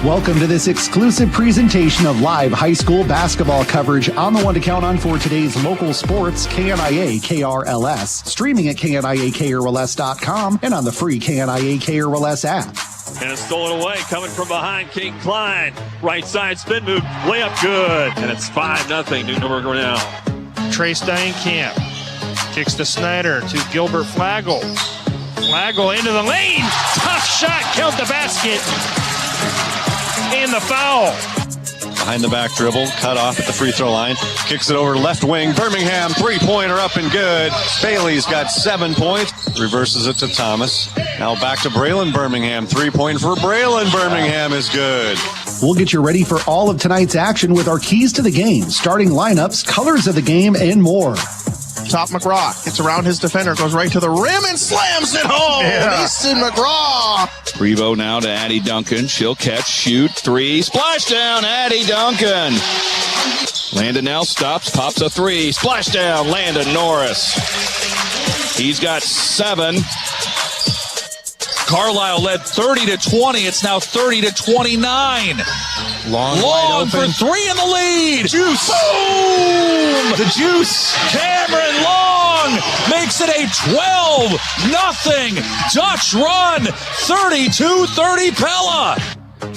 Welcome to this exclusive presentation of live high school basketball coverage on the one to count on for today's local sports, KNIA KRLS, streaming at KNIAKRLS.com and on the free KNIA KRLS app. And it's stolen away, coming from behind, King Klein. Right side spin move, layup good. And it's 5-0 New Norwalk now. Trey Steinkamp kicks to Snyder to Gilbert Flagel. Flagel into the lane. Tough shot, count the basket. And the foul. Behind the back dribble, cut off at the free throw line. Kicks it over left wing. Birmingham, three-pointer up and good. Bailey's got 7 points. Reverses it to Thomas. Now back to Braylon Birmingham. 3-point for Braylon Birmingham is good. We'll get you ready for all of tonight's action with our keys to the game, starting lineups, colors of the game, and more. Top McGraw gets around his defender, goes right to the rim and slams it home. Yeah. Easton McGraw. Revo now to Addie Duncan. She'll catch, shoot, three, splash down, Addie Duncan. Landon now stops, pops a three, splash down, Landon Norris. He's got 7. Carlisle led 30-20. It's now 30-29. Long for 3 in the lead. Juice. Boom! The juice. Cameron Long makes it a 12-0 Dutch run. 32-30 Pella.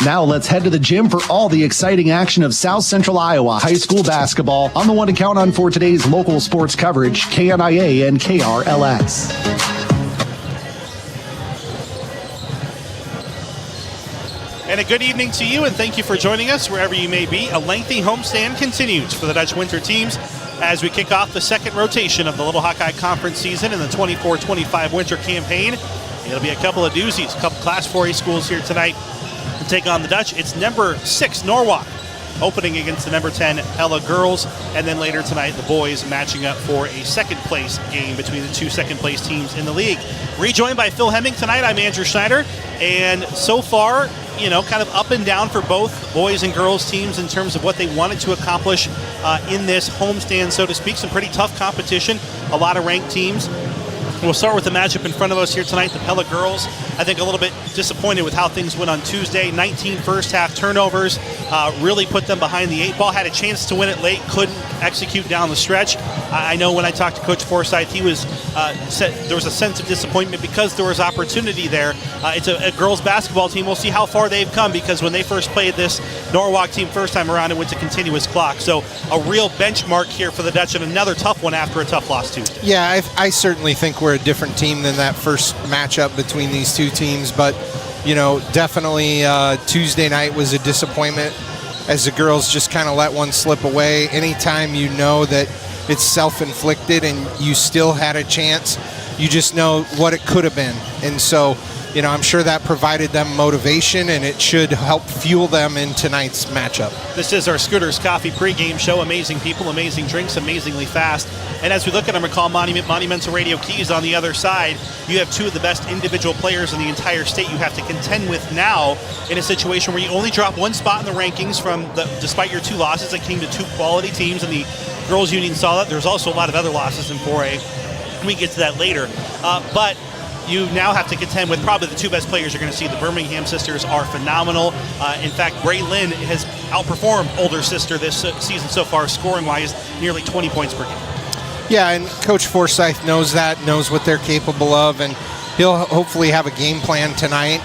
Now let's head to the gym for all the exciting action of South Central Iowa high school basketball on the one to count on for today's local sports coverage, KNIA and KRLS. And a good evening to you, and thank you for joining us wherever you may be. A lengthy homestand continues for the Dutch Winter teams as we kick off the second rotation of the Little Hawkeye Conference season in the 24-25 winter campaign. It'll be a couple of doozies, a couple Class 4A schools here tonight to take on the Dutch. It's number 6 Norwalk opening against the number 10 Pella girls, and then later tonight the boys matching up for a second place game between the 2 second place teams in the league. Rejoined by Phil Hemming tonight, I'm Andrew Schneider, and so far, kind of up and down for both boys and girls teams in terms of what they wanted to accomplish in this homestand, so to speak. Some pretty tough competition, a lot of ranked teams. We'll start with the matchup in front of us here tonight. The Pella girls, I think, a little bit disappointed with how things went on Tuesday. 19 first half turnovers really put them behind the 8 ball. Had a chance to win it late, couldn't execute down the stretch. I know when I talked to Coach Forsyth, he was said there was a sense of disappointment because there was opportunity there. It's a girls basketball team. We'll see how far they've come, because when they first played this Norwalk team first time around, it went to continuous clock. So a real benchmark here for the Dutch, and another tough one after a tough loss Tuesday. Yeah, I certainly think we're a different team than that first matchup between these two teams, but definitely Tuesday night was a disappointment as the girls just kind of let one slip away. Anytime you know that it's self-inflicted and you still had a chance, you just know what it could have been. And so I'm sure that provided them motivation, and it should help fuel them in tonight's matchup. This is our Scooters Coffee pregame show. Amazing people, amazing drinks, amazingly fast. And as we look at our McCall Monumental Radio Keys on the other side, you have 2 of the best individual players in the entire state you have to contend with now in a situation where you only drop 1 spot in the rankings despite your 2 losses that came to 2 quality teams, and the girls union saw that. There's also a lot of other losses in 4A. We get to that later. But you now have to contend with probably the 2 best players you're going to see. The Birmingham sisters are phenomenal. In fact, Bray Lynn has outperformed older sister this season so far, scoring-wise, nearly 20 points per game. Yeah, and Coach Forsyth knows that, knows what they're capable of, and he'll hopefully have a game plan tonight,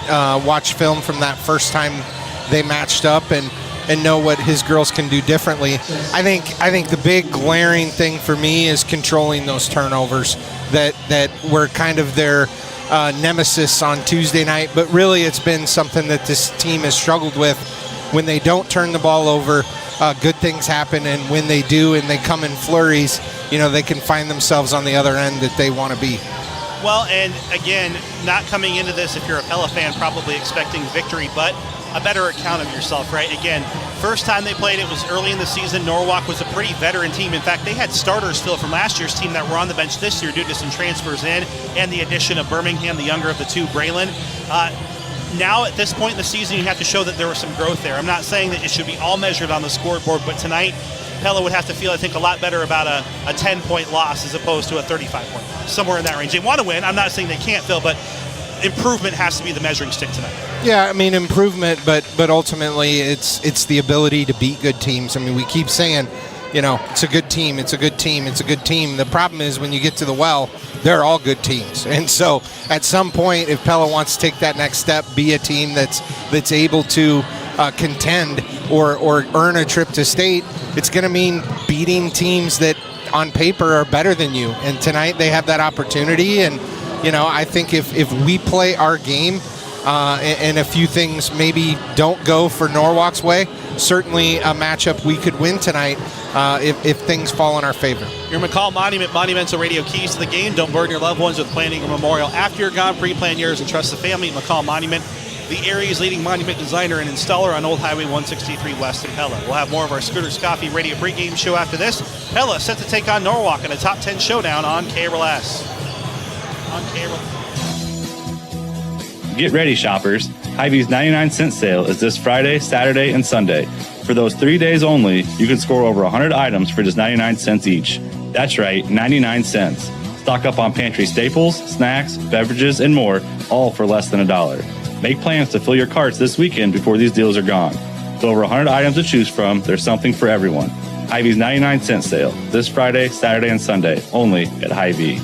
watch film from that first time they matched up, and know what his girls can do differently. I think the big glaring thing for me is controlling those turnovers that were kind of their nemesis on Tuesday night, but really it's been something that this team has struggled with. When they don't turn the ball over, good things happen, and when they do and they come in flurries, they can find themselves on the other end that they want to be. Well, and again, not coming into this, if you're a Pella fan, probably expecting victory, but a better account of yourself, right? Again, first time they played, it was early in the season. Norwalk was a pretty veteran team. In fact, they had starters still from last year's team that were on the bench this year due to some transfers in and the addition of Birmingham, the younger of the 2, Braylon. Now, at this point in the season, you have to show that there was some growth there. I'm not saying that it should be all measured on the scoreboard, but tonight, Pella would have to feel, I think, a lot better about a 10-point loss as opposed to a 35-point loss. Somewhere in that range. They want to win. I'm not saying they can't, Phil, but improvement has to be the measuring stick tonight. Yeah, I mean, improvement, but ultimately it's the ability to beat good teams. I mean, we keep saying, it's a good team, it's a good team, it's a good team. The problem is when you get to the well, they're all good teams. And so at some point, if Pella wants to take that next step, be a team that's able to contend or earn a trip to state, it's going to mean beating teams that on paper are better than you. And tonight they have that opportunity. And, I think if we play our game, and a few things maybe don't go for Norwalk's way, certainly a matchup we could win tonight if things fall in our favor. Your McCall Monument Monumental Radio keys to the game. Don't burden your loved ones with planning a memorial after you're gone. Pre-plan yours and trust the family at McCall Monument, the area's leading monument designer and installer on Old Highway 163 West in Pella. We'll have more of our Scooters Coffee Radio pregame show after this. Pella set to take on Norwalk in a top 10 showdown on KRLS. Get ready, shoppers. Hy-Vee's 99-cent sale is this Friday, Saturday, and Sunday. For those 3 days only, you can score over 100 items for just 99 cents each. That's right, 99 cents. Stock up on pantry staples, snacks, beverages, and more, all for less than $1. Make plans to fill your carts this weekend before these deals are gone. With over 100 items to choose from, there's something for everyone. Hy-Vee's 99-cent sale, this Friday, Saturday, and Sunday, only at Hy-Vee.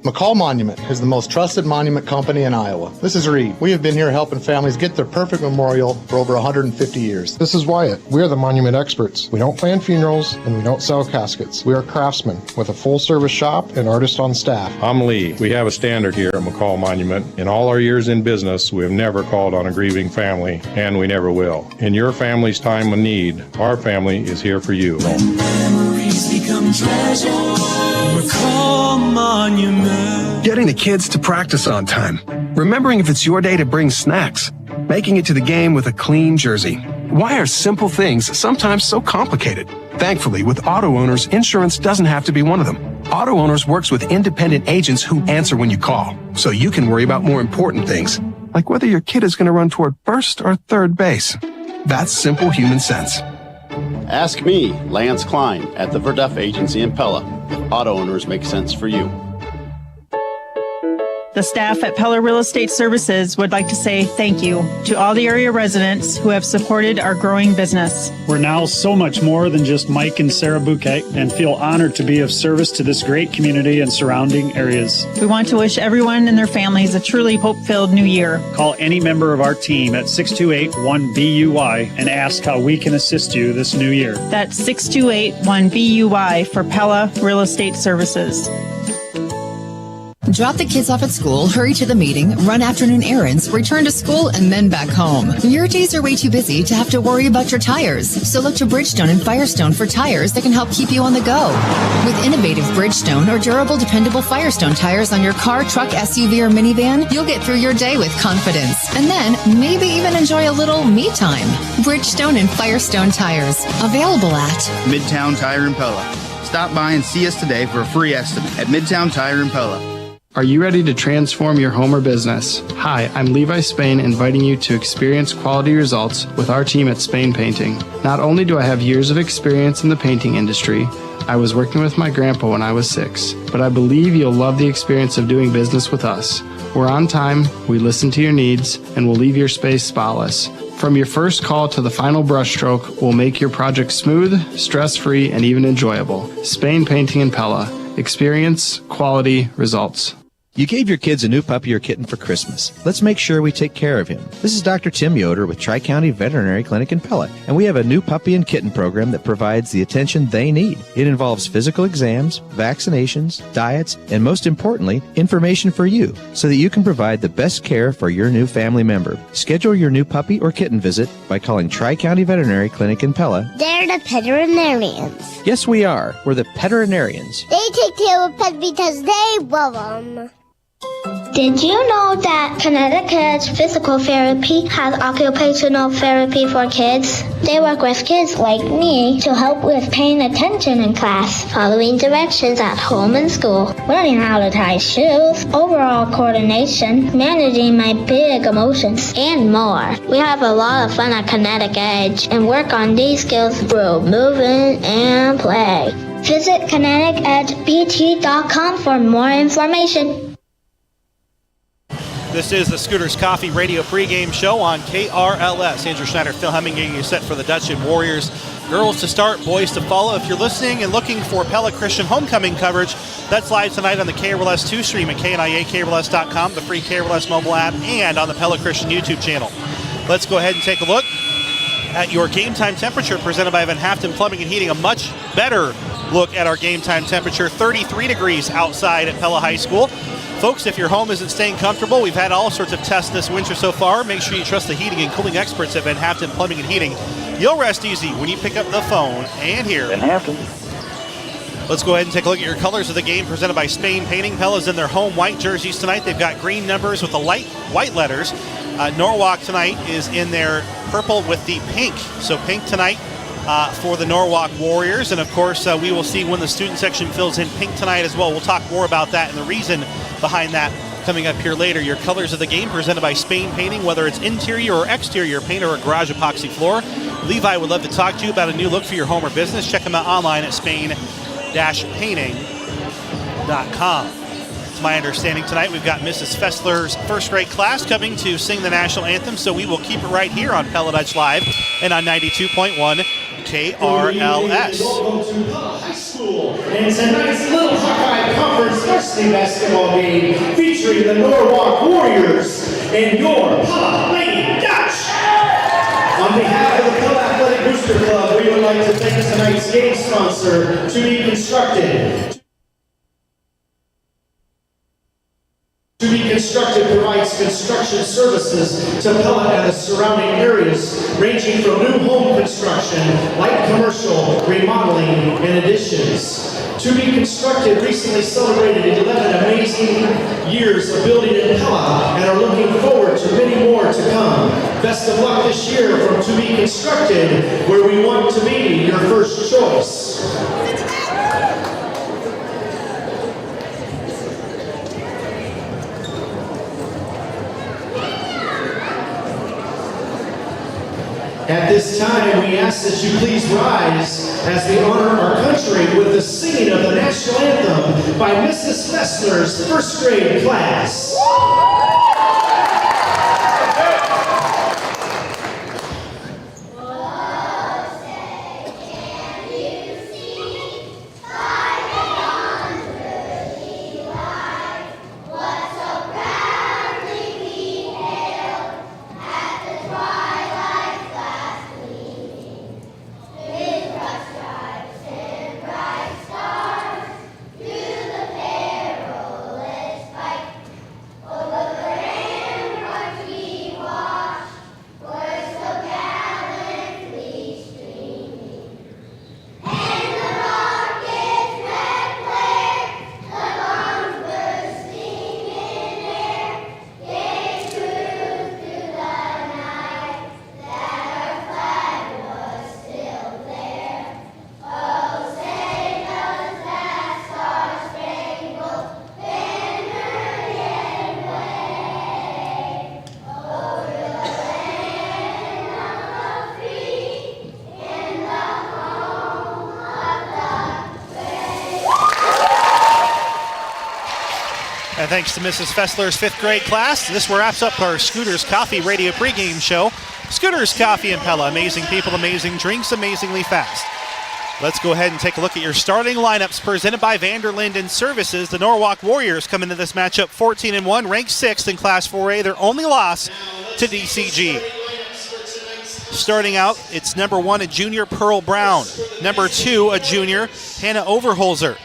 McCall Monument is the most trusted monument company in Iowa. This is Reed. We have been here helping families get their perfect memorial for over 150 years. This is Wyatt. We are the monument experts. We don't plan funerals and we don't sell caskets. We are craftsmen with a full-service shop and artists on staff. I'm Lee. We have a standard here at McCall Monument. In all our years in business, we have never called on a grieving family, and we never will. In your family's time of need, our family is here for you. When memories become treasure, McCall Monument. Getting the kids to practice on time. Remembering if it's your day to bring snacks. Making it to the game with a clean jersey. Why are simple things sometimes so complicated? Thankfully, with Auto Owners, insurance doesn't have to be one of them. Auto Owners works with independent agents who answer when you call, so you can worry about more important things, like whether your kid is going to run toward first or third base. That's simple human sense. Ask me, Lance Klein, at the Verduff Agency in Pella, if Auto Owners make sense for you. The staff at Pella Real Estate Services would like to say thank you to all the area residents who have supported our growing business. We're now so much more than just Mike and Sarah Bouquet and feel honored to be of service to this great community and surrounding areas. We want to wish everyone and their families a truly hope-filled new year. Call any member of our team at 628-1BUY and ask how we can assist you this new year. That's 628-1BUY for Pella Real Estate Services. Drop the kids off at school, hurry to the meeting, run afternoon errands, return to school, and then back home. Your days are way too busy to have to worry about your tires, so look to Bridgestone and Firestone for tires that can help keep you on the go. With innovative Bridgestone or durable, dependable Firestone tires on your car, truck, SUV, or minivan, you'll get through your day with confidence. And then maybe even enjoy a little me time. Bridgestone and Firestone tires. Available at Midtown Tire in Pella. Stop by and see us today for a free estimate at Midtown Tire in Pella. Are you ready to transform your home or business? Hi, I'm Levi Spain, inviting you to experience quality results with our team at Spain Painting. Not only do I have years of experience in the painting industry, I was working with my grandpa when I was 6, but I believe you'll love the experience of doing business with us. We're on time, we listen to your needs, and we'll leave your space spotless. From your first call to the final brushstroke, we'll make your project smooth, stress-free, and even enjoyable. Spain Painting in Pella. Experience, quality, results. You gave your kids a new puppy or kitten for Christmas. Let's make sure we take care of him. This is Dr. Tim Yoder with Tri-County Veterinary Clinic in Pella, and we have a new puppy and kitten program that provides the attention they need. It involves physical exams, vaccinations, diets, and most importantly, information for you so that you can provide the best care for your new family member. Schedule your new puppy or kitten visit by calling Tri-County Veterinary Clinic in Pella. They're the veterinarians. Yes, we are. We're the veterinarians. They take care of pets because they love them. Did you know that Connecticut's physical therapy has occupational therapy for kids? They work with kids like me to help with paying attention in class, following directions at home and school, learning how to tie shoes, overall coordination, managing my big emotions, and more. We have a lot of fun at Kinetic Edge and work on these skills through moving and play. Visit KineticEdgeBT.com for more information. This is the Scooters Coffee Radio pregame show on KRLS. Andrew Schneider, Phil Hemming getting you set for the Dutch and Warriors. Girls to start, boys to follow. If you're listening and looking for Pella Christian homecoming coverage, that's live tonight on the KRLS 2 stream at KNIA-KRLS.com, the free KRLS mobile app, and on the Pella Christian YouTube channel. Let's go ahead and take a look at your game time temperature presented by Van Haften Plumbing and Heating. A much better look at our game time temperature, 33 degrees outside at Pella High School. Folks, if your home isn't staying comfortable, we've had all sorts of tests this winter so far. Make sure you trust the heating and cooling experts at Van Haften Plumbing and Heating. You'll rest easy when you pick up the phone and hear Van Haften. Let's go ahead and take a look at your colors of the game presented by Spain Painting. Pella's in their home white jerseys tonight. They've got green numbers with the light white letters. Norwalk tonight is in their purple with the pink. So pink tonight for the Norwalk Warriors. And of course, we will see when the student section fills in pink tonight as well. We'll talk more about that and the reason behind that coming up here later. Your colors of the game presented by Spain Painting, whether it's interior or exterior paint or a garage epoxy floor. Levi would love to talk to you about a new look for your home or business. Check them out online at spain-painting.com. It's my understanding tonight we've got Mrs. Fessler's first grade class coming to sing the national anthem, so we will keep it right here on Pella Dutch Live and on 92.1 KRLS. Welcome to Pella High School and tonight's Little Hawkeye Conference Varsity basketball game featuring the Norwalk Warriors and your Pella Lady Dutch. On behalf of the Pella Athletic Booster Club, we would like to thank tonight's game sponsor, To Be Constructed. To Be Constructed provides construction services to Pella and the surrounding areas, ranging from new home construction, light commercial, remodeling, and additions. To Be Constructed recently celebrated 11 amazing years of building in Pella and are looking forward to many more to come. Best of luck this year from To Be Constructed, where we want to be your first choice. At this time, we ask that you please rise as we honor our country with the singing of the national anthem by Mrs. Fessler's first grade class. And thanks to Mrs. Fessler's fifth grade class, this wraps up our Scooters Coffee Radio pregame show. Scooters Coffee and Pella, amazing people, amazing drinks, amazingly fast. Let's go ahead and take a look at your starting lineups presented by Vanderlinden Services. The Norwalk Warriors come into this matchup 14-1, ranked 6th in Class 4A. Their only loss to DCG. Starting out, it's number 1, a junior, Pearl Brown. Number 2, a junior, Hannah Overholzer.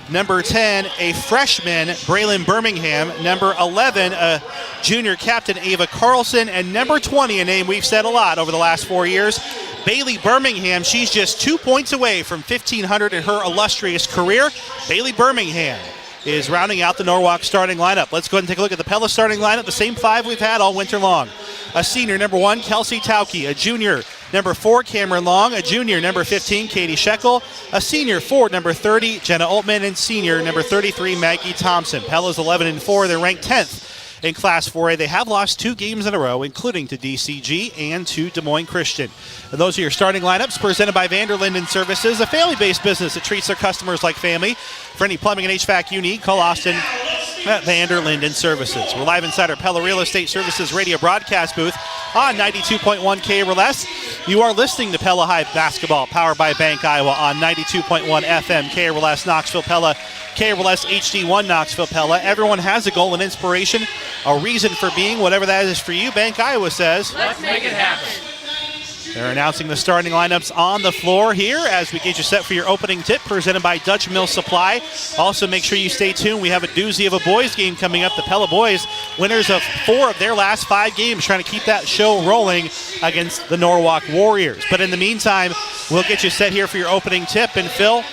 Number 10, a freshman, Braylon Birmingham. Number 11, a junior captain, Ava Carlson. And number 20, a name we've said a lot over the last 4 years, Bailey Birmingham. She's just 2 points away from 1,500 in her illustrious career. Bailey Birmingham is rounding out the Norwalk starting lineup. Let's go ahead and take a look at the Pella starting lineup, the same 5 we've had all winter long. A senior, number 1, Kelsey Tauke. A junior, number 4, Cameron Long. A junior, number 15, Katie Shekel. A senior, forward, number 30, Jenna Altman. And senior, number 33, Maggie Thompson. Pella's 11-4. They're ranked 10th in Class 4A. They have lost 2 games in a row, including to DCG and to Des Moines Christian. And those are your starting lineups presented by Vanderlinden Services, a family-based business that treats their customers like family. For any plumbing and HVAC you need, call Austin at Vanderlinden Services. We're live inside our Pella Real Estate Services radio broadcast booth on 92.1 KRLS. You are listening to Pella High Basketball, powered by Bank Iowa on 92.1 FM, KRLS Knoxville Pella, KRLS HD1 Knoxville Pella. Everyone has a goal and inspiration, a reason for being, whatever that is for you. Bank Iowa says, let's make it happen. They're announcing the starting lineups on the floor here as we get you set for your opening tip, presented by Dutch Mill Supply. Also, make sure you stay tuned. We have a doozy of a boys game coming up. The Pella boys, winners of 4 of their last 5 games, trying to keep that show rolling against the Norwalk Warriors. But in the meantime, we'll get you set here for your opening tip. And Phil,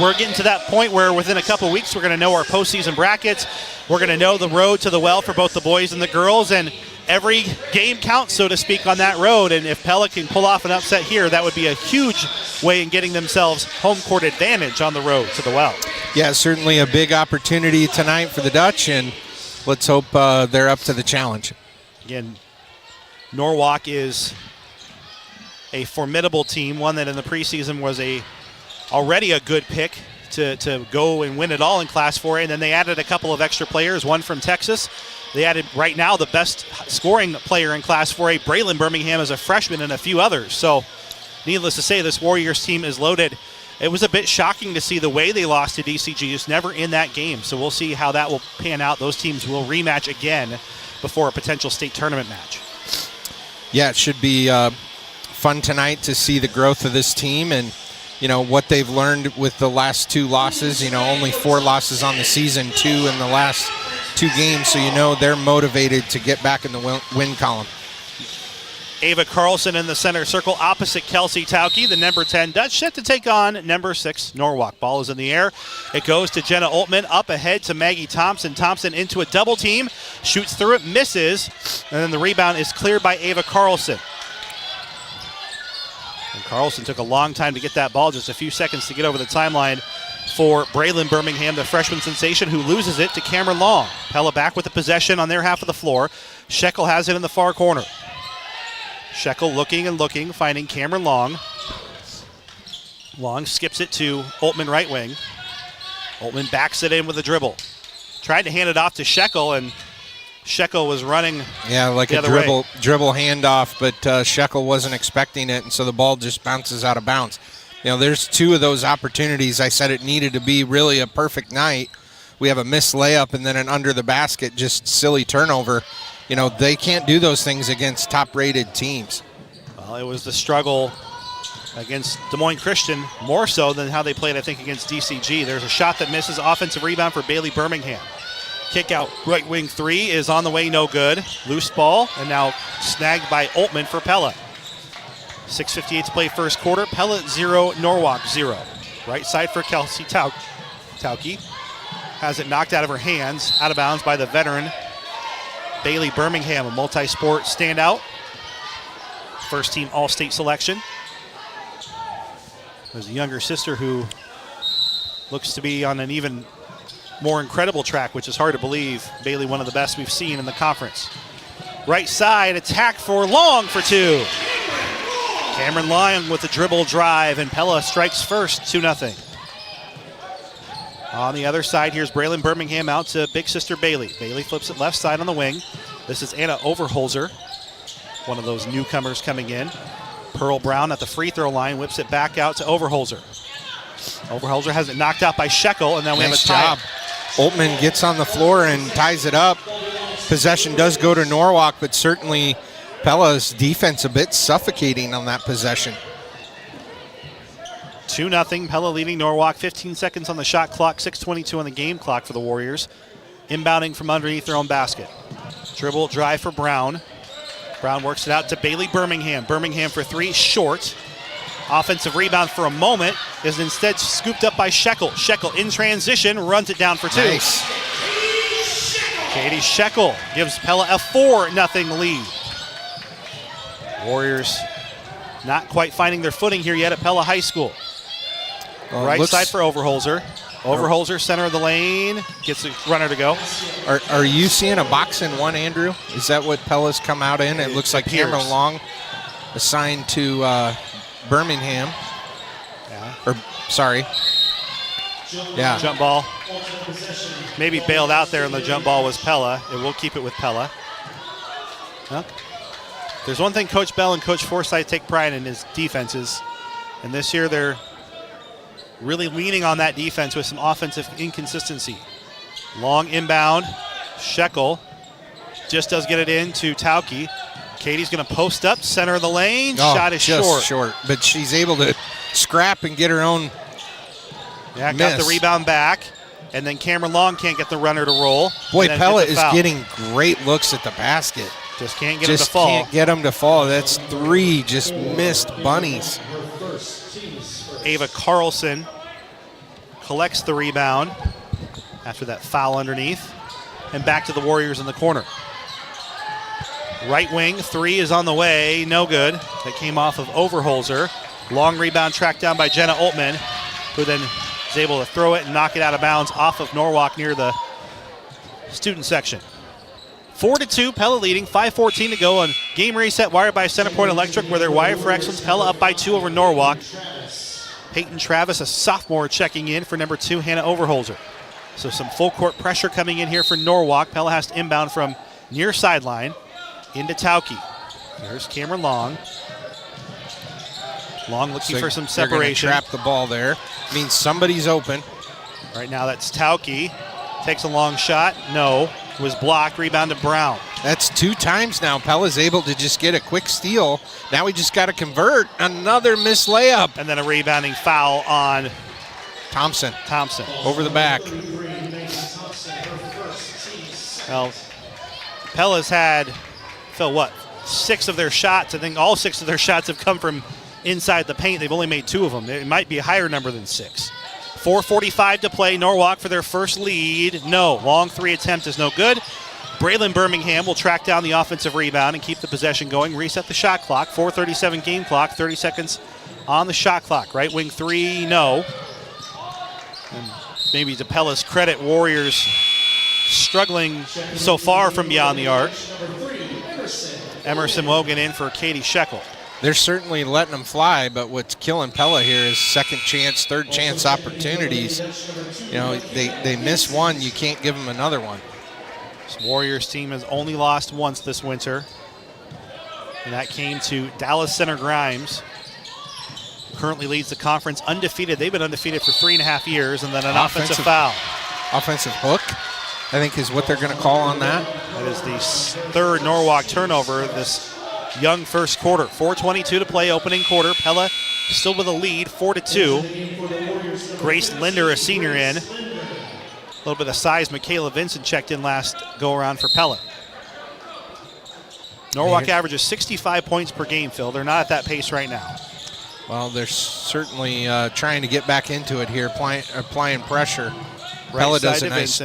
we're getting to that point where within a couple weeks we're going to know our postseason brackets. We're going to know the road to the well for both the boys and the girls, and every game counts, so to speak, on that road. And if Pella can pull off an upset here, that would be a huge way in getting themselves home court advantage on the road to the well. Yeah, certainly a big opportunity tonight for the Dutch, and let's hope they're up to the challenge. Again, Norwalk is a formidable team, one that in the preseason was already a good pick to go and win it all in Class 4A, and then they added a couple of extra players, one from Texas. They added right now the best scoring player in Class 4A, Braylon Birmingham, as a freshman, and a few others. So needless to say, this Warriors team is loaded. It was a bit shocking to see the way they lost to DCG, just never in that game. So we'll see how that will pan out. Those teams will rematch again before a potential state tournament match. Yeah, it should be fun tonight to see the growth of this team and, you know, what they've learned with the last 2 losses. You know, only 4 losses on the season, 2 in the last 2 games, so you know they're motivated to get back in the win column. Ava Carlson in the center circle opposite Kelsey Tauke, the number 10 Dutch, set to take on number 6 Norwalk. Ball is in the air. It goes to Jenna Oltman, up ahead to Maggie Thompson. Thompson into a double team, shoots through it, misses, and then the rebound is cleared by Ava Carlson. And Carlson took a long time to get that ball, just a few seconds to get over the timeline for Braylon Birmingham, the freshman sensation, who loses it to Cameron Long. Pella back with the possession on their half of the floor. Shekel has it in the far corner. Shekel looking and looking, finding Cameron Long. Long skips it to Oltman right wing. Oltman backs it in with a dribble. Tried to hand it off to Shekel, and Shekel was running like the a other way. dribble handoff, but Shekel wasn't expecting it, and so the ball just bounces out of bounds. You know, there's 2 of those opportunities. I said it needed to be really a perfect night. We have a missed layup and then an under the basket, just silly turnover. You know, they can't do those things against top-rated teams. Well, it was the struggle against Des Moines Christian, more so than how they played, I think, against DCG. There's a shot that misses, offensive rebound for Bailey Birmingham. Kick out right wing 3 is on the way, no good. Loose ball, and now snagged by Oltman for Pella. 6:58 to play first quarter. Pella 0, Norwalk 0. Right side for Kelsey Tauke. Has it knocked out of her hands, out of bounds by the veteran Bailey Birmingham, a multi-sport standout. First team All-State selection. There's a younger sister who looks to be on an even more incredible track, which is hard to believe. Bailey, one of the best we've seen in the conference. Right side, attack for Long for 2. Cameron Long with the dribble drive, and Pella strikes first, 2-0. On the other side, here's Braylon Birmingham out to big sister Bailey. Bailey flips it left side on the wing. This is Anna Overholzer, one of those newcomers coming in. Pearl Brown at the free throw line, whips it back out to Overholzer. Overholzer has it knocked out by Shekel, and then we have a tie. Job. Oltman gets on the floor and ties it up. Possession does go to Norwalk, but certainly Pella's defense a bit suffocating on that possession. 2-0, Pella leading Norwalk. 15 seconds on the shot clock, 6:22 on the game clock for the Warriors. Inbounding from underneath their own basket. Dribble drive for Brown. Brown works it out to Bailey Birmingham. Birmingham for 3, short. Offensive rebound for a moment is instead scooped up by Shekel. Shekel in transition, runs it down for 2. Nice. Katie Shekel gives Pella a 4-0 lead. Warriors not quite finding their footing here yet at Pella High School. Right side for Overholzer. Overholzer, center of the lane, gets the runner to go. Are you seeing a box in 1, Andrew? Is that what Pella's come out in? It looks like Cameron Long assigned to Birmingham. Yeah. Or, sorry. Yeah. Jump ball. Maybe bailed out there, and the jump ball was Pella. It will keep it with Pella. Well, there's one thing Coach Bell and Coach Forsyth take pride in his defenses. And this year they're really leaning on that defense with some offensive inconsistency. Long inbound. Shekel just does get it in to Tauke. Katie's going to post up, center of the lane. Shot is just short. But she's able to scrap and get her own got miss. the rebound back. And then Cameron Long can't get the runner to roll. Boy, Pella is getting great looks at the basket. Just can't get him to fall. Can't get him to fall. That's 3 just missed bunnies. Ava Carlson collects the rebound after that foul underneath. And back to the Warriors in the corner. Right wing, 3 is on the way. No good. That came off of Overholzer. Long rebound tracked down by Jenna Oltman, who then is able to throw it and knock it out of bounds off of Norwalk near the student section. 4-2, Pella leading, 5:14 to go on game reset wired by Centerpoint Electric, where they're wired for excellence. Pella up by 2 over Norwalk. Peyton Travis, a sophomore, checking in for number 2, Hannah Overholzer. So some full court pressure coming in here for Norwalk. Pella has to inbound from near sideline into Tauke. There's Cameron Long. Long looking for some separation. Trap the ball there. Means somebody's open. Right now that's Tauke. Takes a long shot. No. Was blocked. Rebound to Brown. That's 2 times now. Pella's able to just get a quick steal. Now we just got to convert. Another missed layup. And then a rebounding foul on Thompson. Over the back. Well, Pella's had, Phil, 6 of their shots. I think all 6 of their shots have come from inside the paint. They've only made 2 of them. It might be a higher number than 6. 4:45 to play. Norwalk for their first lead. No. Long 3 attempt is no good. Braylon Birmingham will track down the offensive rebound and keep the possession going. Reset the shot clock. 4:37 game clock. 30 seconds on the shot clock. Right wing 3, no. And maybe to Pella's credit, Warriors struggling so far from beyond the arc. Emerson Wogan in for Katie Shekel. They're certainly letting them fly, but what's killing Pella here is second chance, third chance opportunities. You know, they miss one, you can't give them another one. This Warriors team has only lost once this winter, and that came to Dallas Center Grimes. Currently leads the conference undefeated. They've been undefeated for 3.5 years, and then an offensive foul. Offensive hook, I think, is what they're going to call on that. That is the 3rd Norwalk turnover this young first quarter. 4:22 to play, opening quarter. Pella still with a lead, 4-2. Grace Linder, a senior, in. A little bit of size. Michaela Vincent checked in last go-around for Pella. Norwalk averages 65 points per game, Phil. They're not at that pace right now. Well, they're certainly trying to get back into it here, applying pressure. Pella does a nice,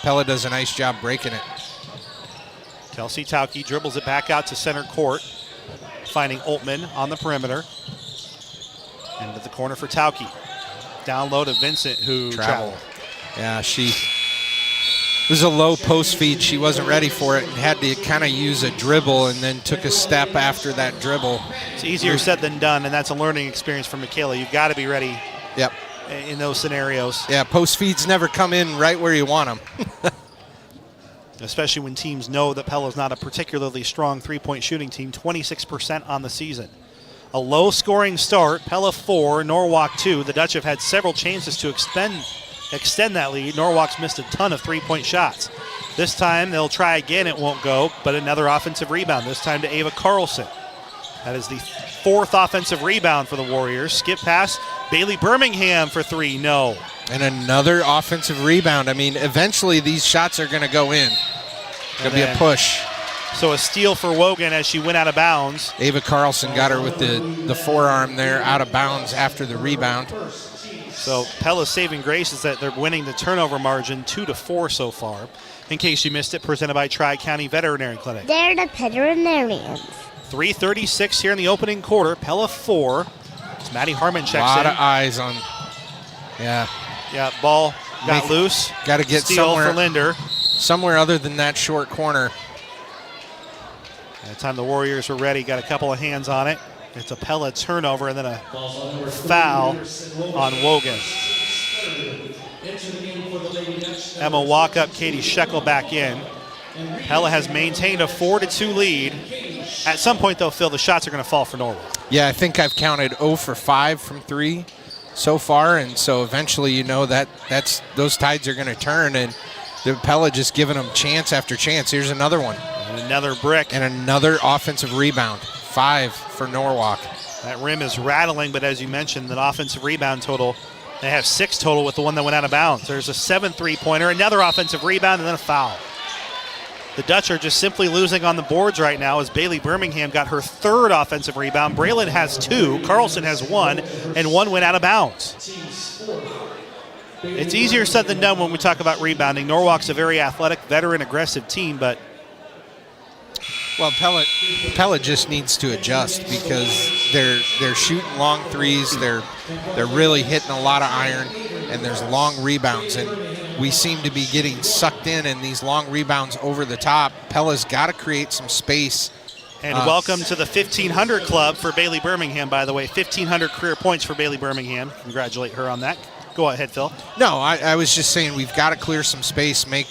Pella does a nice job breaking it. Kelsey Tauke dribbles it back out to center court, finding Oltman on the perimeter. Into the corner for Tauke. Down low to Vincent, who traveled. Yeah, it was a low post feed. She wasn't ready for it and had to kind of use a dribble and then took a step after that dribble. It's easier said than done, and that's a learning experience for Michaela. You've got to be ready in those scenarios. Yeah, post feeds never come in right where you want them. Especially when teams know that Pella's not a particularly strong three-point shooting team, 26% on the season. A low-scoring start, Pella 4, Norwalk 2. The Dutch have had several chances to extend that lead. Norwalk's missed a ton of three-point shots. This time they'll try again, it won't go, but another offensive rebound, this time to Ava Carlson. That is the 4th offensive rebound for the Warriors. Skip pass, Bailey Birmingham for 3, no. And another offensive rebound. I mean, eventually these shots are going to go in. Going to be a push. So a steal for Wogan as she went out of bounds. Ava Carlson got her with the forearm there out of bounds after the rebound. So Pella's saving grace is that they're winning the turnover margin 2-4 so far. In case you missed it, presented by Tri-County Veterinary Clinic. They're the veterinarians. 3:36 here in the opening quarter. Pella 4. As Maddie Harmon checks in. A lot of eyes on. Yeah, ball got loose. Got to get steal somewhere for Linder. Somewhere other than that short corner. By the time the Warriors were ready, got a couple of hands on it. It's a Pella turnover and then a foul on Wogan. Emma Walkup, Katie Shekel back in. Pella has maintained a 4-2 lead. At some point, though, Phil, the shots are going to fall for Norwalk. Yeah, I think I've counted 0 for 5 from 3 so far, and so eventually you know that's those tides are going to turn, and the Pella just giving them chance after chance. Here's another one. And another brick. And another offensive rebound. 5 for Norwalk. That rim is rattling, but as you mentioned, the offensive rebound total, they have 6 total with the one that went out of bounds. There's a 7 3-pointer, another offensive rebound, and then a foul. The Dutch are just simply losing on the boards right now as Bailey Birmingham got her 3rd offensive rebound. Braylon has 2, Carlson has 1, and 1 went out of bounds. It's easier said than done when we talk about rebounding. Norwalk's a very athletic, veteran, aggressive team, but well, Pella just needs to adjust because they're shooting long threes. They're really hitting a lot of iron, and there's long rebounds, and we seem to be getting sucked in these long rebounds over the top. Pella's got to create some space. And welcome to the 1,500 club for Bailey Birmingham, by the way. 1,500 career points for Bailey Birmingham. Congratulate her on that. Go ahead, Phil. No, I was just saying we've got to clear some space, make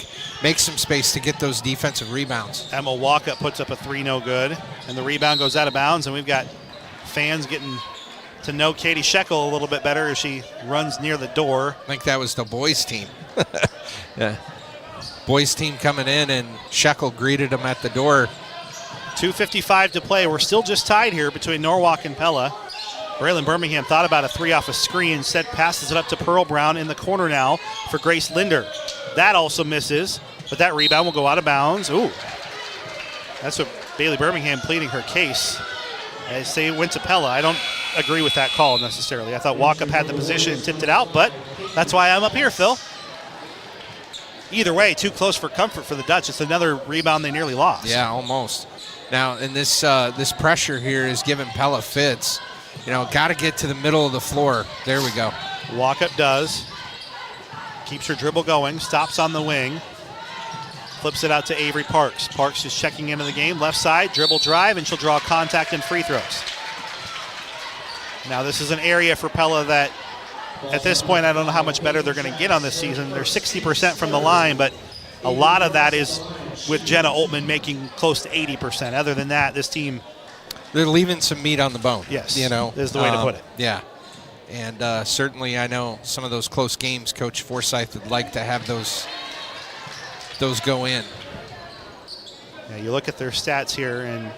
some space to get those defensive rebounds. Emma Walkup puts up a 3, no good, and the rebound goes out of bounds, and we've got fans getting to know Katie Shekel a little bit better as she runs near the door. I think that was the boys' team. Yeah, boys' team coming in, and Shekel greeted them at the door. 2:55 to play. We're still just tied here between Norwalk and Pella. Braylon Birmingham thought about a 3 off a screen, instead passes it up to Pearl Brown in the corner now for Grace Linder. That also misses, but that rebound will go out of bounds. Ooh, that's what Bailey Birmingham pleading her case as they went to Pella. I don't agree with that call necessarily. I thought Walkup had the position and tipped it out, but that's why I'm up here, Phil. Either way, too close for comfort for the Dutch. It's another rebound they nearly lost. Yeah, almost. Now, and this pressure here is giving Pella fits. You know, got to get to the middle of the floor. There we go. Walkup does. Keeps her dribble going. Stops on the wing. Flips it out to Avery Parks. Parks is checking into the game. Left side, dribble drive, and she'll draw contact and free throws. Now this is an area for Pella that at this point I don't know how much better they're going to get on this season. They're 60% from the line, but a lot of that is with Jenna Oltman making close to 80%. Other than that, this team... They're leaving some meat on the bone. Yes, you know, is the way to put it. Yeah, and certainly I know some of those close games, Coach Forsyth would like to have those go in. Yeah, you look at their stats here, and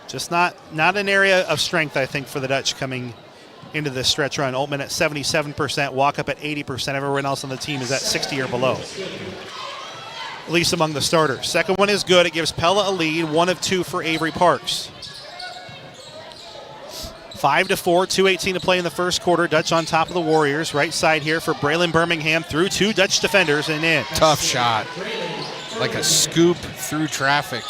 just not an area of strength, I think, for the Dutch coming into this stretch run. Oltman at 77%, Walkup at 80%. Everyone else on the team is at 60 or below, at least among the starters. Second one is good. It gives Pella a lead, 1 of 2 for Avery Parks. 5-4, 2:18 to play in the first quarter. Dutch on top of the Warriors. Right side here for Braylon Birmingham through 2 Dutch defenders and in. Tough shot. Like a scoop through traffic.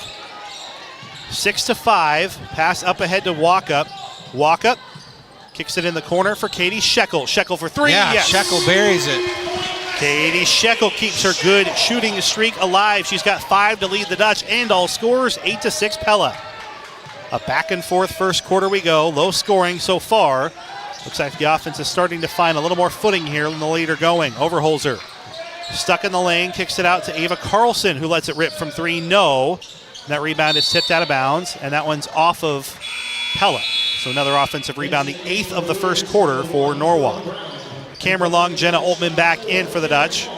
6-5. Pass up ahead to Walkup. Walkup kicks it in the corner for Katie Shekel. Shekel for 3. Yeah, yes. Shekel buries it. Katie Shekel keeps her good shooting streak alive. She's got 5 to lead the Dutch and all scorers. 8-6 Pella. A back and forth first quarter we go. Low scoring so far. Looks like the offense is starting to find a little more footing here than the leader going. Overholzer stuck in the lane, kicks it out to Ava Carlson, who lets it rip from 3. No. And that rebound is tipped out of bounds, and that one's off of Pella. So another offensive rebound, the 8th of the first quarter for Norwalk. Camera long, Jenna Oltman back in for the Dutch.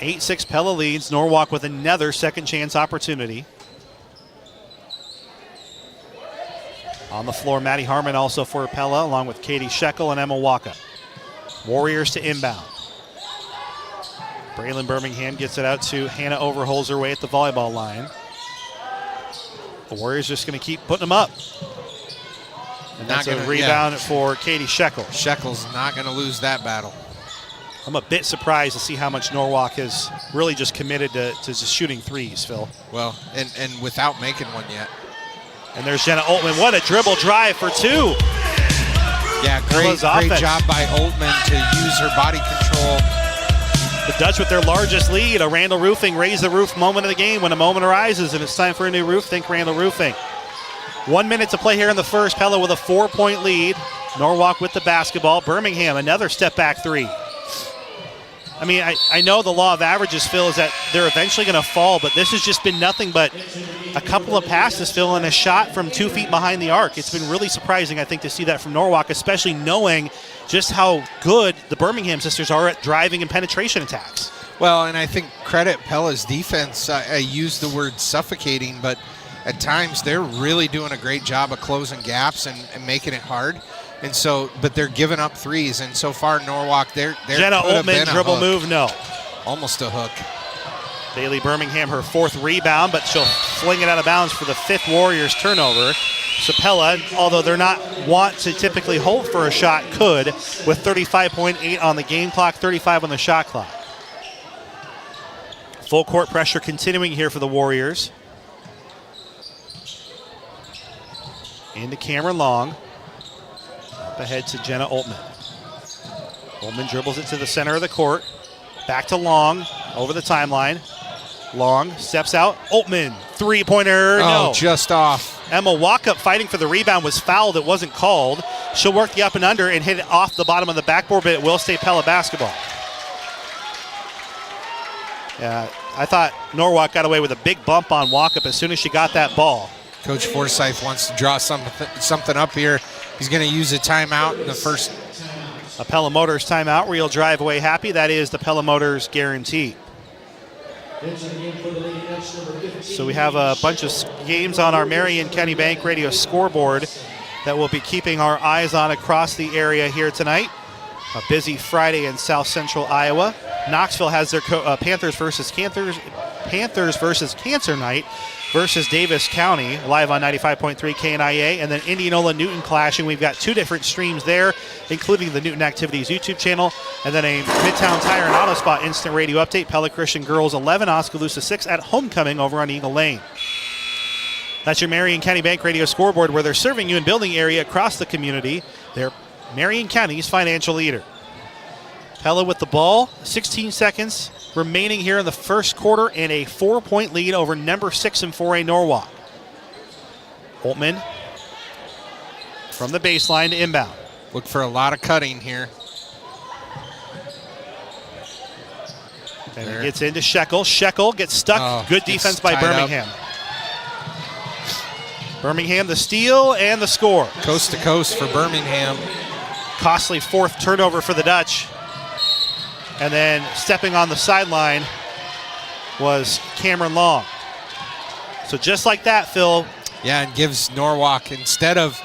8-6 Pella leads. Norwalk with another second chance opportunity. On the floor, Maddie Harmon also for Pella, along with Katie Shekel and Emma Walkup. Warriors to inbound. Braylon Birmingham gets it out to Hannah Overholzer way at the volleyball line. The Warriors just going to keep putting them up. And that's a rebound for Katie Shekel. Shekel's not going to lose that battle. I'm a bit surprised to see how much Norwalk has really just committed to just shooting threes, Phil. Well, and without making one yet. And there's Jenna Oltman. What a dribble drive for 2. Yeah, great job by Oltman to use her body control. The Dutch with their largest lead. A Randall Roofing raise the roof moment of the game. When a moment arises and it's time for a new roof, think Randall Roofing. 1 minute to play here in the first. Pella with a 4-point lead. Norwalk with the basketball. Birmingham, another step back three. I mean, I know the law of averages, Phil, is that they're eventually going to fall, but this has just been nothing but a couple of passes, Phil, and a shot from 2 feet behind the arc. It's been really surprising, I think, to see that from Norwalk, especially knowing just how good the Birmingham sisters are at driving and penetration attacks. Well, and I think credit Pella's defense. I use the word suffocating, but at times they're really doing a great job of closing gaps and making it hard. And so, but they're giving up threes, and so far Norwalk, they're Jenna Oltmann dribble move, no. Almost a hook. Bailey Birmingham, her 4th rebound, but she'll fling it out of bounds for the 5th Warriors turnover. So Pella, although they're not want to typically hold for a shot, could with 35.8 on the game clock, 35 on the shot clock. Full court pressure continuing here for the Warriors. Into Cameron Long. Up ahead to Jenna Oltmann. Oltmann dribbles it to the center of the court. Back to Long, over the timeline. Long steps out. Oltmann, three-pointer, no. Just off. Emma Walkup fighting for the rebound was fouled. It wasn't called. She'll work the up and under and hit it off the bottom of the backboard, but it will stay Pella basketball. Yeah, I thought Norwalk got away with a big bump on Walkup as soon as she got that ball. Coach Forsyth wants to draw something up here. He's going to use a timeout in the first. A Pella Motors timeout where you'll drive away happy. That is the Pella Motors guarantee. So we have a bunch of games on our Marion County Bank Radio scoreboard that we'll be keeping our eyes on across the area here tonight. A busy Friday in South Central Iowa. Knoxville has their Panthers versus Cancer night versus Davis County, live on 95.3 KNIA, and then Indianola Newton clashing. We've got 2 different streams there, including the Newton Activities YouTube channel, and then a Midtown Tire and Auto Spot instant radio update. Pella Christian Girls 11, Oskaloosa 6 at homecoming over on Eagle Lane. That's your Marion County Bank Radio scoreboard, where they're serving you in building area across the community. They're Marion County's financial leader. Pella with the ball, 16 seconds remaining here in the first quarter, and a 4-point lead over number 6 in 4A Norwalk. Oltmann from the baseline to inbound. Look for a lot of cutting here. And it gets into Shekel. Shekel gets stuck. Good defense by Birmingham. Birmingham the steal and the score. Coast to coast for Birmingham. Costly 4th turnover for the Dutch. And then stepping on the sideline was Cameron Long. So just like that, Phil. Yeah, and gives Norwalk, instead of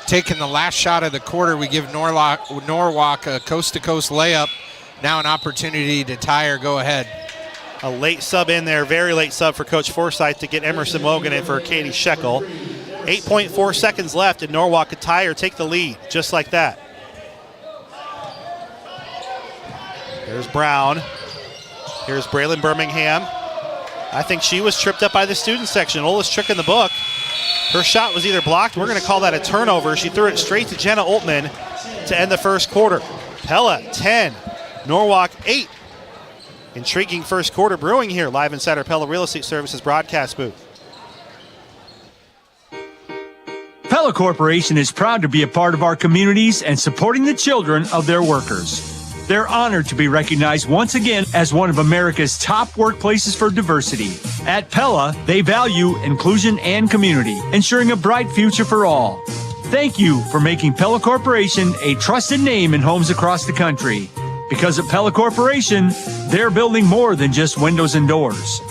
taking the last shot of the quarter, we give Norwalk a coast-to-coast layup. Now an opportunity to tie or go ahead. A late sub in there, very late sub for Coach Forsyth to get Emerson Logan in for Katie Shekel. 8.4 seconds left, and Norwalk could tie or take the lead, just like that. Here's Brown. Here's Braylon Birmingham. I think she was tripped up by the student section. Oldest trick in the book. Her shot was either blocked. We're going to call that a turnover. She threw it straight to Jenna Oltmann to end the first quarter. Pella 10, Norwalk 8. Intriguing first quarter brewing here live inside our Pella Real Estate Services broadcast booth. Pella Corporation is proud to be a part of our communities and supporting the children of their workers. They're honored to be recognized once again as one of America's top workplaces for diversity. At Pella, they value inclusion and community, ensuring a bright future for all. Thank you for making Pella Corporation a trusted name in homes across the country. Because at Pella Corporation, they're building more than just windows and doors.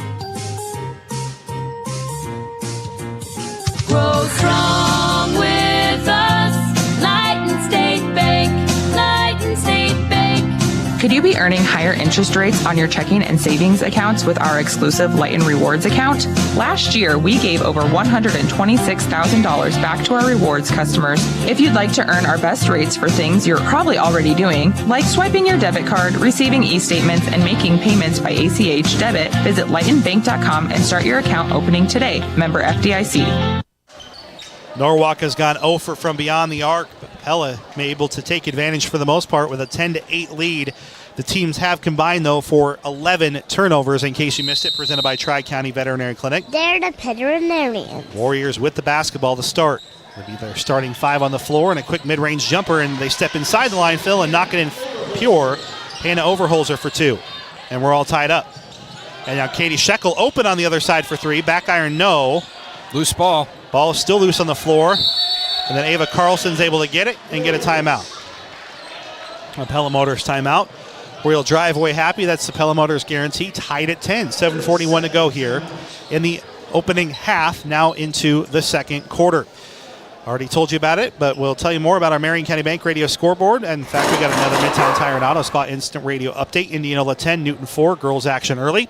Grow strong with us, Lighton State Bank, Lighton State Bank. Could you be earning higher interest rates on your checking and savings accounts with our exclusive Lighton Rewards account? Last year, we gave over $126,000 back to our rewards customers. If you'd like to earn our best rates for things you're probably already doing, like swiping your debit card, receiving e-statements, and making payments by ACH debit, visit lightonbank.com and start your account opening today. Member FDIC. Norwalk has gone 0 from beyond the arc, but Pella able to take advantage for the most part with a 10-8 lead. The teams have combined, though, for 11 turnovers, in case you missed it, presented by Tri-County Veterinary Clinic. They're the veterinarians. Warriors with the basketball to start. It'll be their starting 5 on the floor and a quick mid-range jumper, and they step inside the line, Phil, and knock it in pure. Hannah Overholzer for 2, and we're all tied up. And now Katie Shekel open on the other side for 3. Back iron, no. Loose ball. Ball is still loose on the floor. And then Ava Carlson's able to get it and get a timeout. A Pella Motors timeout. We'll drive away happy. That's the Pella Motors guarantee. Tied at 10. 7:41 to go here in the opening half, now into the second quarter. Already told you about it, but we'll tell you more about our Marion County Bank radio scoreboard. And in fact, we got another Midtown Tire and Auto Spot instant radio update. Indianola 10, Newton 4, girls action early.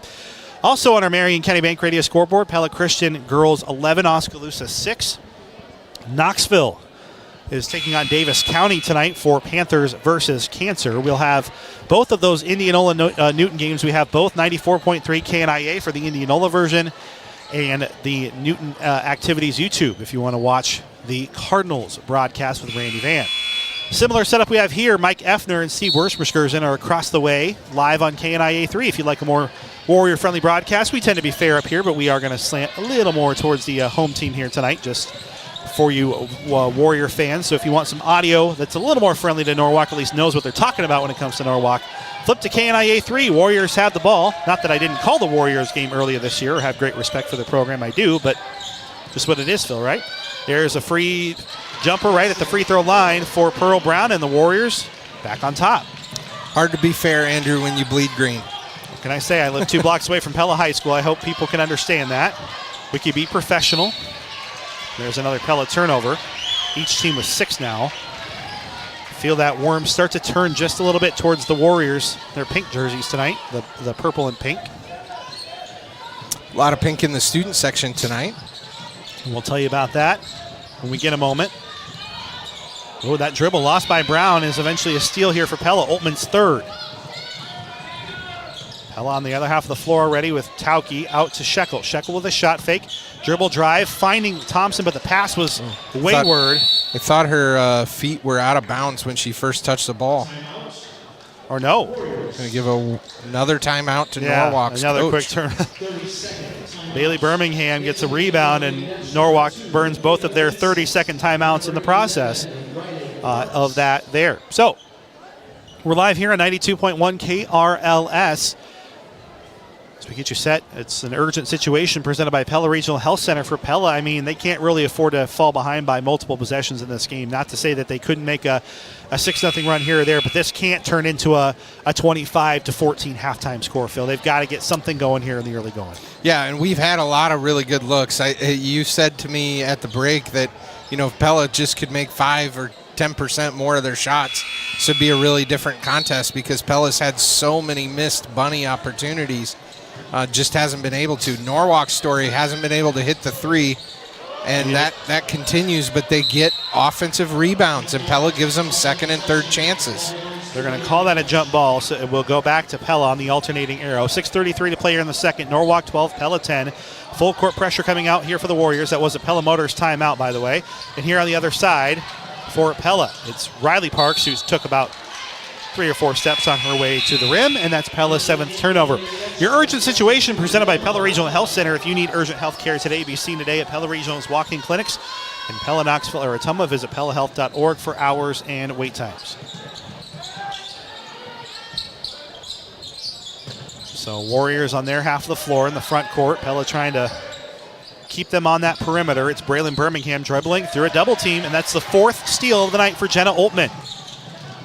Also on our Marion County Bank radio scoreboard, Pella Christian girls 11, Oskaloosa 6. Knoxville is taking on Davis County tonight for Panthers versus Cancer. We'll have both of those Indianola Newton games. We have both 94.3 KNIA for the Indianola version and the Newton Activities YouTube if you want to watch the Cardinals broadcast with Randy Van. Similar setup we have here. Mike Effner and Steve Wursmerskirchen are across the way live on KNIA 3 if you'd like a more Warrior-friendly broadcast. We tend to be fair up here, but we are going to slant a little more towards the home team here tonight just for you Warrior fans. So if you want some audio that's a little more friendly to Norwalk, at least knows what they're talking about when it comes to Norwalk, flip to KNIA 3. Warriors have the ball. Not that I didn't call the Warriors game earlier this year or have great respect for the program. I do, but just what it is, Phil, right? There's a free jumper right at the free throw line for Pearl Brown, and the Warriors back on top. Hard to be fair, Andrew, when you bleed green. What can I say? I live 2 blocks away from Pella High School. I hope people can understand that. We can be professional. There's another Pella turnover. Each team with 6 now. Feel that worm start to turn just a little bit towards the Warriors. Their pink jerseys tonight, the purple and pink. A lot of pink in the student section tonight. And we'll tell you about that when we get a moment. Oh, that dribble lost by Brown is eventually a steal here for Pella. Oltman's 3rd. Pella on the other half of the floor already with Tauke out to Shekel. Shekel with a shot fake. Dribble drive, finding Thompson, but the pass was wayward. I thought her feet were out of bounds when she first touched the ball. Or no. Going to give another timeout to Norwalk's another coach. Quick turn. Bailey Birmingham gets a rebound, and Norwalk burns both of their 30-second timeouts in the process of that there. So we're live here on 92.1 KRLS. As we get you set, it's an urgent situation presented by Pella Regional Health Center for Pella. I mean, they can't really afford to fall behind by multiple possessions in this game. Not to say that they couldn't make a 6-0 run here or there, but this can't turn into a 25-14 halftime score, Phil. They've got to get something going here in the early going. Yeah, and we've had a lot of really good looks. You said to me at the break that, if Pella just could make 5 or 10% more of their shots, this would be a really different contest because Pella's had so many missed bunny opportunities. Just hasn't been able to. Norwalk's story hasn't been able to hit the 3, and that continues, but they get offensive rebounds, and Pella gives them 2nd and 3rd chances. They're going to call that a jump ball, so it will go back to Pella on the alternating arrow. 6:33 to play here in the second. Norwalk 12, Pella 10. Full court pressure coming out here for the Warriors. That was a Pella Motors timeout, by the way. And here on the other side for Pella, it's Riley Parks, who's took about 3 or 4 steps on her way to the rim, and that's Pella's 7th turnover. Your urgent situation presented by Pella Regional Health Center. If you need urgent health care today, be seen today at Pella Regional's walk-in clinics in Pella, Knoxville, or Ottumwa. Visit PellaHealth.org for hours and wait times. So Warriors on their half of the floor in the front court. Pella trying to keep them on that perimeter. It's Braylon Birmingham dribbling through a double team, and that's the 4th steal of the night for Jenna Oltman.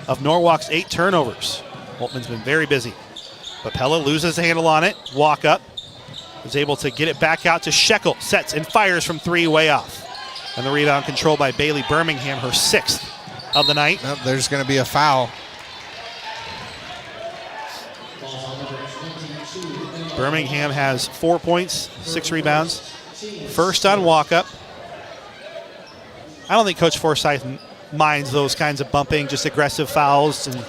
Of Norwalk's 8 turnovers. Oltman's been very busy. But Pella loses a handle on it. Walk up. Is able to get it back out to Shekel. Sets and fires from 3 way off. And the rebound controlled by Bailey Birmingham, her 6th of the night. Well, there's going to be a foul. Birmingham has 4 points, 6 rebounds. First on walk up. I don't think Coach Forsyth minds those kinds of bumping, just aggressive fouls, and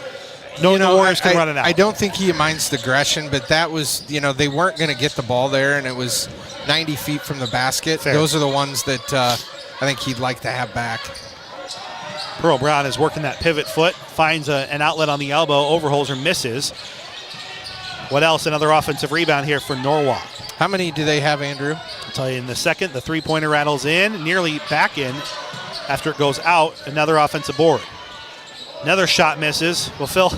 the Warriors can run it out. I don't think he minds the aggression, but that was, they weren't going to get the ball there, and it was 90 feet from the basket. Fair. Those are the ones that I think he'd like to have back. Pearl Brown is working that pivot foot, finds an outlet on the elbow. Overholzer misses. What else? Another offensive rebound here for Norwalk. How many do they have, Andrew? I'll tell you in the second. The 3-pointer rattles in, nearly back in. after it goes out. Another offensive board. Another shot misses. Well, Phil,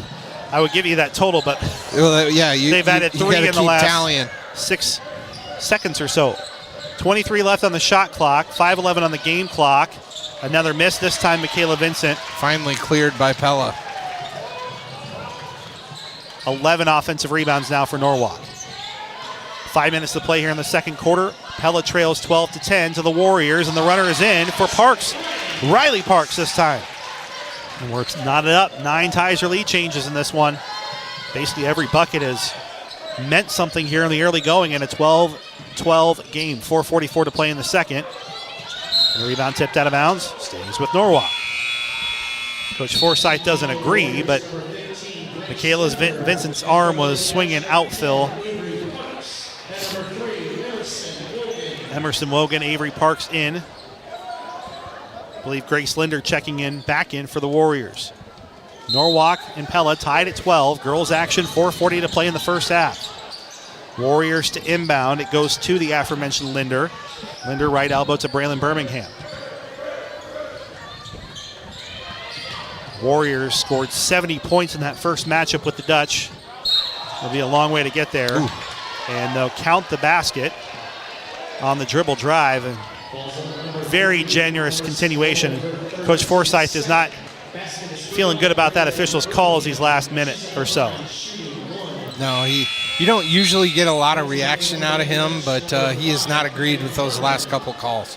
I would give you that total, but they've added 3 in the last 6 seconds or so. 23 left on the shot clock, 5:11 on the game clock. Another miss, this time Michaela Vincent. Finally cleared by Pella. 11 offensive rebounds now for Norwalk. 5 minutes to play here in the second quarter. Pella trails 12-10 to the Warriors, and the runner is in for Parks. Riley Parks this time. And we're knotted up. 9 ties or lead changes in this one. Basically every bucket has meant something here in the early going in a 12-12 game. 4:44 to play in the second. And the rebound tipped out of bounds. Stays with Norwalk. Coach Forsyth doesn't agree, but Michaela Vincent's arm was swinging out, Phil. Emerson Wogan, Avery Parks in. I believe Grace Linder checking in, back in for the Warriors. Norwalk and Pella tied at 12. Girls action, 4:40 to play in the first half. Warriors to inbound. It goes to the aforementioned Linder. Linder right elbow to Braylon Birmingham. Warriors scored 70 points in that first matchup with the Dutch. It'll be a long way to get there. Ooh. And they'll count the basket on the dribble drive. And very generous continuation. Coach Forsyth is not feeling good about that official's calls these last minute or so. No, you don't usually get a lot of reaction out of him, but he has not agreed with those last couple calls.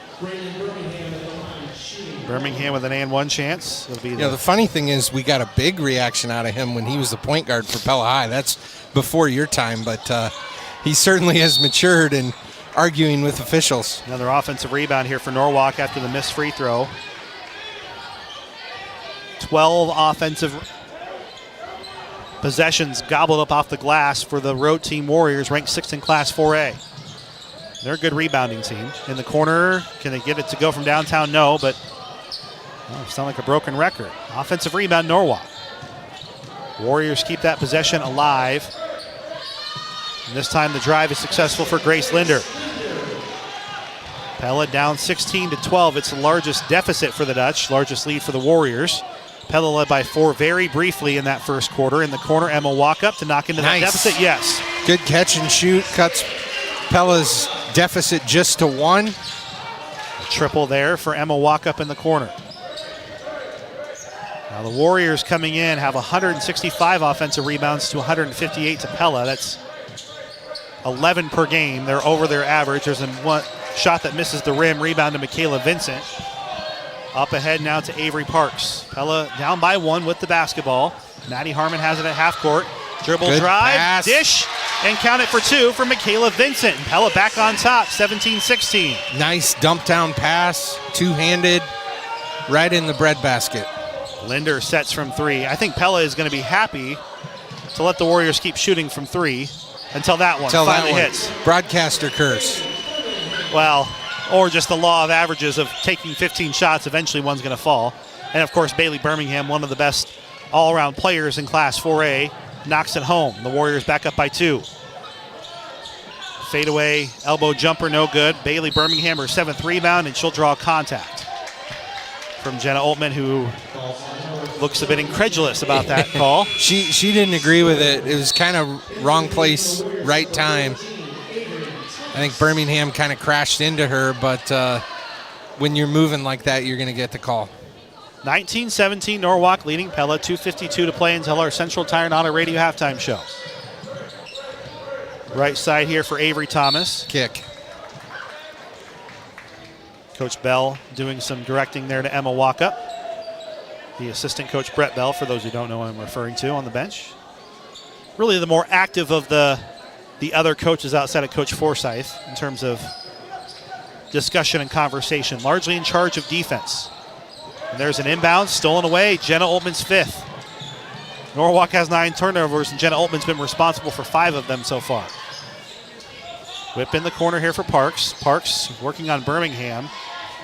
Birmingham with an and one chance. It'll be the funny thing is we got a big reaction out of him when he was the point guard for Pella High. That's before your time, but he certainly has matured in arguing with officials. Another offensive rebound here for Norwalk after the missed free throw. 12 offensive possessions gobbled up off the glass for the road team Warriors, ranked 6th in Class 4A. They're a good rebounding team. In the corner, can they get it to go from downtown? No, but sound like a broken record. Offensive rebound, Norwalk. Warriors keep that possession alive. And this time the drive is successful for Grace Linder. Pella down 16-12. It's the largest deficit for the Dutch, largest lead for the Warriors. Pella led by 4 very briefly in that first quarter. In the corner, Emma walk up to knock into that deficit. Yes. Good catch and shoot. Cuts Pella's deficit just to 1. Triple there for Emma walk up in the corner. Now the Warriors coming in have 165 offensive rebounds to 158 to Pella. That's 11 per game. They're over their average. There's one shot that misses the rim. Rebound to Michaela Vincent. Up ahead now to Avery Parks. Pella down by 1 with the basketball. Maddie Harmon has it at half court. Dribble Good drive, pass. dish, and count it for 2 for Michaela Vincent. And Pella back on top, 17-16. Nice dump down pass, two-handed, right in the breadbasket. Linder sets from 3. I think Pella is going to be happy to let the Warriors keep shooting from 3 until that one finally hits. Broadcaster curse. Well, or just the law of averages of taking 15 shots, eventually one's going to fall. And of course, Bailey Birmingham, one of the best all-around players in Class 4A, knocks it home. The Warriors back up by 2. Fadeaway elbow jumper, no good. Bailey Birmingham, her 7th rebound, and she'll draw contact from Jenna Oltman, who looks a bit incredulous about that call. She didn't agree with it. It was kind of wrong place, right time. I think Birmingham kind of crashed into her, but when you're moving like that, you're going to get the call. 19-17, Norwalk leading Pella. 2:52 to play until our Central Tire and Auto Radio halftime show. Right side here for Avery Thomas. Kick. Coach Bell doing some directing there to Emma Walkup. The assistant coach, Brett Bell, for those who don't know who I'm referring to, on the bench. Really the more active of the other coaches outside of Coach Forsyth in terms of discussion and conversation. Largely in charge of defense. And there's an inbound, stolen away. Jenna Oltman's 5th. Norwalk has 9 turnovers, and Jenna Oltman's been responsible for 5 of them so far. Whip in the corner here for Parks. Parks working on Birmingham.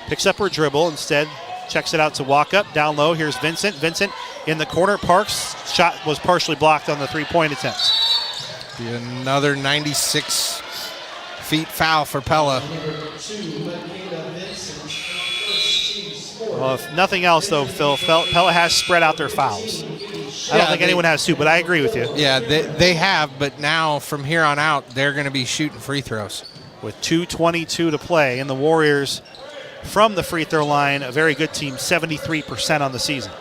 Picks up her dribble. Instead, checks it out to walk up. Down low, here's Vincent. Vincent in the corner. Parks' shot was partially blocked on the 3-point attempt. Another 96 feet foul for Pella. Well, if nothing else, though, Phil, Pella has spread out their fouls. I don't think anyone has to, but I agree with you. Yeah, they have, but now from here on out, they're going to be shooting free throws. With 2:22 to play, and the Warriors from the free throw line, a very good team, 73% on the season.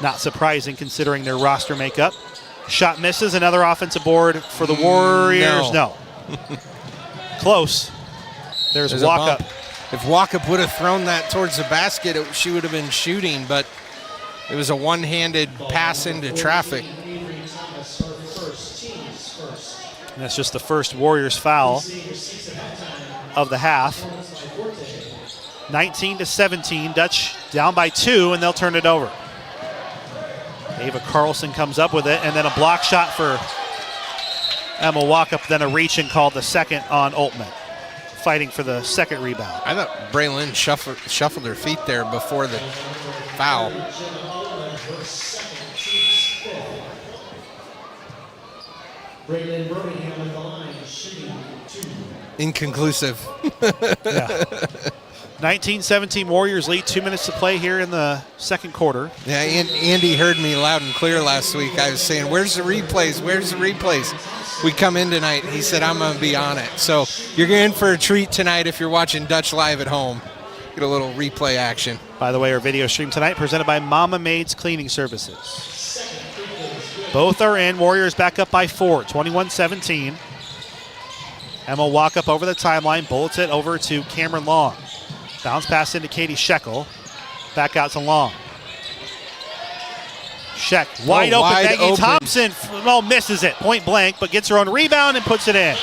Not surprising considering their roster makeup. Shot misses, another offensive board for the Warriors. No. Close. There's Walkup. If Walkup would have thrown that towards the basket, she would have been shooting, but it was a one-handed pass into traffic. And that's just the first Warriors foul of the half. 19-17, Dutch down by 2, and they'll turn it over. Ava Carlson comes up with it, and then a block shot for Emma Walkup, then a reach and called the second on Oltmann, fighting for the second rebound. I thought Braylon shuffled her feet there before the foul. Braylon Birmingham at the line, shooting 2. Inconclusive. Yeah. 19-17 Warriors lead, 2 minutes to play here in the second quarter. Yeah, Andy heard me loud and clear last week. I was saying, where's the replays? Where's the replays? We come in tonight. He said, I'm going to be on it. So you're in for a treat tonight if you're watching Dutch Live at home. Get a little replay action. By the way, our video stream tonight presented by Mama Maid's Cleaning Services. Both are in. Warriors back up by 4, 21-17. Emma Walkup over the timeline, bullets it over to Cameron Long. Bounce pass into Katie Shekel. Back out to Long. Sheck wide open. Maggie Thompson misses it point blank, but gets her own rebound and puts it in.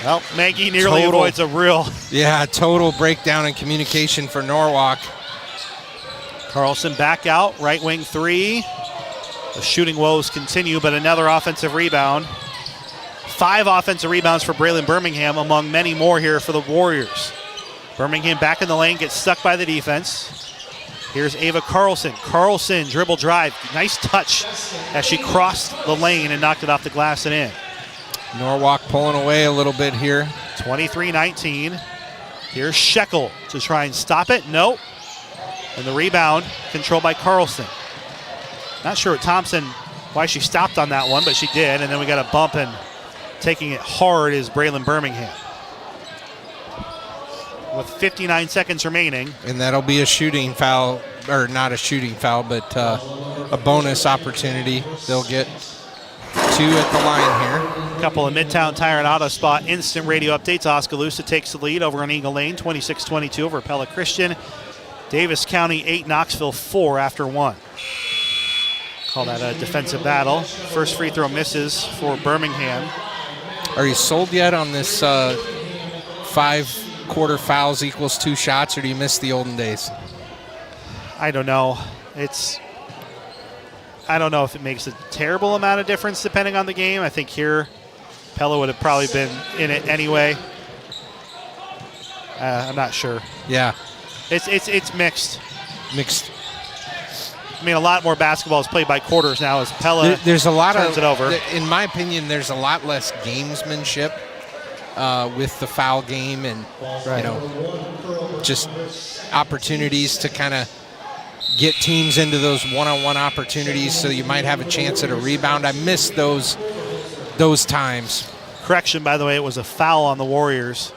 Well, Maggie nearly avoids a real. Yeah, total breakdown in communication for Norwalk. Carlson back out, right wing 3. The shooting woes continue, but another offensive rebound. 5 offensive rebounds for Braylon Birmingham, among many more here for the Warriors. Birmingham back in the lane, gets stuck by the defense. Here's Ava Carlson. Carlson, dribble drive. Nice touch as she crossed the lane and knocked it off the glass and in. Norwalk pulling away a little bit here. 23-19. Here's Shekel to try and stop it. Nope. And the rebound controlled by Carlson. Not sure what Thompson, why she stopped on that one, but she did. And then we got a bump, and taking it hard is Braylon Birmingham. With 59 seconds remaining. And that'll be a shooting foul, or not a shooting foul, but a bonus opportunity. They'll get 2 at the line here. A couple of Midtown Tire and Auto Spot instant radio updates. Oskaloosa takes the lead over on Eagle Lane, 26-22 over Pella Christian. Davis County 8, Knoxville 4 after 1. Call that a defensive battle. First free throw misses for Birmingham. Are you sold yet on this 5 quarter fouls equals 2 shots, or do you miss the olden days? I don't know. I don't know if it makes a terrible amount of difference depending on the game. I think here Pella would have probably been in it anyway. I'm not sure. Yeah. It's mixed. Mixed. I mean, a lot more basketball is played by quarters now as Pella there's a lot turns it over. In my opinion, there's a lot less gamesmanship with the foul game, and just opportunities to kind of get teams into those one-on-one opportunities so you might have a chance at a rebound. I miss those times. Correction, by the way, it was a foul on the Warriors.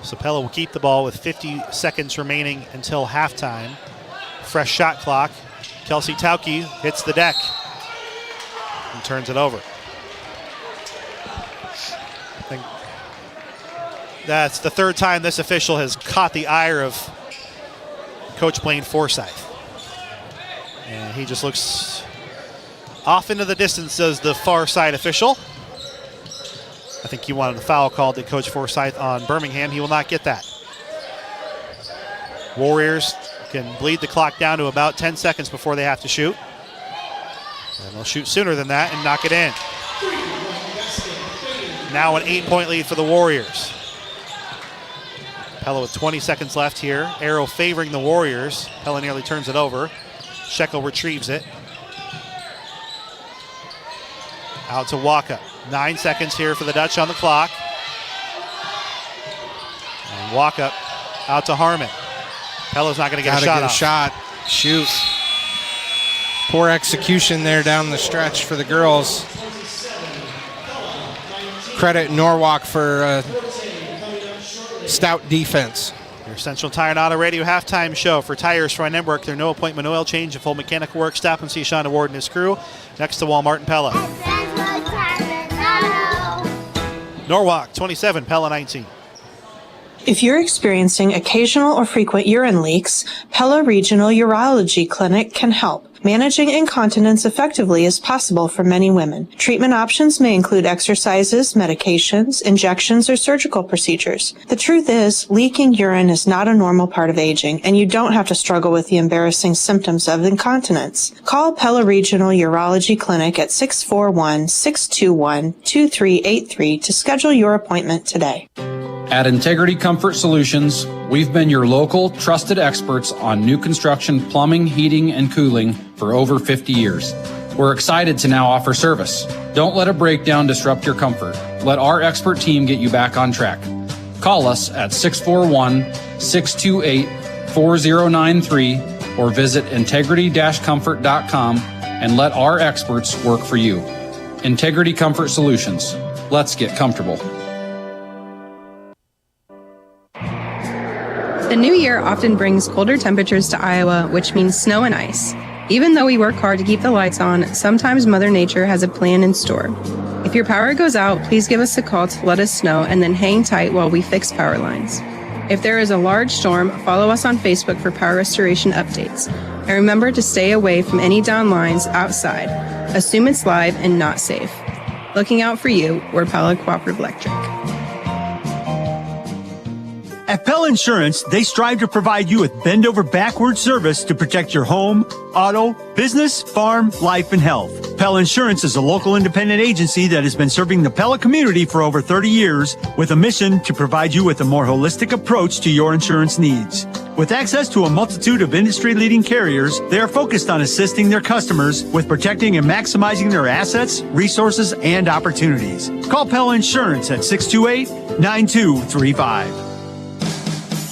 So Pella will keep the ball with 50 seconds remaining until halftime. Fresh shot clock. Kelsey Tauke hits the deck and turns it over. I think that's the 3rd time this official has caught the ire of Coach Blaine Forsyth. And he just looks off into the distance as the far side official. I think he wanted a foul called to Coach Forsyth on Birmingham. He will not get that. Warriors can bleed the clock down to about 10 seconds before they have to shoot. And they'll shoot sooner than that and knock it in. Now an 8-point lead for the Warriors. Pella with 20 seconds left here. Arrow favoring the Warriors. Pella nearly turns it over. Shekel retrieves it. Out to Walkup. 9 seconds here for the Dutch on the clock. And Walkup Out to Harmon. Pella's not going to get a shot. Shot. Shoot. Poor execution there down the stretch for the girls. Credit Norwalk for stout defense. Your Central Tire and Auto Radio halftime show for Tires for Network. Their no appointment oil change and full mechanical work. Stop and see Shonda Ward and his crew next to Walmart and Pella. Norwalk 27, Pella 19. If you're experiencing occasional or frequent urine leaks, Pella Regional Urology Clinic can help. Managing incontinence effectively is possible for many women. Treatment options may include exercises, medications, injections, or surgical procedures. The truth is, leaking urine is not a normal part of aging, and you don't have to struggle with the embarrassing symptoms of incontinence. Call Pella Regional Urology Clinic at 641-621-2383 to schedule your appointment today. At Integrity Comfort Solutions, we've been your local, trusted experts on new construction, plumbing, heating, and cooling for over 50 years. We're excited to now offer service. Don't let a breakdown disrupt your comfort. Let our expert team get you back on track. Call us at 641-628-4093 or visit integrity-comfort.com and let our experts work for you. Integrity Comfort Solutions. Let's get comfortable. The new year often brings colder temperatures to Iowa, which means snow and ice. Even though we work hard to keep the lights on, sometimes Mother Nature has a plan in store. If your power goes out, please give us a call to let us know and then hang tight while we fix power lines. If there is a large storm, follow us on Facebook for power restoration updates. And remember to stay away from any down lines outside. Assume it's live and not safe. Looking out for you, we're Pella Cooperative Electric. At Pella Insurance, they strive to provide you with bend-over-backward service to protect your home, auto, business, farm, life, and health. Pella Insurance is a local independent agency that has been serving the Pella community for over 30 years with a mission to provide you with a more holistic approach to your insurance needs. With access to a multitude of industry-leading carriers, they are focused on assisting their customers with protecting and maximizing their assets, resources, and opportunities. Call Pella Insurance at 628-9235.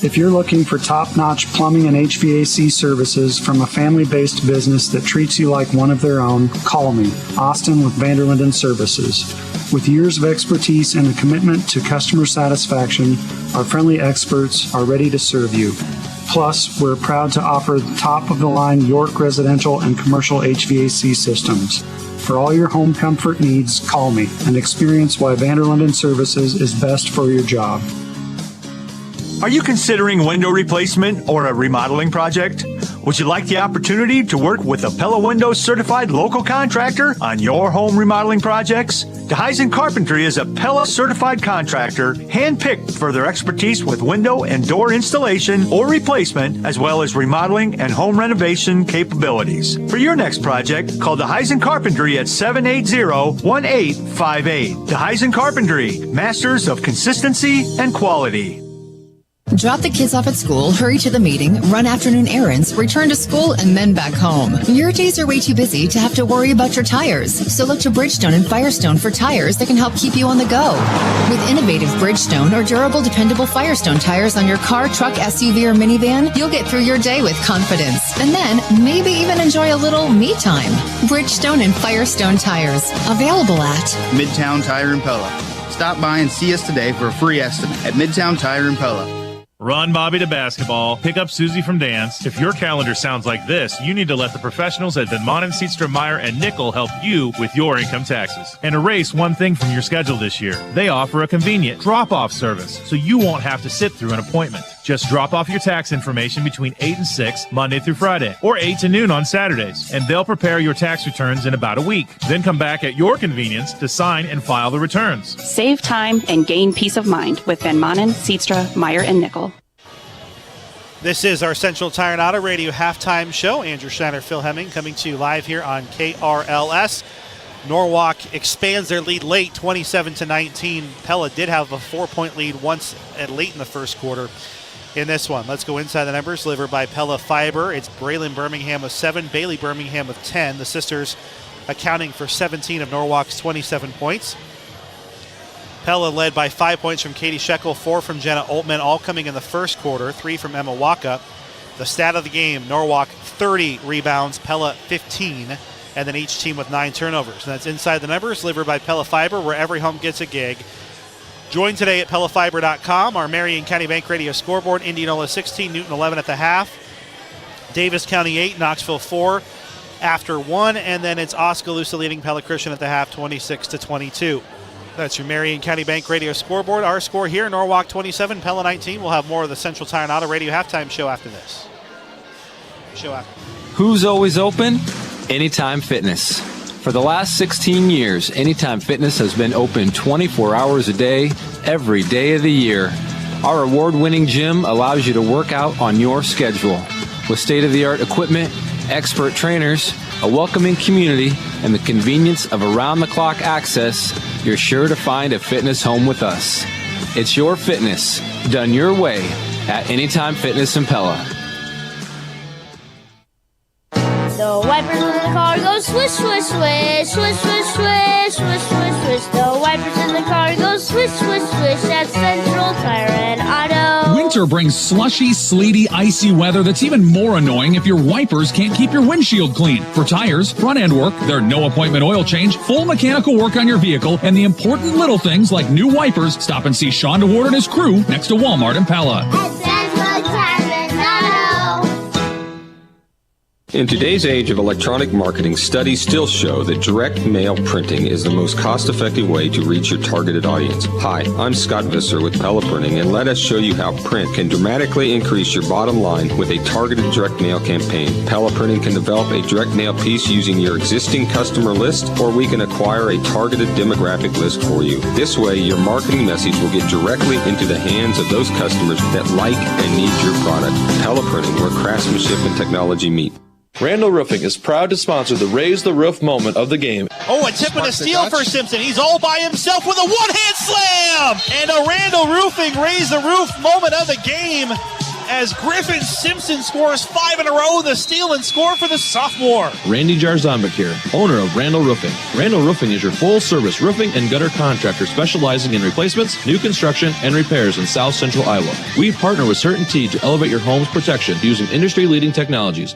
If you're looking for top-notch plumbing and HVAC services from a family-based business that treats you like one of their own, call me, Austin with Vanderlinden Services. With years of expertise and a commitment to customer satisfaction, our friendly experts are ready to serve you. Plus, we're proud to offer top-of-the-line York residential and commercial HVAC systems. For all your home comfort needs, call me and experience why Vanderlinden Services is best for your job. Are you considering window replacement or a remodeling project? Would you like the opportunity to work with a Pella Windows certified local contractor on your home remodeling projects? DeHuysen Carpentry is a Pella certified contractor, handpicked for their expertise with window and door installation or replacement, as well as remodeling and home renovation capabilities. For your next project, call DeHuysen Carpentry at 780-1858. DeHuysen Carpentry, masters of consistency and quality. Drop the kids off at school, hurry to the meeting, run afternoon errands, return to school, and then back home. Your days are way too busy to have to worry about your tires. So look to Bridgestone and Firestone for tires that can help keep you on the go. With innovative Bridgestone or durable, dependable Firestone tires on your car, truck, SUV, or minivan, you'll get through your day with confidence. And then maybe even enjoy a little me time. Bridgestone and Firestone tires. Available at Midtown Tire and Pella. Stop by and see us today for a free estimate at Midtown Tire and Pella. Run Bobby to basketball, pick up Susie from dance. If your calendar sounds like this, you need to let the professionals at Van Manen, Seatstra, Meyer, and Nickel help you with your income taxes. And erase one thing from your schedule this year. They offer a convenient drop-off service, so you won't have to sit through an appointment. Just drop off your tax information between 8 and 6, Monday through Friday, or 8 to noon on Saturdays, and they'll prepare your tax returns in about a week. Then come back at your convenience to sign and file the returns. Save time and gain peace of mind with Van Manen, Seatstra, Meyer, and Nickel. This is our Central Tire and Auto Radio halftime show. Andrew Schneider, Phil Hemming coming to you live here on KRLS. Norwalk expands their lead late, 27-19. Pella did have a 4-point lead once late in the first quarter in this one. Let's go inside the numbers, delivered by Pella Fiber. It's Braylon Birmingham with 7, Bailey Birmingham with 10. The sisters accounting for 17 of Norwalk's 27 points. Pella led by 5 points from Katie Shekel, 4 from Jenna Oltman, all coming in the first quarter, 3 from Emma Waka. The stat of the game, Norwalk 30 rebounds, Pella 15, and then each team with 9 turnovers. And that's Inside the Numbers, delivered by Pella Fiber, where every home gets a gig. Join today at PellaFiber.com. Our Marion County Bank Radio scoreboard, Indianola 16, Newton 11 at the half. Davis County 8, Knoxville 4 after 1, and then it's Oskaloosa leading Pella Christian at the half, 26-22. That's your Marion County Bank Radio scoreboard. Our score here, Norwalk 27, Pella 19. We'll have more of the Central Tire and Auto Radio halftime show after this. Who's always open? Anytime Fitness. For the last 16 years, Anytime Fitness has been open 24 hours a day, every day of the year. Our award-winning gym allows you to work out on your schedule. With state-of-the-art equipment, expert trainers, a welcoming community, and the convenience of around-the-clock access, you're sure to find a fitness home with us. It's your fitness, done your way, at Anytime Fitness in Pella. The wipers in the car go swish, swish, swish, swish, swish, swish, swish, swish, swish. The wipers in the car go swish, swish, swish at Central Tire and Auto. Winter brings slushy, sleety, icy weather that's even more annoying if your wipers can't keep your windshield clean. For tires, front end work, their no appointment oil change, full mechanical work on your vehicle, and the important little things like new wipers, stop and see Sean DeWard and his crew next to Walmart in Pella. At Central Tire and Auto. In today's age of electronic marketing, studies still show that direct mail printing is the most cost-effective way to reach your targeted audience. Hi, I'm Scott Visser with Pella Printing, and let us show you how print can dramatically increase your bottom line with a targeted direct mail campaign. Pella Printing can develop a direct mail piece using your existing customer list, or we can acquire a targeted demographic list for you. This way, your marketing message will get directly into the hands of those customers that like and need your product. Pella Printing, where craftsmanship and technology meet. Randall Roofing is proud to sponsor the Raise the Roof moment of the game. Oh, a tip and a steal for Simpson. He's all by himself with a one-hand slam! And a Randall Roofing Raise the Roof moment of the game as Griffin Simpson scores 5 in a row, the steal and score for the sophomore. Randy Jarzambek here, owner of Randall Roofing. Randall Roofing is your full-service roofing and gutter contractor specializing in replacements, new construction, and repairs in South Central Iowa. We partner with CertainTeed to elevate your home's protection using industry-leading technologies.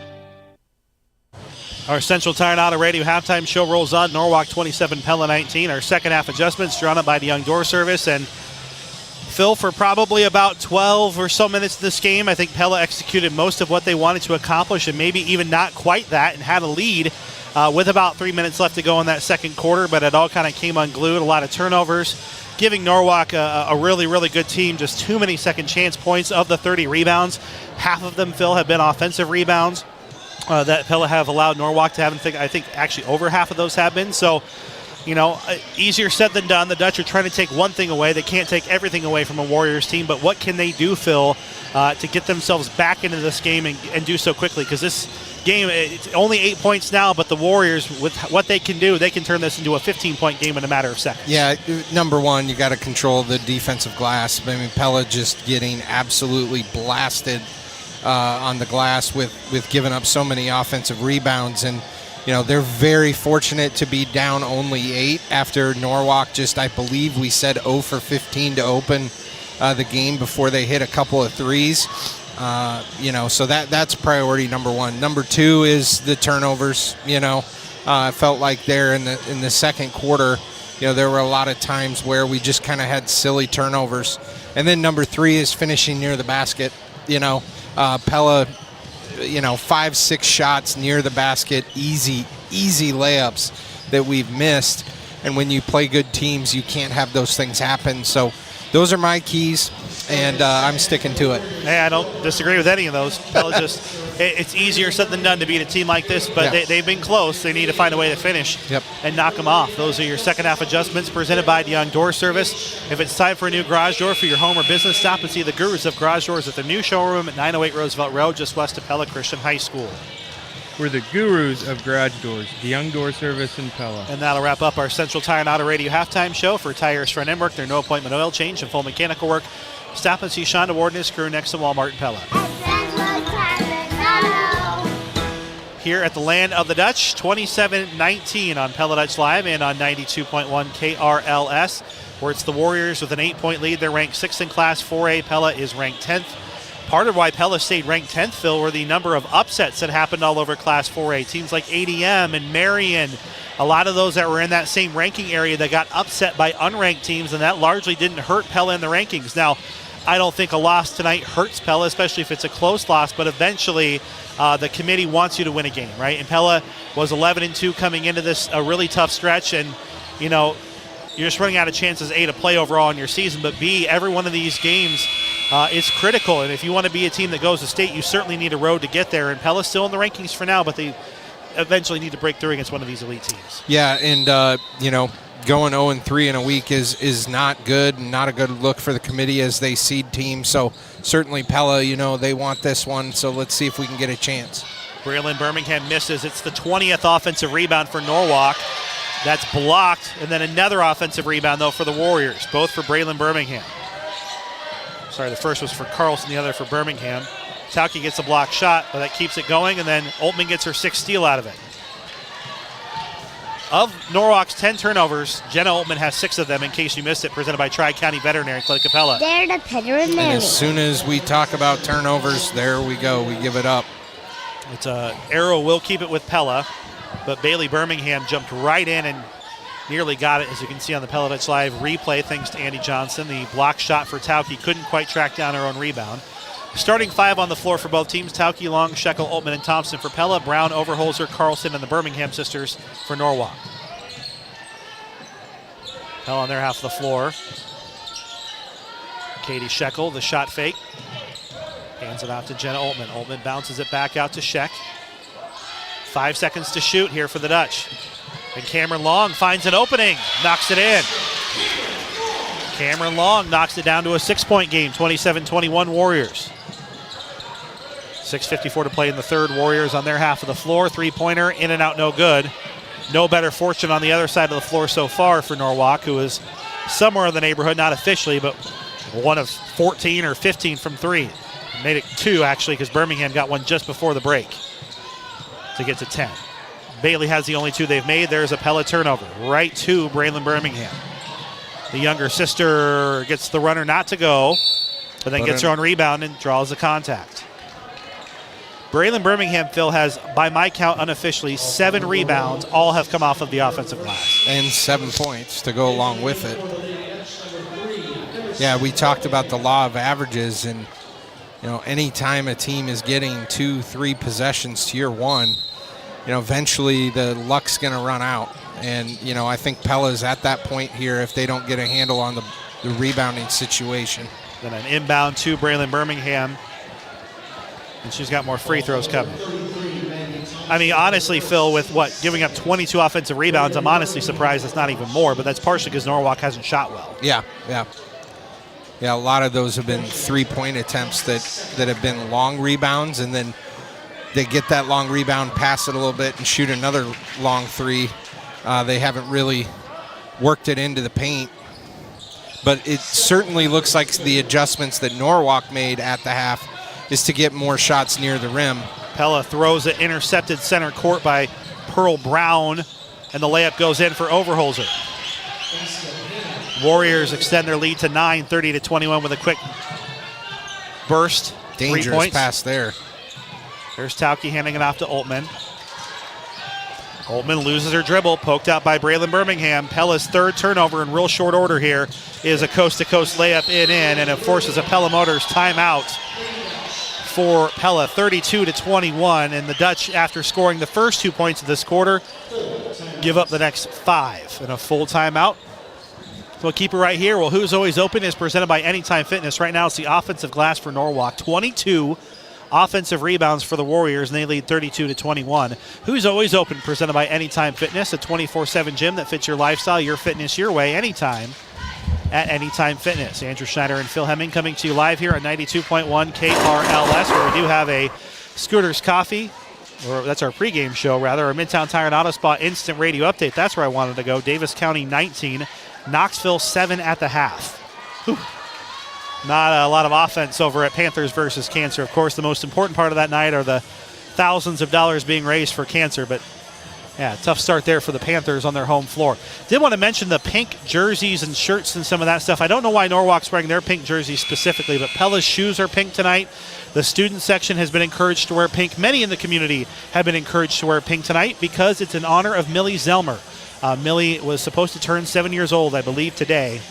Our Central Tire and Auto Radio halftime show rolls on. Norwalk 27, Pella 19. Our second half adjustments drawn up by the Young Door Service. And Phil, for probably about 12 or so minutes of this game, I think Pella executed most of what they wanted to accomplish and maybe even not quite that, and had a lead with about 3 minutes left to go in that second quarter. But it all kind of came unglued. A lot of turnovers, giving Norwalk a really, really good team just too many second chance points. Of the 30 rebounds, half of them, Phil, have been offensive rebounds. That Pella have allowed Norwalk to have. I think actually over half of those have been. So, easier said than done. The Dutch are trying to take one thing away. They can't take everything away from a Warriors team. But what can they do, Phil, to get themselves back into this game and do so quickly? Because this game, it's only 8 points now, but the Warriors, with what they can do, they can turn this into a 15-point game in a matter of seconds. Yeah, number one, you got to control the defensive glass. I mean, Pella just getting absolutely blasted on the glass with giving up so many offensive rebounds. And, they're very fortunate to be down only 8 after Norwalk just, I believe we said 0 for 15 to open the game before they hit a couple of threes. So that's priority number one. Number two is the turnovers. I felt like there in the second quarter, there were a lot of times where we just kind of had silly turnovers. And then number three is finishing near the basket. Pella, 5-6 shots near the basket, easy layups that we've missed. And when you play good teams, you can't have those things happen. So those are my keys, and I'm sticking to it. Hey, I don't disagree with any of those. Pella it's easier said than done to beat a team like this, but they've been close. They need to find a way to finish and knock them off. Those are your second half adjustments presented by the Young Door Service. If it's time for a new garage door for your home or business, stop and see the gurus of garage doors at the new showroom at 908 Roosevelt Road, just west of Pella Christian High School. We're the gurus of garage doors, the Young Door Service in Pella. And that'll wrap up our Central Tire and Auto Radio halftime show. For tires, front end work, their no appointment oil change, and full mechanical work, stop and see Sean DeWard and his crew next to Walmart in Pella. here at the land of the Dutch. 27-19 on Pella Dutch Live and on 92.1 KRLS, where it's the Warriors with an 8-point lead. They're ranked 6th in Class 4A. Pella is ranked 10th. Part of why Pella stayed ranked 10th, Phil, were the number of upsets that happened all over Class 4A. Teams like ADM and Marion, a lot of those that were in that same ranking area that got upset by unranked teams, and that largely didn't hurt Pella in the rankings. Now, I don't think a loss tonight hurts Pella, especially if it's a close loss, but eventually the committee wants you to win a game, right? And Pella was 11-2 coming into this a really tough stretch, and, you know, you're just running out of chances, A, to play overall in your season, but B, every one of these games is critical. And if you want to be a team that goes to state, you certainly need a road to get there. And Pella's still in the rankings for now, but they eventually need to break through against one of these elite teams. Yeah, and, you know, going 0-3 in a week is not good, and not a good look for the committee as they seed teams. So certainly Pella, you know, they want this one, so let's see if we can get a chance. Braylon Birmingham misses. It's the 20th offensive rebound for Norwalk. That's blocked, and then another offensive rebound, though, for the Warriors, both for Braylon Birmingham. Sorry, the first was for Carlson, the other for Birmingham. Tauke gets a blocked shot, but that keeps it going, and then Oltmann gets her 6th steal out of it. Of Norwalk's 10 turnovers, Jenna Oltmann has 6 of them, in case you missed it, presented by Tri-County Veterinary Clinic Capella. They're the veterinarian. And as soon as we talk about turnovers, there we go. We give it up. It's Arrow will keep it with Pella, but Bailey Birmingham jumped right in and nearly got it, as you can see on the Pella Dutch Live replay, thanks to Andy Johnson. The block shot for Tauke couldn't quite track down her own rebound. Starting 5 on the floor for both teams: Tauke, Long, Shekel, Oltmann, and Thompson for Pella, Brown, Overholzer, Carlson, and the Birmingham sisters for Norwalk. Pella on their half of the floor. Katie Shekel, the shot fake. Hands it out to Jenna Oltmann. Oltmann bounces it back out to Sheck. 5 seconds to shoot here for the Dutch. And Cameron Long finds an opening, knocks it in. Cameron Long knocks it down to a 6-point game, 27-21 Warriors. 6:54 to play in the third. Warriors on their half of the floor. 3-pointer, in and out, no good. No better fortune on the other side of the floor so far for Norwalk, who is somewhere in the neighborhood, not officially, but one of 14 or 15 from 3. Made it 2, actually, because Birmingham got one just before the break to get to 10. Bailey has the only 2 they've made. There's a Pella turnover right to Braylon Birmingham. The younger sister gets the runner not to go, but then gets her own rebound and draws the contact. Braylon Birmingham, Phil, has, by my count unofficially, 7 rebounds. All have come off of the offensive glass. And 7 points to go along with it. Yeah, we talked about the law of averages, and you know, anytime a team is getting 2-3 possessions to your 1, you know, eventually the luck's going to run out. And, you know, I think Pella's at that point here if they don't get a handle on the rebounding situation. Then an inbound to Braylon Birmingham. And she's got more free throws coming. I mean, honestly, Phil, with giving up 22 offensive rebounds, I'm honestly surprised it's not even more, but that's partially because Norwalk hasn't shot well. Yeah, a lot of those have been 3-point attempts that have been long rebounds, and then they get that long rebound, pass it a little bit, and shoot another long 3. They haven't really worked it into the paint. But it certainly looks like the adjustments that Norwalk made at the half is to get more shots near the rim. Pella throws it intercepted center court by Pearl Brown, and the layup goes in for Overholzer. Warriors extend their lead to 9, 30-21 with a quick burst. Dangerous pass there. There's Tauke handing it off to Oltmann. Oltmann loses her dribble, poked out by Braylon Birmingham. Pella's 3rd turnover in real short order here is a coast-to-coast layup in, and it forces a Pella Motors timeout for Pella, 32-21. And the Dutch, after scoring the first 2 points of this quarter, give up the next 5. And a full timeout. We'll keep it right here. Well, Who's Always Open is presented by Anytime Fitness. Right now it's the offensive glass for Norwalk. 22 offensive rebounds for the Warriors, and they lead 32-21. Who's Always Open, presented by Anytime Fitness, a 24/7 gym that fits your lifestyle, your fitness, your way, anytime at Anytime Fitness. Andrew Schneider and Phil Hemming coming to you live here on 92.1 KRLS, where we do have a Scooters Coffee, or that's our pregame show, rather, our Midtown Tire and Auto Spa instant radio update. That's where I wanted to go. Davis County 19, Knoxville 7 at the half. Whew. Not a lot of offense over at Panthers versus Cancer. Of course, the most important part of that night are the thousands of dollars being raised for cancer, but yeah, tough start there for the Panthers on their home floor. Did want to mention the pink jerseys and shirts and some of that stuff. I don't know why Norwalk's wearing their pink jerseys specifically, but Pella's shoes are pink tonight. The student section has been encouraged to wear pink. Many in the community have been encouraged to wear pink tonight because it's in honor of Millie Zelmer. Millie was supposed to turn 7 years old, I believe, today,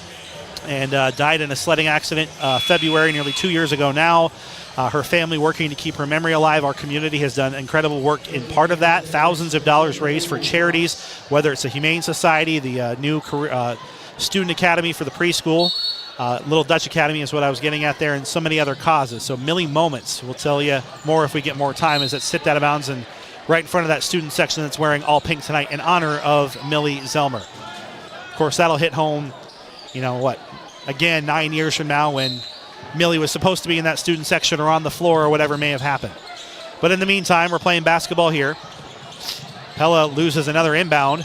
and died in a sledding accident February, nearly 2 years ago now. Her family working to keep her memory alive. Our community has done incredible work in part of that. Thousands of dollars raised for charities, whether it's the Humane Society, the new Student Academy for the preschool, Little Dutch Academy is what I was getting at there, and so many other causes. So Millie Moments, we'll tell you more if we get more time, is that stepped out of bounds and right in front of that student section that's wearing all pink tonight in honor of Millie Zelmer. Of course, that'll hit home, again, 9 years from now when Millie was supposed to be in that student section or on the floor or whatever may have happened. But in the meantime, we're playing basketball here. Pella loses another inbound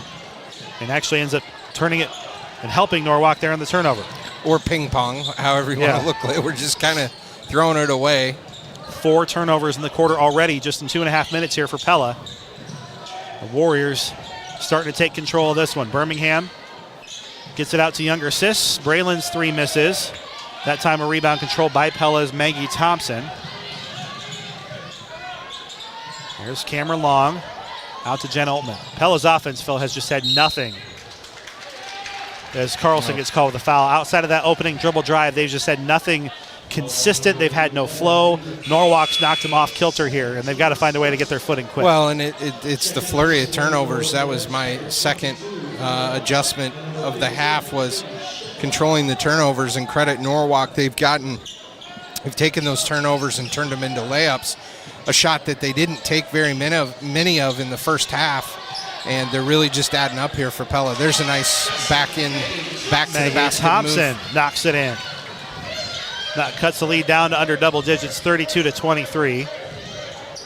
and actually ends up turning it and helping Norwalk there on the turnover. Or ping pong, however you want to look at it. We're just kind of throwing it away. 4 turnovers in the quarter already, just in 2.5 minutes here for Pella. The Warriors starting to take control of this one. Birmingham gets it out to younger Sis. Braylon's 3 misses. That time a rebound controlled by Pella's Maggie Thompson. Here's Cameron Long out to Jen Altman. Pella's offense, Phil, has just had nothing. As Carlson gets called with a foul. Outside of that opening dribble drive, they've just had nothing consistent. They've had no flow. Norwalk's knocked them off kilter here, and they've got to find a way to get their footing quick. Well, and it's the flurry of turnovers. That was my second adjustment of the half, was controlling the turnovers, and credit Norwalk. They've taken those turnovers and turned them into layups, a shot that they didn't take very many of in the first half, and they're really just adding up here for Pella. There's a nice back to the basket Thompson move. knocks it in. That cuts the lead down to under double digits, 32-23.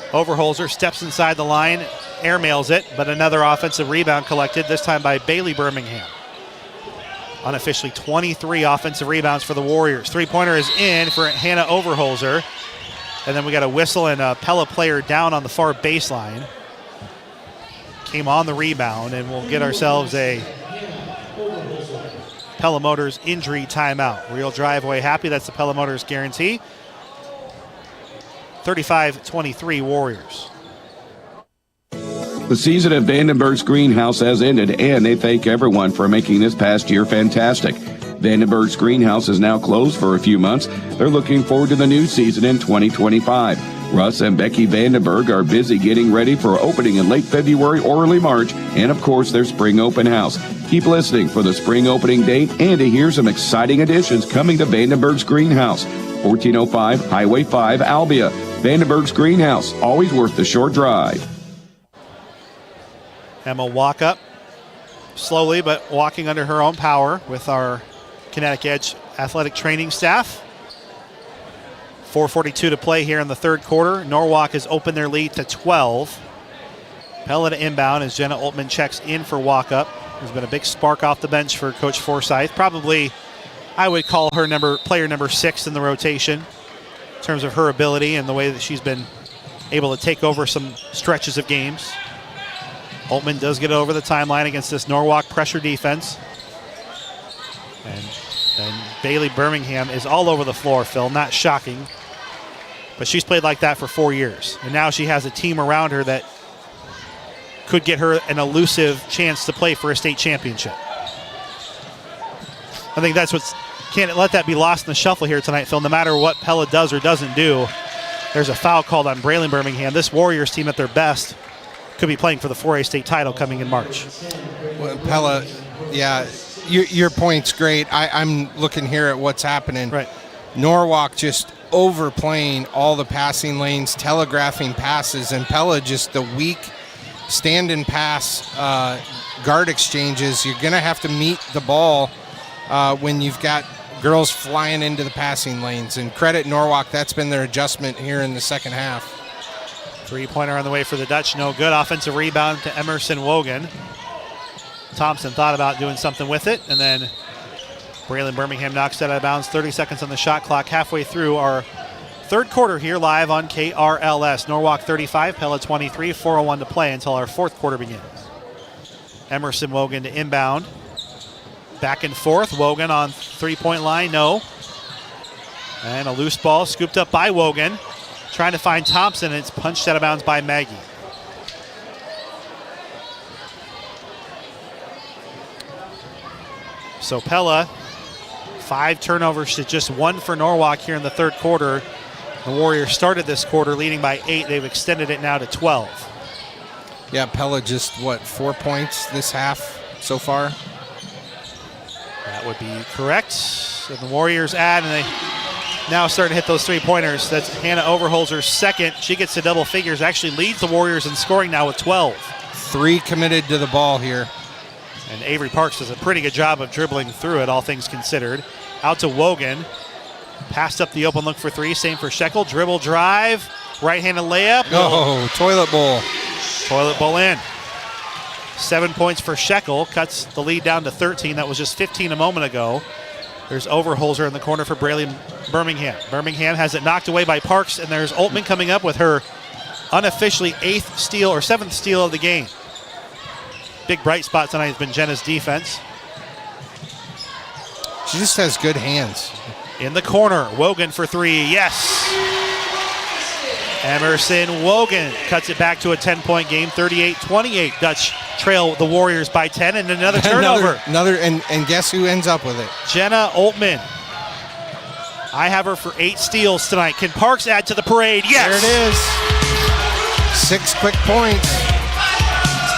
Overholzer steps inside the line, airmails it, but another offensive rebound collected, this time by Bailey Birmingham. Unofficially 23 offensive rebounds for the Warriors. Three-pointer is in for Hannah Overholzer. And then we got a whistle and a Pella player down on the far baseline. Came on the rebound, and we'll get ourselves a Pella Motors injury timeout. Real driveway happy. That's the Pella Motors guarantee. 35-23 Warriors. The season at Vandenberg's Greenhouse has ended, and they thank everyone for making this past year fantastic. Vandenberg's Greenhouse is now closed for a few months. They're looking forward to the new season in 2025. Russ and Becky Vandenberg are busy getting ready for opening in late February or early March, and of course their spring open house. Keep listening for the spring opening date and to hear some exciting additions coming to Vandenberg's Greenhouse. 1405 Highway 5, Albia. Vandenberg's Greenhouse, always worth the short drive. Emma walk up slowly, but walking under her own power with our Kinetic Edge athletic training staff. 4:42 to play here in the third quarter. Norwalk has opened their lead to 12. Pella to inbound as Jenna Altman checks in for walk-up. There's been a big spark off the bench for Coach Forsyth. Probably, I would call her player number 6 in the rotation in terms of her ability and the way that she's been able to take over some stretches of games. Altman does get over the timeline against this Norwalk pressure defense. And then Bailey Birmingham is all over the floor, Phil. Not shocking. But she's played like that for 4 years. And now she has a team around her that could get her an elusive chance to play for a state championship. I think that's what's, can't let that be lost in the shuffle here tonight, Phil. No matter what Pella does or doesn't do, there's a foul called on Braylon Birmingham. This Warriors team at their best could be playing for the 4A state title coming in March. Well, Pella, yeah, your point's great. I'm looking here at what's happening. Right. Norwalk just overplaying all the passing lanes, telegraphing passes, and Pella just the weak stand and pass guard exchanges. You're going to have to meet the ball when you've got girls flying into the passing lanes. And credit Norwalk, that's been their adjustment here in the second half. Three-pointer on the way for the Dutch, no good. Offensive rebound to Emerson Wogan. Thompson thought about doing something with it, and then Braylon Birmingham knocks it out of bounds. 30 seconds on the shot clock, halfway through our Third quarter here live on KRLS. Norwalk 35, Pella 23, 4:01 to play until our fourth quarter begins. Emerson Wogan to inbound. Back and forth. Wogan on three-point line, no. And a loose ball scooped up by Wogan. Trying to find Thompson, and it's punched out of bounds by Maggie. So Pella, 5 turnovers to just 1 for Norwalk here in the third quarter. The Warriors started this quarter leading by 8. They've extended it now to 12. Yeah, Pella just, 4 points this half so far? That would be correct. And the Warriors add, and they now start to hit those three-pointers. That's Hannah Overholzer's second. She gets to double figures, actually leads the Warriors in scoring now with 12. 3 committed to the ball here. And Avery Parks does a pretty good job of dribbling through it, all things considered. Out to Wogan. Passed up the open look for 3. Same for Shekel. Dribble drive. Right-handed layup. Oh, toilet bowl. Toilet bowl in. 7 points for Shekel. Cuts the lead down to 13. That was just 15 a moment ago. There's Overholzer in the corner for Braley Birmingham. Birmingham has it knocked away by Parks, and there's Oltman coming up with her unofficially 8th steal or 7th steal of the game. Big bright spot tonight has been Jenna's defense. She just has good hands. In the corner, Wogan for 3, yes. Emerson Wogan cuts it back to a 10-point game, 38-28. Dutch trail the Warriors by 10, and another turnover. And guess who ends up with it? Jenna Oltman. I have her for 8 steals tonight. Can Parks add to the parade? Yes. There it is. 6 quick points.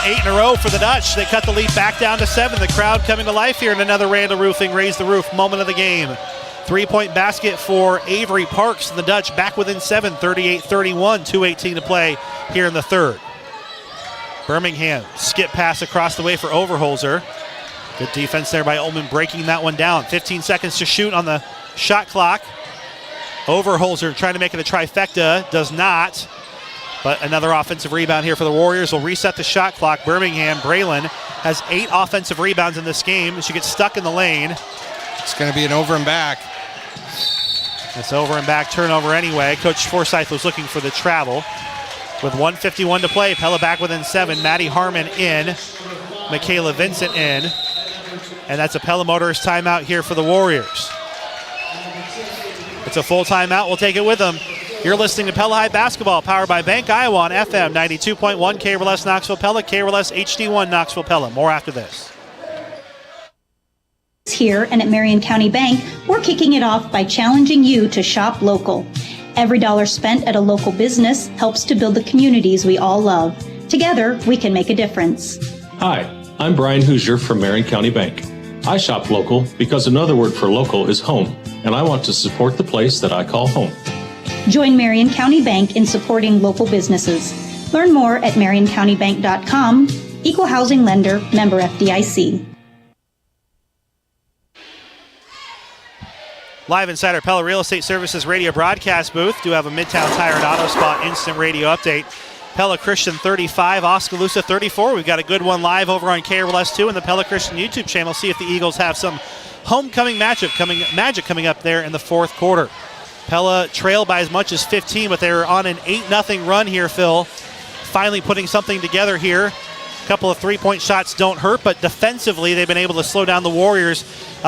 8 in a row for the Dutch. They cut the lead back down to 7. The crowd coming to life here in another Randall Roofing Raise the Roof moment of the game. 3-point basket for Avery Parks. The Dutch back within 7, 38-31, 2:18 to play here in the third. Birmingham, skip pass across the way for Overholzer. Good defense there by Ullman, breaking that one down. 15 seconds to shoot on the shot clock. Overholzer trying to make it a trifecta, does not. But another offensive rebound here for the Warriors will reset the shot clock. Birmingham, Braylon has 8 offensive rebounds in this game. She gets stuck in the lane. It's going to be an over and back. It's over and back turnover anyway. Coach Forsyth was looking for the travel. With 1:51 to play, Pella back within 7. Maddie Harmon in. Michaela Vincent in. And that's a Pella Motors timeout here for the Warriors. It's a full timeout. We'll take it with them. You're listening to Pella High Basketball, powered by Bank Iowa on FM 92.1 KRLS Knoxville Pella, KRLS HD1 Knoxville Pella. More after this. Here and at Marion County Bank, we're kicking it off by challenging you to shop local. Every dollar spent at a local business helps to build the communities we all love. Together, we can make a difference. Hi, I'm Brian Hoosier from Marion County Bank. I shop local because another word for local is home, and I want to support the place that I call home. Join Marion County Bank in supporting local businesses. Learn more at marioncountybank.com. Equal housing lender, member FDIC. Live inside our Pella Real Estate Services radio broadcast booth. Do have a Midtown Tire and Auto Spot instant radio update. Pella Christian 35, Oskaloosa 34. We've got a good one live over on KRLS 2 and the Pella Christian YouTube channel. See if the Eagles have some homecoming magic coming up there in the fourth quarter. Pella trailed by as much as 15, but they were on an 8-0 run here, Phil. Finally putting something together here. A couple of three-point shots don't hurt, but defensively they've been able to slow down the Warriors,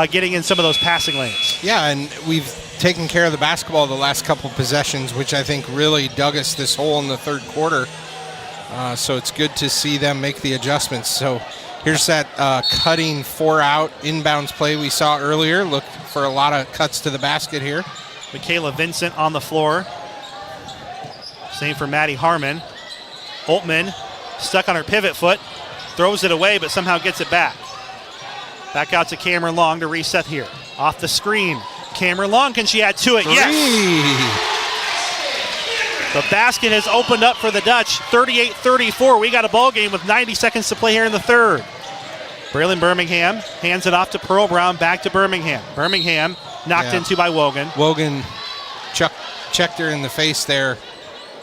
getting in some of those passing lanes. Yeah, and we've taken care of the basketball the last couple of possessions, which I think really dug us this hole in the third quarter. So it's good to see them make the adjustments. So here's that cutting 4-out inbounds play we saw earlier. Look for a lot of cuts to the basket here. Michaela Vincent on the floor. Same for Maddie Harmon. Oltman stuck on her pivot foot, throws it away, but somehow gets it back. Back out to Cameron Long to reset here. Off the screen. Cameron Long, can she add to it? 3. Yes! The basket has opened up for the Dutch. 38-34. We got a ball game with 90 seconds to play here in the third. Braylon Birmingham hands it off to Pearl Brown, back to Birmingham. Birmingham knocked into by Wogan. Wogan checked her in the face there.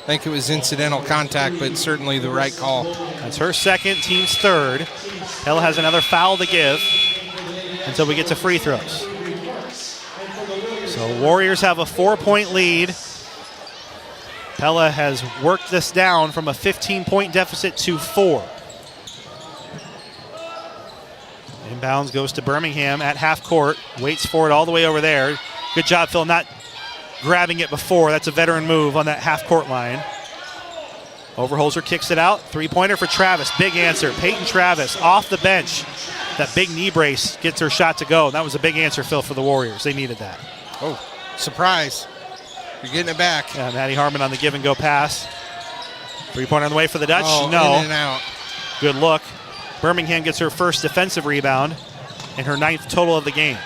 I think it was incidental contact, but certainly the right call. That's her second, team's third. Pella has another foul to give until we get to free throws. So Warriors have a 4-point lead Pella has worked this down from a 15-point deficit to 4. Inbounds goes to Birmingham at half court. Waits for it all the way over there. Good job, Phil, not grabbing it before. That's a veteran move on that half court line. Overholzer kicks it out. Three-pointer for Travis. Big answer. Peyton Travis off the bench. That big knee brace gets her shot to go. That was a big answer, Phil, for the Warriors. They needed that. Oh, surprise. You're getting it back. Yeah, Maddie Harmon on the give-and-go pass. Three-pointer on the way for the Dutch. No. In and out. Good look. Birmingham gets her first defensive rebound and her 9th total of the game.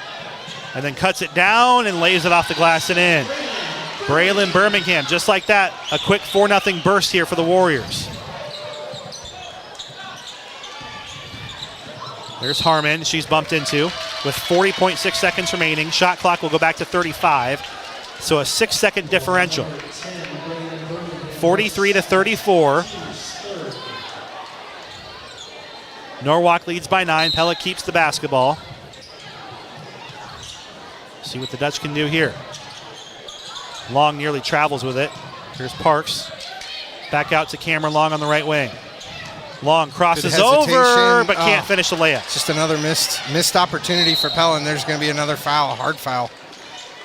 And then cuts it down and lays it off the glass and in. Braylon Birmingham, just like that, a quick 4-0 burst here for the Warriors. There's Harmon, she's bumped into with 40.6 seconds remaining. Shot clock will go back to 35, so a 6-second differential. 43-34. Norwalk leads by 9. Pella keeps the basketball. See what the Dutch can do here. Long nearly travels with it. Here's Parks. Back out to Cameron Long on the right wing. Long crosses over, but can't finish the layup. Just another missed opportunity for Pella, and there's going to be another foul, a hard foul.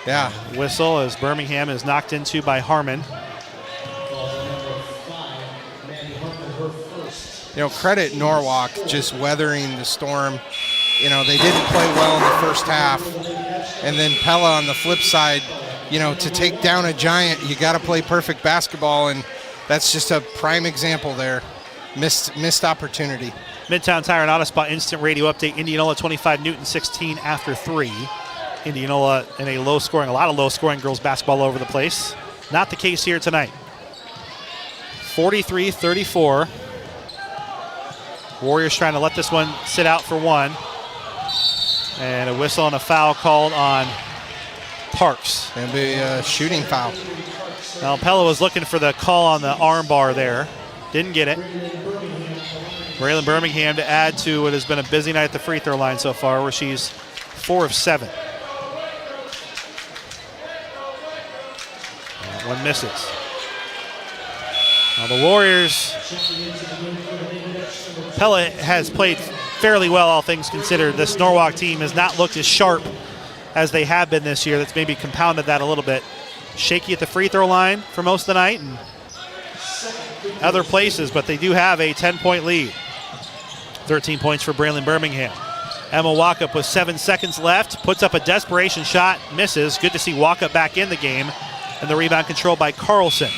Yeah. Whistle as Birmingham is knocked into by Harmon. Credit Norwalk just weathering the storm. They didn't play well in the first half. And then Pella on the flip side, to take down a giant, you got to play perfect basketball, and that's just a prime example there. Missed opportunity. Midtown Tire and Auto Spot instant radio update. Indianola 25, Newton 16 after 3. Indianola in a lot of low-scoring girls basketball all over the place. Not the case here tonight. 43-34. Warriors trying to let this one sit out for one. And a whistle and a foul called on Parks. It'll be a shooting foul. Now Pella was looking for the call on the arm bar there. Didn't get it. Braylon Birmingham to add to what has been a busy night at the free throw line so far, where she's 4 of 7. That one misses. Now the Warriors, Pella has played fairly well, all things considered. This Norwalk team has not looked as sharp as they have been this year. That's maybe compounded that a little bit. Shaky at the free throw line for most of the night and other places, but they do have a 10-point lead. 13 points for Braylon Birmingham. Emma Walkup with 7 seconds left, puts up a desperation shot, misses. Good to see Walkup back in the game, and the rebound controlled by Carlson.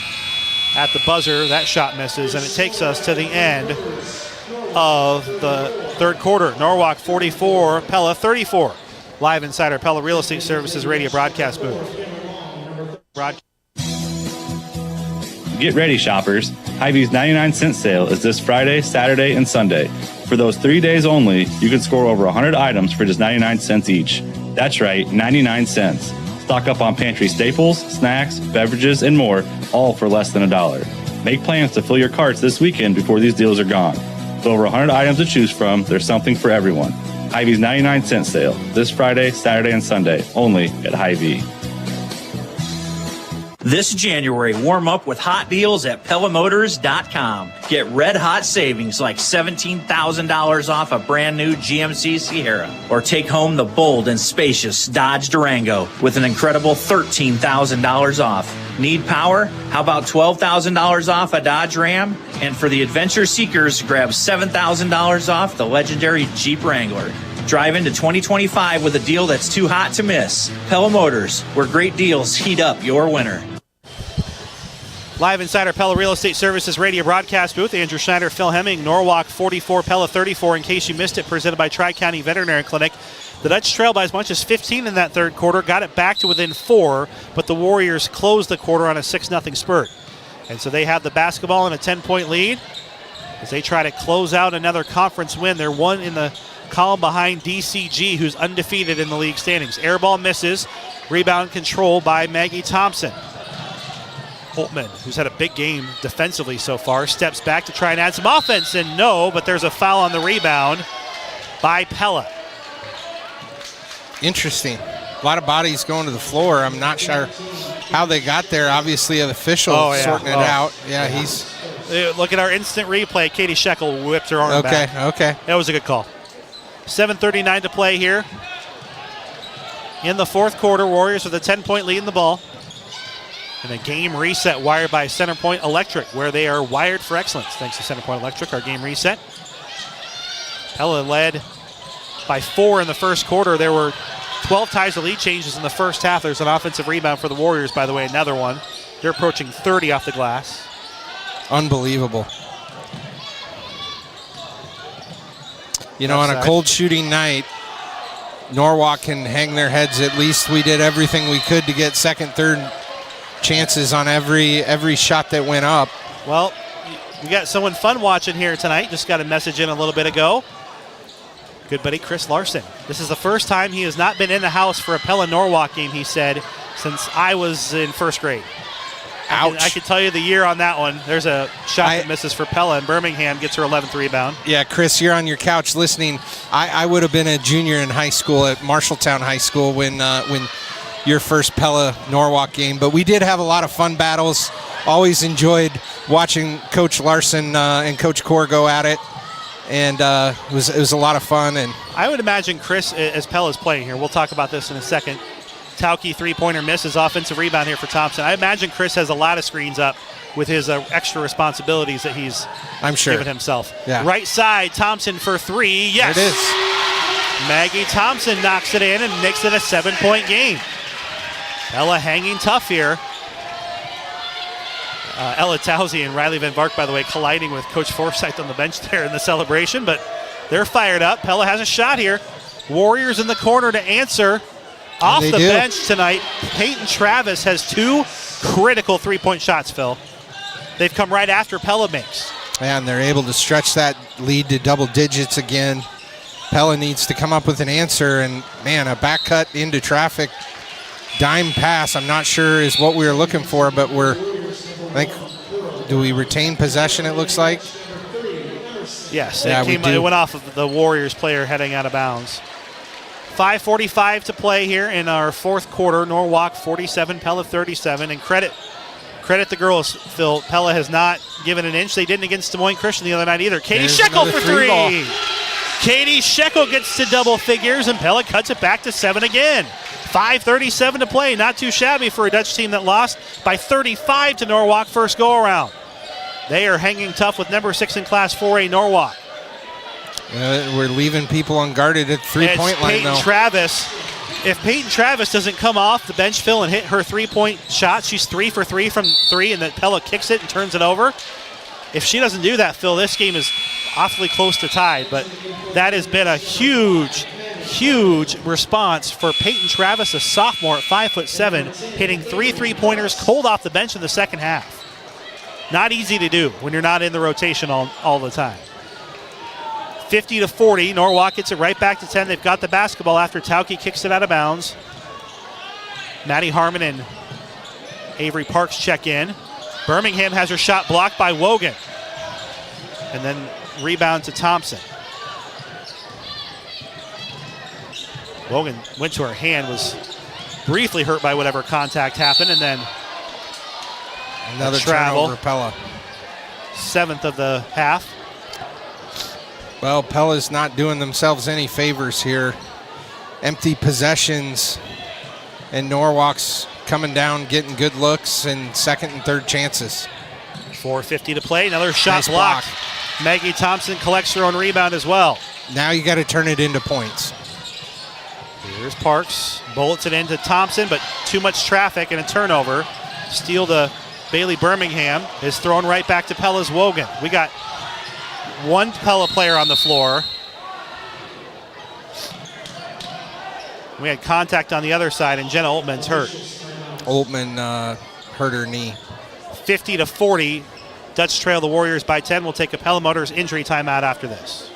At the buzzer, that shot misses, and it takes us to the end of the third quarter. Norwalk 44, Pella 34. Live inside our Pella Real Estate Services radio broadcast booth. Get ready, shoppers. Hy-Vee's 99-cent sale is this Friday, Saturday, and Sunday. For those 3 days only, you can score over 100 items for just 99 cents each. That's right, 99 cents. Stock up on pantry staples, snacks, beverages, and more, all for less than $1. Make plans to fill your carts this weekend before these deals are gone. With over 100 items to choose from, there's something for everyone. Hy-Vee's 99-cent sale, this Friday, Saturday, and Sunday, only at Hy-Vee. This January, warm up with hot deals at PellaMotors.com. Get red hot savings like $17,000 off a brand new GMC Sierra. Or take home the bold and spacious Dodge Durango with an incredible $13,000 off. Need power? How about $12,000 off a Dodge Ram? And for the adventure seekers, grab $7,000 off the legendary Jeep Wrangler. Drive into 2025 with a deal that's too hot to miss. Pella Motors, where great deals heat up your winter. Live inside our Pella Real Estate Services radio broadcast booth, Andrew Schneider, Phil Hemming, Norwalk 44, Pella 34. In case you missed it, presented by Tri-County Veterinary Clinic. The Dutch trailed by as much as 15 in that third quarter, got it back to within 4, but the Warriors closed the quarter on a 6-0 spurt. And so they have the basketball in a 10-point lead as they try to close out another conference win. They're one in the column behind DCG, who's undefeated in the league standings. Air ball misses. Rebound control by Maggie Thompson. Holtman, who's had a big game defensively so far, steps back to try and add some offense, and no, but there's a foul on the rebound by Pella. Interesting. A lot of bodies going to the floor. I'm not sure how they got there. Obviously, the official sorting it out. Yeah, he's... Look at our instant replay. Katie Shekel whipped her arm back. Okay. That was a good call. 7:39 to play here. In the fourth quarter, Warriors with a 10-point lead in the ball. And a game reset wired by Centerpoint Electric, where they are wired for excellence. Thanks to Centerpoint Electric, our game reset. Pella led by 4 in the first quarter. There were 12 ties to lead changes in the first half. There's an offensive rebound for the Warriors, by the way, another one. They're approaching 30 off the glass. Unbelievable. You know, on a cold shooting night, Norwalk can hang their heads. At least we did everything we could to get second, third chances on every shot that went up. Well, we got someone fun watching here tonight. Just got a message in a little bit ago. Good buddy Chris Larson. This is the first time he has not been in the house for a Pella Norwalk game, he said, since I was in first grade. Ouch. I can tell you the year on that one. There's a shot that misses for Pella, and Birmingham gets her 11th rebound. Yeah, Chris, you're on your couch listening. I would have been a junior in high school at Marshalltown High School when your first Pella Norwalk game. But we did have a lot of fun battles. Always enjoyed watching Coach Larson and Coach Core go at it. And it was a lot of fun. And I would imagine Chris, as Pella's playing here, we'll talk about this in a second. Tauke three-pointer misses, offensive rebound here for Thompson. I imagine Chris has a lot of screens up with his extra responsibilities that he's given himself. Yeah. Right side, Thompson for 3. Yes. There it is. Maggie Thompson knocks it in and makes it a 7-point game. Pella hanging tough here. Ella Towsey and Riley Van Vark, by the way, colliding with Coach Forsyth on the bench there in the celebration, but they're fired up. Pella has a shot here. Warriors in the corner to answer. Off the bench tonight, Peyton Travis has 2 critical three-point shots, Phil. They've come right after Pella makes. And they're able to stretch that lead to double digits again. Pella needs to come up with an answer, and, man, a back cut into traffic. Dime pass, I'm not sure is what we were looking for, but do we retain possession, it looks like? Yes, it went off of the Warriors player heading out of bounds. 5:45 to play here in our fourth quarter. Norwalk 47, Pella 37. And credit the girls, Phil. Pella has not given an inch. They didn't against Des Moines Christian the other night either. Katie Shekel for 3. Katie Shekel gets to double figures, and Pella cuts it back to 7 again. 5:37 to play. Not too shabby for a Dutch team that lost by 35 to Norwalk first go-around. They are hanging tough with number 6 in Class 4A Norwalk. We're leaving people unguarded at three-point line, though. If Peyton Travis doesn't come off the bench, Phil, and hit her three-point shot, she's 3 for 3 from 3, and then Pella kicks it and turns it over. If she doesn't do that, Phil, this game is awfully close to tied. But that has been a huge response for Peyton Travis, a sophomore at 5'7", hitting 3 three-pointers cold off the bench in the second half. Not easy to do when you're not in the rotation all the time. 50-40, Norwalk gets it right back to 10. They've got the basketball after Tauke kicks it out of bounds. Maddie Harmon and Avery Parks check in. Birmingham has her shot blocked by Wogan. And then rebound to Thompson. Wogan went to her hand, was briefly hurt by whatever contact happened, and then another travel. Turnover, Pella. 7th of the half. Well, Pella's not doing themselves any favors here. Empty possessions, and Norwalk's coming down, getting good looks and second and third chances. 4:50 to play. Another shot blocked. Maggie Thompson collects her own rebound as well. Now you got to turn it into points. Here's Parks. Bullets it into Thompson, but too much traffic and a turnover. Steal to Bailey Birmingham is thrown right back to Pella's Wogan. We got one Pella player on the floor. We had contact on the other side, and Jenna Oltman's hurt. Oltman hurt her knee. 50-40. Dutch trail the Warriors by 10. We'll take a Pella Motors injury timeout after this.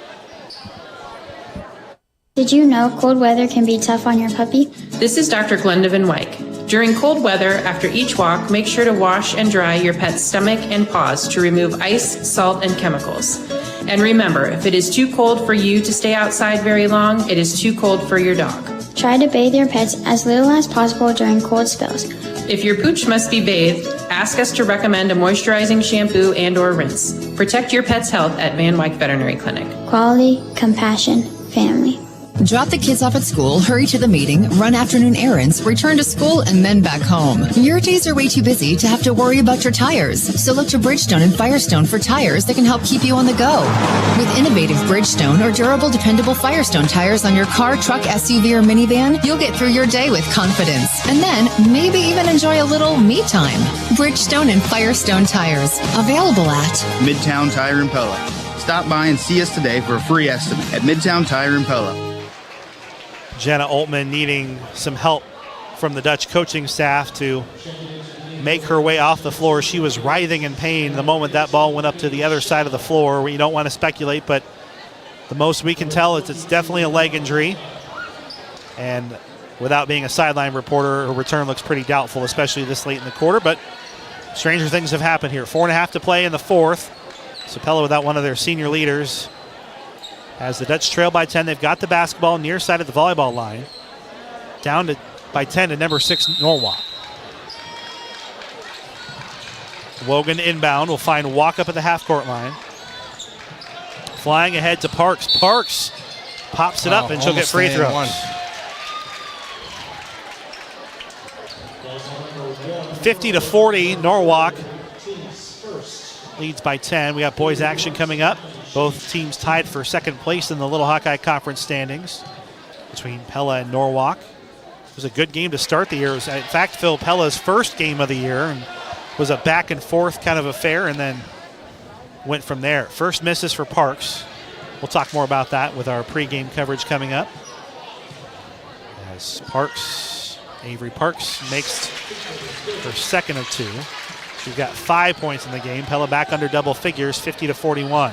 Did you know cold weather can be tough on your puppy? This is Dr. Glenda Van Wyk. During cold weather, after each walk, make sure to wash and dry your pet's stomach and paws to remove ice, salt, and chemicals. And remember, if it is too cold for you to stay outside very long, it is too cold for your dog. Try to bathe your pets as little as possible during cold spells. If your pooch must be bathed, ask us to recommend a moisturizing shampoo and/or rinse. Protect your pet's health at Van Wyck Veterinary Clinic. Quality, compassion, family. Drop the kids off at school, hurry to the meeting, run afternoon errands, return to school, and then back home. Your days are way too busy to have to worry about your tires. So look to Bridgestone and Firestone for tires that can help keep you on the go. With innovative Bridgestone or durable, dependable Firestone tires on your car, truck, SUV, or minivan, you'll get through your day with confidence. And then maybe even enjoy a little me time. Bridgestone and Firestone tires. Available at Midtown Tire and Pella. Stop by and see us today for a free estimate at Midtown Tire and Pella. Jenna Oltman needing some help from the Dutch coaching staff to make her way off the floor. She was writhing in pain the moment that ball went up to the other side of the floor. We don't want to speculate, but the most we can tell is it's definitely a leg injury. And without being a sideline reporter, her return looks pretty doubtful, especially this late in the quarter. But stranger things have happened here. 4.5 to play in the fourth. So Pella without one of their senior leaders. As the Dutch trail by 10, they've got the basketball near side of the volleyball line. Down by 10 to number 6, Norwalk. Wogan inbound will find Walk up at the half-court line. Flying ahead to Parks. Parks pops it up, and she'll get free throws. 50-40, Norwalk leads by 10. We got boys action coming up. Both teams tied for second place in the Little Hawkeye Conference standings between Pella and Norwalk. It was a good game to start the year. It was, in fact, Phil Pella's first game of the year, and was a back and forth kind of affair, and then went from there. First misses for Parks. We'll talk more about that with our pregame coverage coming up. As Avery Parks makes her second of 2. She's got 5 points in the game. Pella back under double figures, 50-41.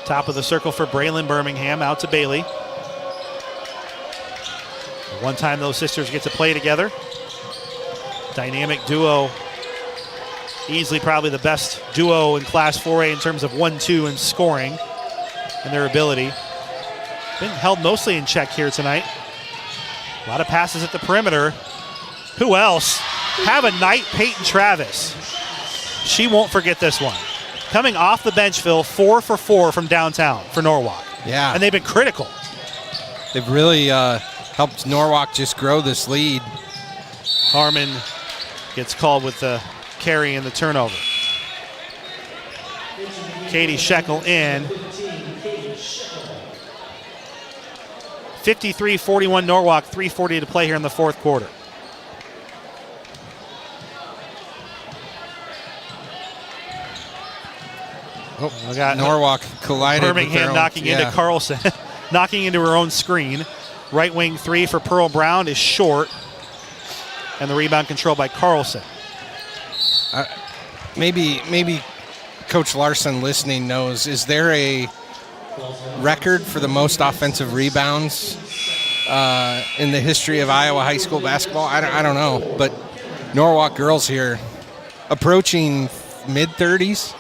Top of the circle for Braylon Birmingham, out to Bailey. One time those sisters get to play together. Dynamic duo. Easily probably the best duo in Class 4A in terms of 1-2 and scoring and their ability. Been held mostly in check here tonight. A lot of passes at the perimeter. Who else? Have a night, Peyton Travis. She won't forget this one. Coming off the bench, Phil, 4 for 4 from downtown for Norwalk. Yeah. And they've been critical. They've really helped Norwalk just grow this lead. Harmon gets called with the carry and the turnover. Katie Shekel in. 53-41 Norwalk, 3:40 to play here in the fourth quarter. We got Norwalk collided Birmingham with knocking into Carlson, knocking into her own screen. Right wing 3 for Pearl Brown is short, and the rebound controlled by Carlson. Maybe Coach Larson listening knows, is there a record for the most offensive rebounds in the history of Iowa high school basketball? I don't know, but Norwalk girls here approaching mid-30s.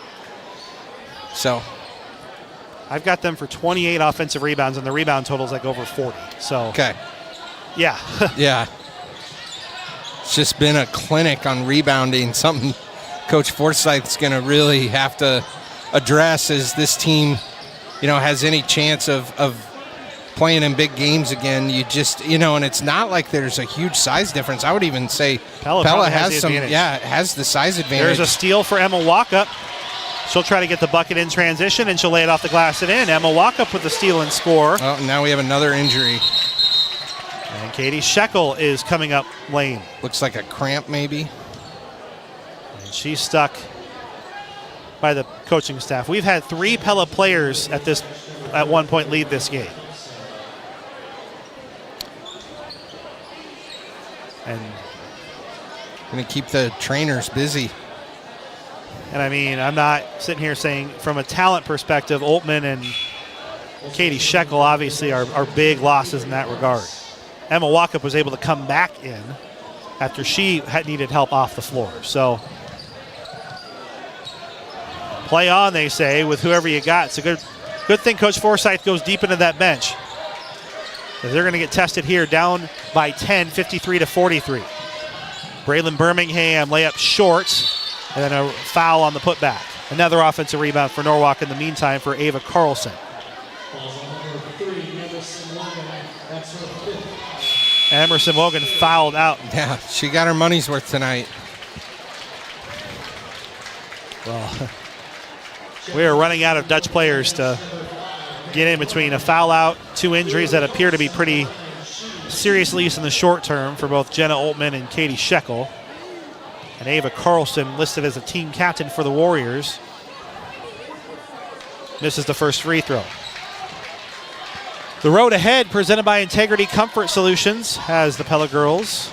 So I've got them for 28 offensive rebounds, and the rebound total is like over 40. So okay, yeah, yeah. It's just been a clinic on rebounding. Something Coach Forsyth's going to really have to address as this team, has any chance of playing in big games again. You just, and it's not like there's a huge size difference. I would even say Pella has has the size advantage. There's a steal for Emma Walkup. She'll try to get the bucket in transition, and she'll lay it off the glass and in. Emma Walkup with the steal and score. Oh, now we have another injury. And Katie Shekel is coming up lane. Looks like a cramp maybe. And she's stuck by the coaching staff. We've had 3 Pella players at one point lead this game. And going to keep the trainers busy. And I mean, I'm not sitting here saying from a talent perspective, Oltman and Katie Shekel obviously are big losses in that regard. Emma Walkup was able to come back in after she had needed help off the floor. So play on, they say, with whoever you got. It's a good Good thing Coach Forsyth goes deep into that bench. They're going to get tested here, down by 10, 53-43. Braylon Birmingham layup short, and then a foul on the putback. Another offensive rebound for Norwalk in the meantime for Ava Carlson. Emerson Wogan fouled out. Yeah, she got her money's worth tonight. Well, we are running out of Dutch players to get in between a foul out, 2 injuries that appear to be pretty serious, at least in the short term, for both Jenna Oltman and Katie Scheckel. And Ava Carlson listed as a team captain for the Warriors. Misses the first free throw. The road ahead, presented by Integrity Comfort Solutions, has the Pella girls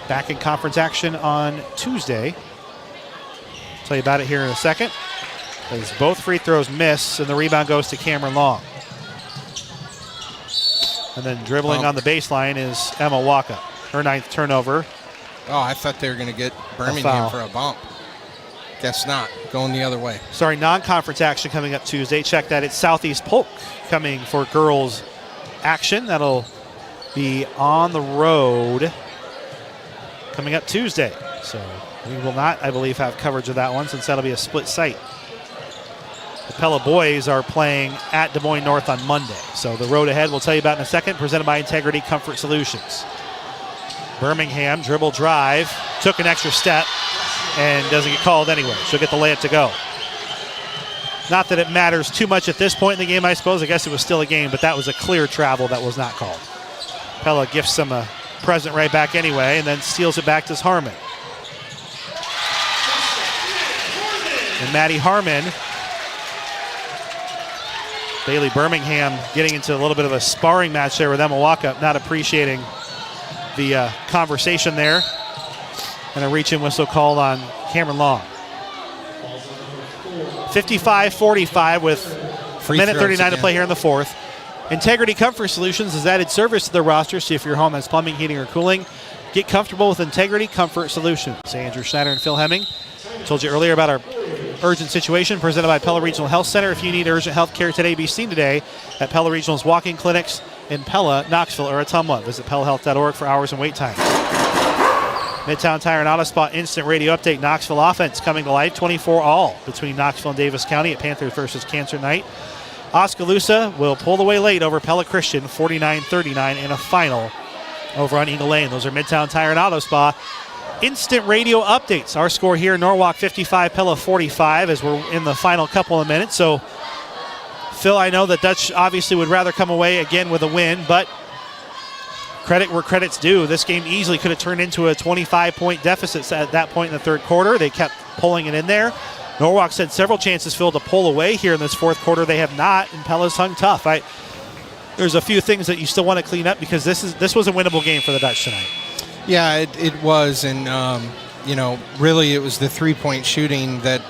back in conference action on Tuesday. Tell you about it here in a second. As both free throws miss, and the rebound goes to Cameron Long. And then dribbling on the baseline is Emma Waka, her 9th turnover. Oh, I thought they were going to get Birmingham for a bump. Guess not. Going the other way. Sorry, non-conference action coming up Tuesday. Check that. It's Southeast Polk coming for girls action. That'll be on the road coming up Tuesday. So we will not, I believe, have coverage of that one since that'll be a split site. The Pella boys are playing at Des Moines North on Monday. So the road ahead we'll tell you about in a second, presented by Integrity Comfort Solutions. Birmingham, dribble drive, took an extra step and doesn't get called anyway. She'll get the layup to go. Not that it matters too much at this point in the game, I suppose. I guess it was still a game, but that was a clear travel that was not called. Pella gifts them a present right back anyway and then steals it back to Harmon. And Maddie Harmon, Bailey Birmingham getting into a little bit of a sparring match there with Emma Walkup, not appreciating the conversation there. And a reach-in whistle called on Cameron Long. 55-45 with a minute 39 to play here in the fourth. Integrity Comfort Solutions has added service to their roster. See if your home has plumbing, heating, or cooling. Get comfortable with Integrity Comfort Solutions. Andrew Schneider and Phil Hemming. Told you earlier about our urgent situation presented by Pella Regional Health Center. If you need urgent health care today, be seen today at Pella Regional's walk-in clinics in Pella, Knoxville, or Ottumwa. Visit PellaHealth.org for hours and wait times. Midtown Tire and Auto Spot instant radio update. Knoxville offense coming to life 24-all between Knoxville and Davis County at Panthers versus Cancer Night. Oskaloosa will pull away late over Pella Christian 49-39 in a final over on Eagle Lane. Those are Midtown Tire and Auto Spa instant radio updates. Our score here, Norwalk 55, Pella 45, as we're in the final couple of minutes. So, Phil, I know that Dutch obviously would rather come away again with a win, but credit where credit's due. This game easily could have turned into a 25-point deficit at that point in the third quarter. They kept pulling it in there. Norwalk's had several chances, Phil, to pull away here in this fourth quarter. They have not, and Pella's hung tough. There's a few things that you still want to clean up because this was a winnable game for the Dutch tonight. Yeah, it was, and really it was the three-point shooting that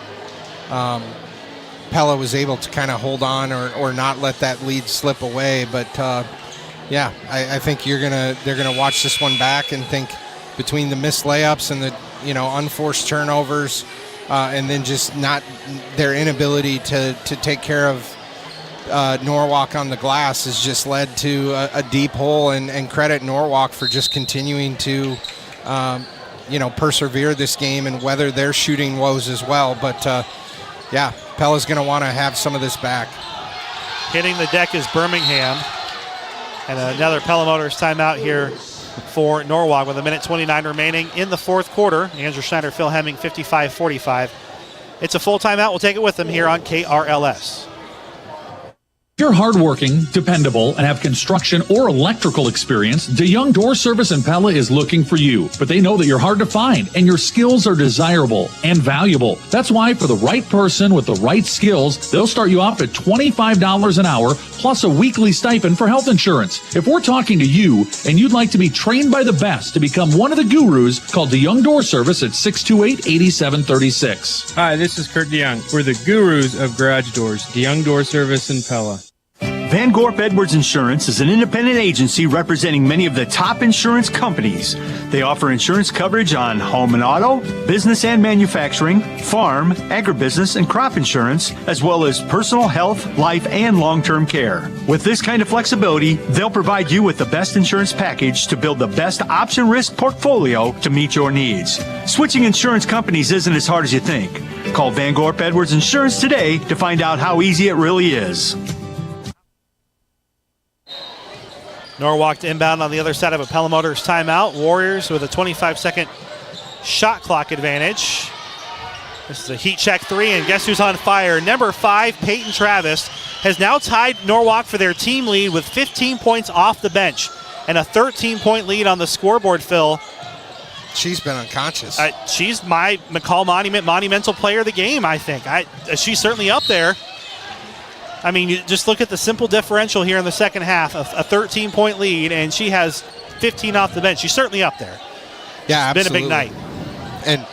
Pella was able to kind of hold on or not let that lead slip away. But I think they're gonna watch this one back and think between the missed layups and the unforced turnovers, and then just not their inability to take care of Norwalk on the glass has just led to a deep hole, and credit Norwalk for just continuing to persevere this game and weather their shooting woes as well. But Pella's going to want to have some of this back. Hitting the deck is Birmingham, and another Pella Motors timeout here for Norwalk with a minute 29 remaining in the fourth quarter. Andrew Schneider, Phil Hemming, 55-45. It's a full timeout. We'll take it with them here on KRLS. If you're hardworking, dependable, and have construction or electrical experience, DeYoung Door Service in Pella is looking for you. But they know that you're hard to find, and your skills are desirable and valuable. That's why for the right person with the right skills, they'll start you off at $25 an hour, plus a weekly stipend for health insurance. If we're talking to you, and you'd like to be trained by the best to become one of the gurus, call DeYoung Door Service at 628-8736. Hi, this is Kurt DeYoung. We're the gurus of garage doors. DeYoung Door Service in Pella. Van Gorp Edwards Insurance is an independent agency representing many of the top insurance companies. They offer insurance coverage on home and auto, business and manufacturing, farm, agribusiness, and crop insurance, as well as personal health, life, and long-term care. With this kind of flexibility, they'll provide you with the best insurance package to build the best option risk portfolio to meet your needs. Switching insurance companies isn't as hard as you think. Call Van Gorp Edwards Insurance today to find out how easy it really is. Norwalk to inbound on the other side of a Pella Motors timeout. Warriors with a 25-second shot clock advantage. This is a heat check three, and guess who's on fire? Number 5, Peyton Travis, has now tied Norwalk for their team lead with 15 points off the bench and a 13-point lead on the scoreboard, Phil. She's been unconscious. She's my McCall monumental player of the game, I think. She's certainly up there. I mean, you just look at the simple differential here in the second half, a 13-point lead, and she has 15 off the bench. She's certainly up there. Yeah, it's absolutely. been a big night. And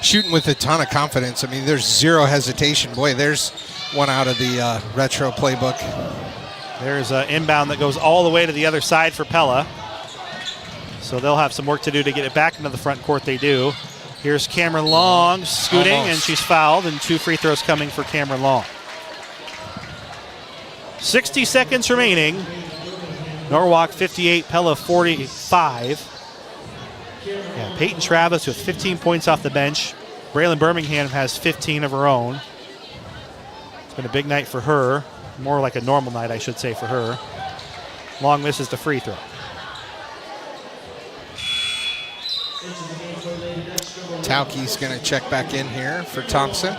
shooting with a ton of confidence. I mean, there's zero hesitation. Boy, there's one out of the retro playbook. There's an inbound that goes all the way to the other side for Pella. So they'll have some work to do to get it back into the front court. They do. Here's Cameron Long scooting, and she's fouled, and 2 free throws coming for Cameron Long. 60 seconds remaining. Norwalk 58, Pella 45. Yeah, Peyton Travis with 15 points off the bench. Braylon Birmingham has 15 of her own. It's been a big night for her. More like a normal night, I should say, for her. Long misses the free throw. Tauke's going to check back in here for Thompson.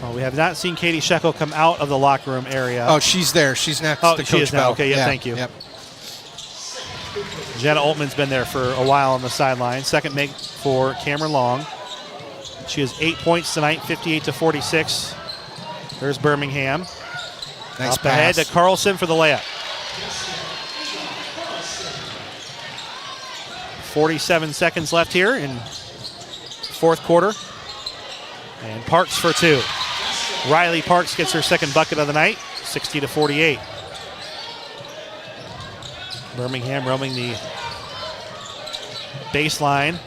Well, we have not seen Katie Shekel come out of the locker room area. Oh, she's there. She's next to Coach she is now. Bell. Okay, yeah, thank you. Yep. Jenna Altman's been there for a while on the sideline. Second make for Cameron Long. She has 8 points tonight, 58-46. There's Birmingham. Nice Up ahead to Carlson for the layup. 47 seconds left here in fourth quarter. And Parks for 2. Riley Parks gets her second bucket of the night, 60-48. Birmingham roaming the baseline.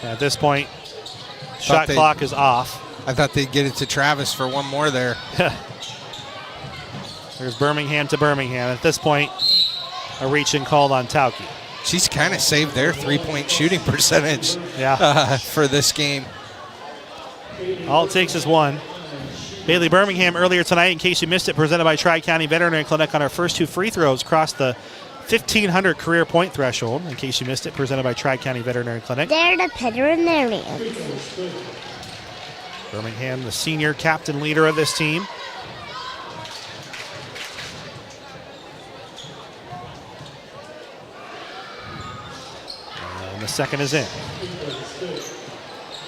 At this point, shot clock is off. I thought they'd get it to Travis for one more there. There's Birmingham to Birmingham. At this point, a reach and called on Tauke. She's kind of saved their three-point shooting percentage for this game. All it takes is one. Bailey Birmingham earlier tonight, in case you missed it, presented by Tri-County Veterinary Clinic on her first 2 free throws, crossed the 1,500 career point threshold. In case you missed it, presented by Tri-County Veterinary Clinic. They're the veterinarians. Birmingham, the senior captain leader of this team. And the second is in.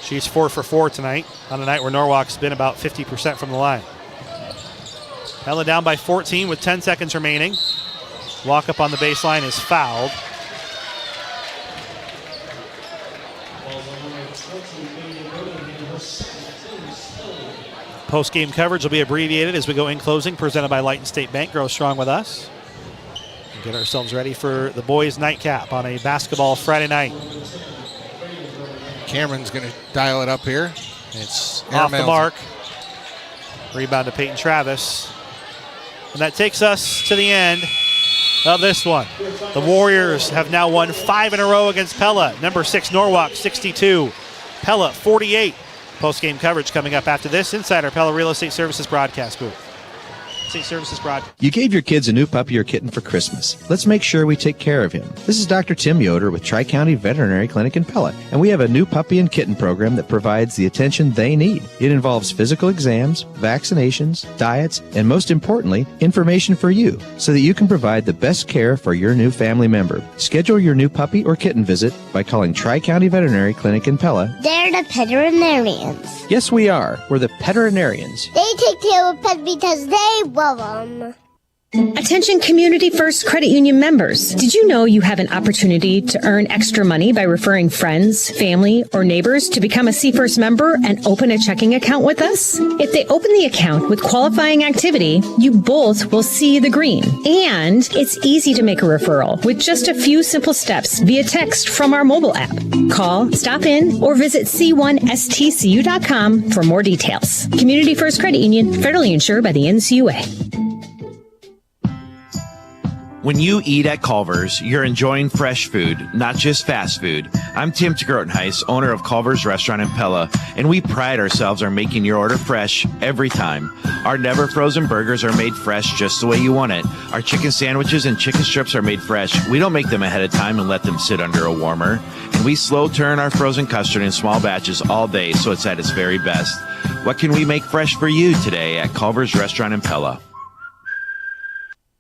She's 4 for 4 tonight on a night where Norwalk's been about 50% from the line. Pella down by 14 with 10 seconds remaining. Walk up on the baseline is fouled. Post-game coverage will be abbreviated as we go in closing, presented by Light and State Bank. Grow strong with us. Get ourselves ready for the boys' nightcap on a basketball Friday night. Cameron's going to dial it up here. It's off the mark. Rebound to Peyton Travis. And that takes us to the end of this one. The Warriors have now won 5 in a row against Pella. Number 6, Norwalk, 62. Pella, 48. Post-game coverage coming up after this inside our Pella Real Estate Services broadcast booth. You gave your kids a new puppy or kitten for Christmas. Let's make sure we take care of him. This is Dr. Tim Yoder with Tri-County Veterinary Clinic in Pella, and we have a new puppy and kitten program that provides the attention they need. It involves physical exams, vaccinations, diets, and most importantly, information for you so that you can provide the best care for your new family member. Schedule your new puppy or kitten visit by calling Tri-County Veterinary Clinic in Pella. They're the veterinarians. Yes, we are. We're the veterinarians. They take care of pets because they love them. Attention Community First Credit Union members. Did you know you have an opportunity to earn extra money by referring friends, family, or neighbors to become a C-First member and open a checking account with us? If they open the account with qualifying activity, you both will see the green. And it's easy to make a referral with just a few simple steps via text from our mobile app. Call, stop in, or visit c1stcu.com for more details. Community First Credit Union, federally insured by the NCUA. When you eat at Culver's, you're enjoying fresh food, not just fast food. I'm Tim Grotenhuis, owner of Culver's Restaurant in Pella, and we pride ourselves on making your order fresh every time. Our never frozen burgers are made fresh just the way you want it. Our chicken sandwiches and chicken strips are made fresh. We don't make them ahead of time and let them sit under a warmer. And we slow turn our frozen custard in small batches all day so it's at its very best. What can we make fresh for you today at Culver's Restaurant in Pella?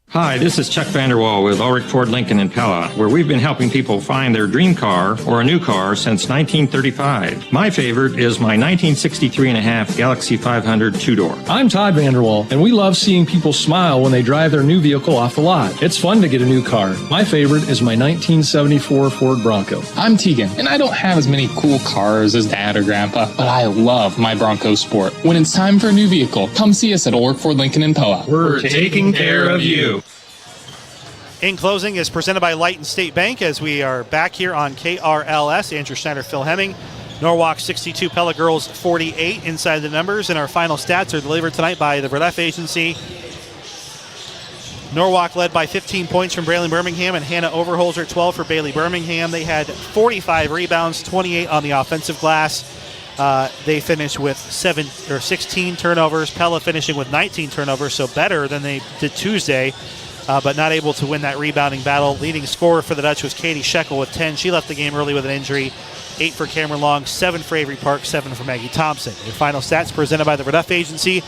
Hi, this is Chuck Vanderwall with Ulrich Ford Lincoln in Pella, where we've been helping people find their dream car or a new car since 1935. My favorite is my 1963.5 Galaxy 500 two-door. I'm Todd Vanderwall, and we love seeing people smile when they drive their new vehicle off the lot. It's fun to get a new car. My favorite is my 1974 Ford Bronco. I'm Tegan, and I don't have as many cool cars as Dad or Grandpa, but I love my Bronco Sport. When it's time for a new vehicle, come see us at Ulrich Ford Lincoln in Pella. We're taking care of you. In Closing is presented by Light and State Bank as we are back here on KRLS. Andrew Schneider, Phil Hemming. Norwalk 62, Pella Girls 48 inside the numbers. And our final stats are delivered tonight by the Relief Agency. Norwalk led by 15 points from Braylon Birmingham and Hannah Overholzer, 12 for Bailey Birmingham. They had 45 rebounds, 28 on the offensive glass. They finished with 16 turnovers. Pella finishing with 19 turnovers, so better than they did Tuesday. But not able to win that rebounding battle. Leading scorer for the Dutch was Katie Shekel with 10. She left the game early with an injury. 8 for Cameron Long, 7 for Avery Park, 7 for Maggie Thompson. Your final stats presented by the Reduff Agency.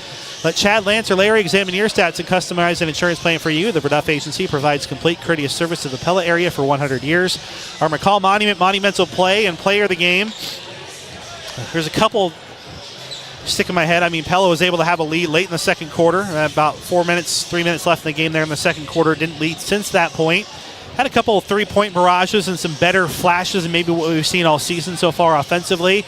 Let Chad, Lance, or Larry examine your stats and customize an insurance plan for you. The Reduff Agency provides complete courteous service to the Pella area for 100 years. Our McCall Monument monumental play and player of the game. There's a couple stick in my head. I mean, Pella was able to have a lead late in the second quarter. About 3 minutes left in the game there in the second quarter. Didn't lead since that point. Had a couple of three-point barrages and some better flashes than maybe what we've seen all season so far offensively.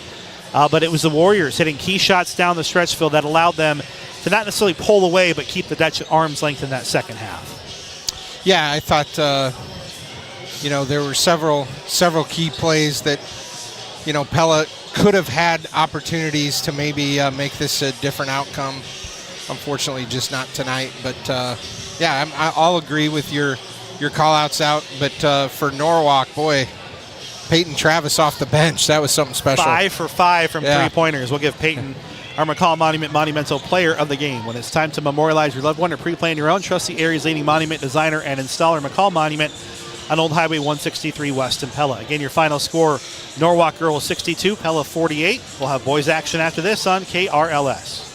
But it was the Warriors hitting key shots down the stretch field that allowed them to not necessarily pull away, but keep the Dutch at arm's length in that second half. Yeah, I thought, there were several key plays that, Pella could have had opportunities to maybe make this a different outcome. Unfortunately, just not tonight. But, I'll agree with your call-outs out. But for Norwalk, boy, Peyton Travis off the bench, that was something special. 5 for 5 from three-pointers. We'll give Peyton our McCall Monument monumental player of the game. When it's time to memorialize your loved one or pre-plan your own, trust the area's leading monument designer and installer, McCall Monument, on Old Highway 163 West in Pella. Again, your final score, Norwalk Girls 62, Pella 48. We'll have boys action after this on KRLS.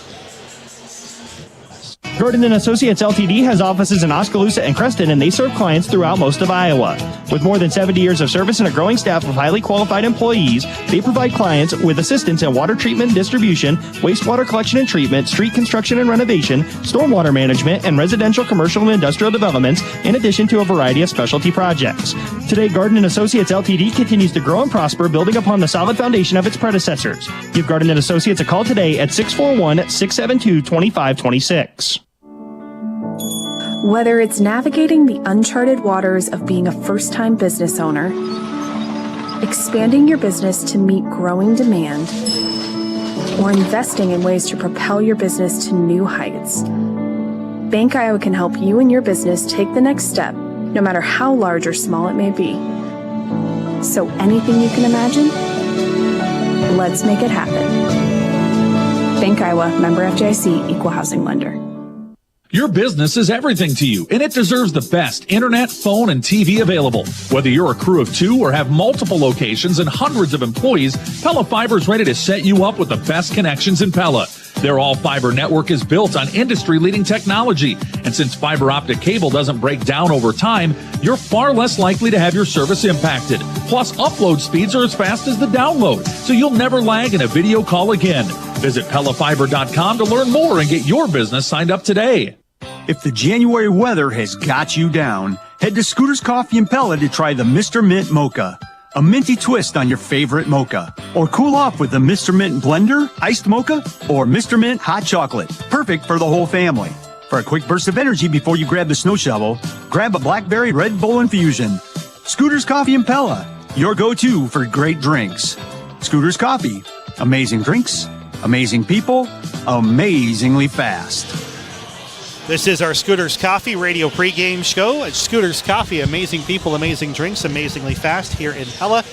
Gordon & Associates LTD has offices in Oskaloosa and Creston, and they serve clients throughout most of Iowa. With more than 70 years of service and a growing staff of highly qualified employees, they provide clients with assistance in water treatment, distribution, wastewater collection and treatment, street construction and renovation, stormwater management, and residential, commercial, and industrial developments, in addition to a variety of specialty projects. Today, Gordon & Associates LTD continues to grow and prosper, building upon the solid foundation of its predecessors. Give Gordon & Associates a call today at 641-672-2526. Whether it's navigating the uncharted waters of being a first-time business owner, expanding your business to meet growing demand, or investing in ways to propel your business to new heights, Bank Iowa can help you and your business take the next step, no matter how large or small it may be. So anything you can imagine, let's make it happen. Bank Iowa, member FDIC, equal housing lender. Your business is everything to you, and it deserves the best internet, phone, and TV available. Whether you're a crew of 2 or have multiple locations and hundreds of employees, Pella Fiber is ready to set you up with the best connections in Pella. Their all-fiber network is built on industry-leading technology, and since fiber optic cable doesn't break down over time, you're far less likely to have your service impacted. Plus, upload speeds are as fast as the download, so you'll never lag in a video call again. Visit PellaFiber.com to learn more and get your business signed up today. If the January weather has got you down, head to Scooter's Coffee and Pella to try the Mr. Mint Mocha, a minty twist on your favorite mocha. Or cool off with the Mr. Mint Blender, iced mocha, or Mr. Mint Hot Chocolate, perfect for the whole family. For a quick burst of energy before you grab the snow shovel, grab a Blackberry Red Bull Infusion. Scooter's Coffee and Pella, your go-to for great drinks. Scooter's Coffee, amazing drinks, amazing people, amazingly fast. This is our Scooter's Coffee radio pregame show at Scooter's Coffee. Amazing people, amazing drinks, amazingly fast here in Pella.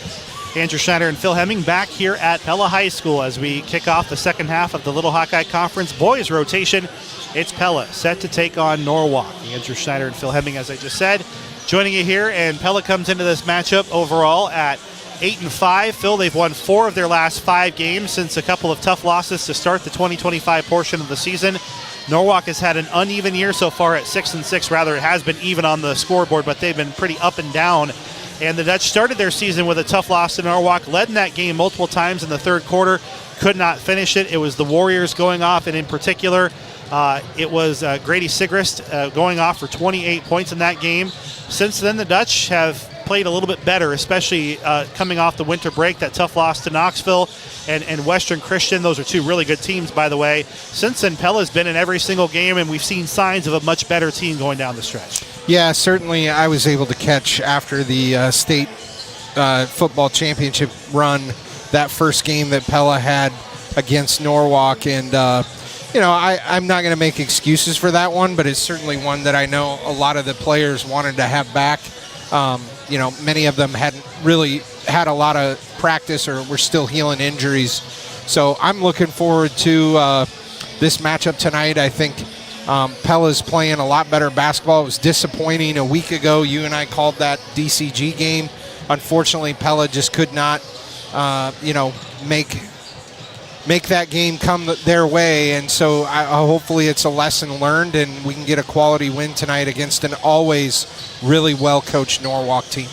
Andrew Schneider and Phil Hemming back here at Pella High School as we kick off the second half of the Little Hawkeye Conference boys rotation. It's Pella set to take on Norwalk. Andrew Schneider and Phil Hemming, as I just said, joining you here. And Pella comes into this matchup overall at 8-5. Phil, they've won 4 of their last 5 games since a couple of tough losses to start the 2025 portion of the season. Norwalk has had an uneven year so far at 6-6. Rather, it has been even on the scoreboard, but they've been pretty up and down. And the Dutch started their season with a tough loss to Norwalk, led in that game multiple times in the third quarter, could not finish it. It was the Warriors going off, and in particular, it was Grady Sigrist going off for 28 points in that game. Since then, the Dutch have played a little bit better, especially coming off the winter break, that tough loss to Knoxville and Western Christian. Those are 2 really good teams, by the way. Since then, Pella's been in every single game, and we've seen signs of a much better team going down the stretch. Yeah, certainly I was able to catch after the state football championship run that first game that Pella had against Norwalk. And, I'm not going to make excuses for that one, but it's certainly one that I know a lot of the players wanted to have back. Many of them hadn't really had a lot of practice or were still healing injuries. So I'm looking forward to this matchup tonight. I think Pella's playing a lot better basketball. It was disappointing a week ago. You and I called that DCG game. Unfortunately, Pella just could not, make that game come their way. And so hopefully it's a lesson learned and we can get a quality win tonight against an always really well-coached Norwalk team.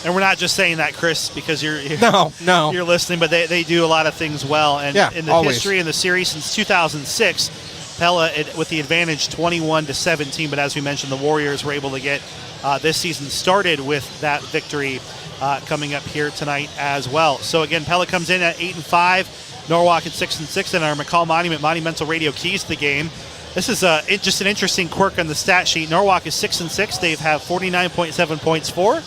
And we're not just saying that, Chris, because you're you're listening, but they do a lot of things well. And in the always. history in the series since 2006, Pella with the advantage 21-17. But as we mentioned, the Warriors were able to get this season started with that victory coming up here tonight as well. So again, Pella comes in at 8-5. Norwalk at 6-6, and our McCall Monumental Radio keys to the game. This is just an interesting quirk on the stat sheet. Norwalk is 6-6. They have 49.7 points for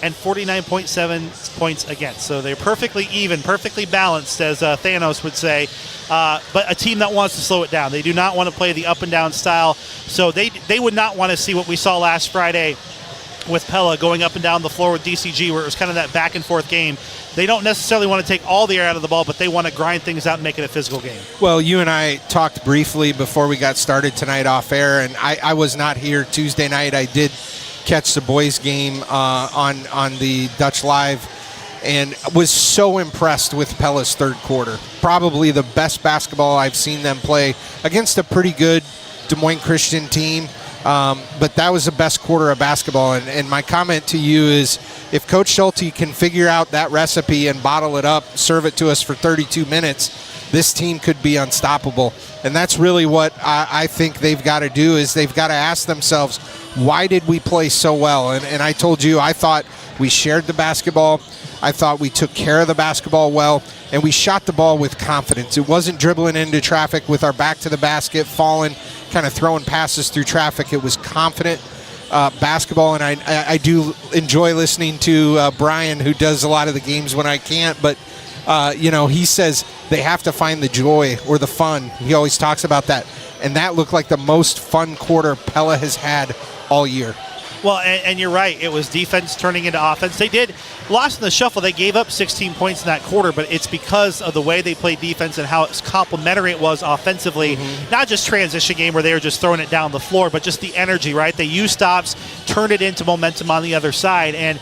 and 49.7 points against. So they're perfectly even, perfectly balanced, as Thanos would say. But a team that wants to slow it down. They do not want to play the up and down style. So they would not want to see what we saw last Friday with Pella going up and down the floor with DCG, where it was kind of that back and forth game. They don't necessarily want to take all the air out of the ball, but they want to grind things out and make it a physical game. Well, you and I talked briefly before we got started tonight off air, and I was not here Tuesday night. I did catch the boys game on the Dutch Live and was so impressed with Pella's third quarter. Probably the best basketball I've seen them play against a pretty good Des Moines Christian team. But that was the best quarter of basketball. And my comment to you is, if Coach Schulte can figure out that recipe and bottle it up, serve it to us for 32 minutes, this team could be unstoppable. And that's really what I think they've got to do, is they've got to ask themselves, why did we play so well? And I told you, I thought we shared the basketball. I thought we took care of the basketball well, and we shot the ball with confidence. It wasn't dribbling into traffic with our back to the basket, falling, kind of throwing passes through traffic. It was confident basketball, and I do enjoy listening to Brian, who does a lot of the games when I can't, but he says they have to find the joy or the fun. He always talks about that, and that looked like the most fun quarter Pella has had all year. Well, and you're right. It was defense turning into offense. They did lost in the shuffle. They gave up 16 points in that quarter, but it's because of the way they played defense and how complementary it was offensively. Mm-hmm. Not just transition game where they were just throwing it down the floor, but just the energy, right? They used stops, turned it into momentum on the other side. And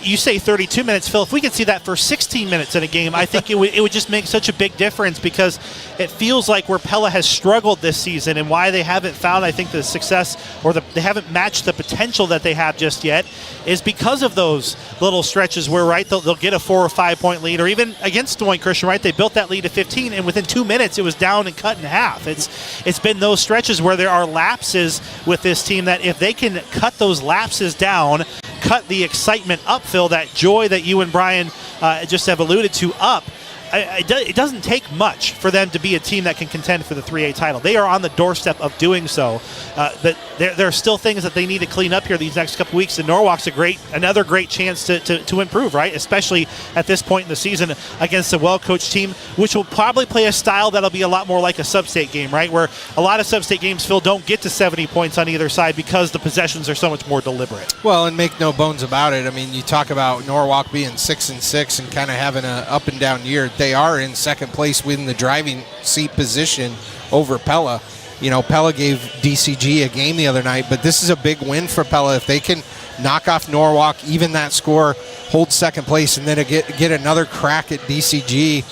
You say 32 minutes, Phil. If we could see that for 16 minutes in a game, I think it would just make such a big difference, because it feels like where Pella has struggled this season and why they haven't found, I think, the success, or they haven't matched the potential that they have just yet, is because of those little stretches where, right, they'll get a 4 or 5 point lead, or even against Des Moines Christian, right, they built that lead to 15, and within 2 minutes it was down and cut in half. It's been those stretches where there are lapses with this team that if they can cut those lapses down, cut the excitement up, Phil, that joy that you and Brian just have alluded to up, it doesn't take much for them to be a team that can contend for the 3A title. They are on the doorstep of doing so, but there are still things that they need to clean up here these next couple weeks, and Norwalk's another great chance to improve, right? Especially at this point in the season against a well-coached team, which will probably play a style that'll be a lot more like a sub-state game, right? Where a lot of sub-state games, Phil, don't get to 70 points on either side because the possessions are so much more deliberate. Well, and make no bones about it. I mean, you talk about Norwalk being 6-6 and kind of having an up and down year. They are in second place within the driving seat position over Pella. You know, Pella gave DCG a game the other night, but this is a big win for Pella. If they can knock off Norwalk, even that score, hold second place, and then get another crack at DCG,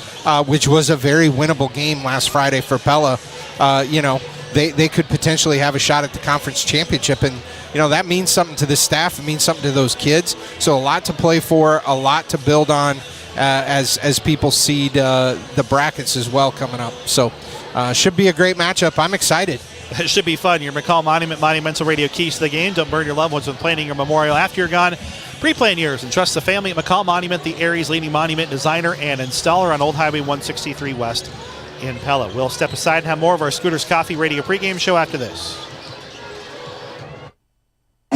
which was a very winnable game last Friday for Pella, they could potentially have a shot at the conference championship. And, that means something to the staff. It means something to those kids. So a lot to play for, a lot to build on as people seed the brackets as well coming up. So should be a great matchup. I'm excited. It should be fun. Your McCall Monument Monumental Radio keys to the game. Don't burn your loved ones when planning your memorial after you're gone. Pre-plan yours and trust the family at McCall Monument, the area's leading monument designer and installer on Old Highway 163 West in Pella. We'll step aside and have more of our Scooters Coffee Radio pregame show after this.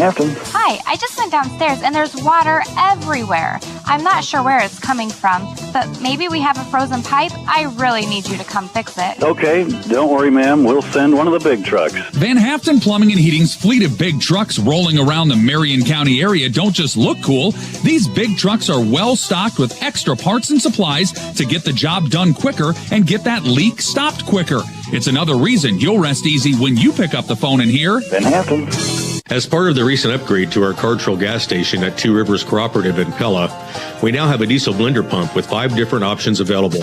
Hi, I just went downstairs and there's water everywhere. I'm not sure where it's coming from, but maybe we have a frozen pipe. I really need you to come fix it. Okay, don't worry, ma'am. We'll send one of the big trucks. Van Haften Plumbing and Heating's fleet of big trucks rolling around the Marion County area don't just look cool. These big trucks are well stocked with extra parts and supplies to get the job done quicker and get that leak stopped quicker. It's another reason you'll rest easy when you pick up the phone and hear Van Haften. As part of the recent upgrade to our Cartrol gas station at Two Rivers Cooperative in Pella, we now have a diesel blender pump with 5 different options available.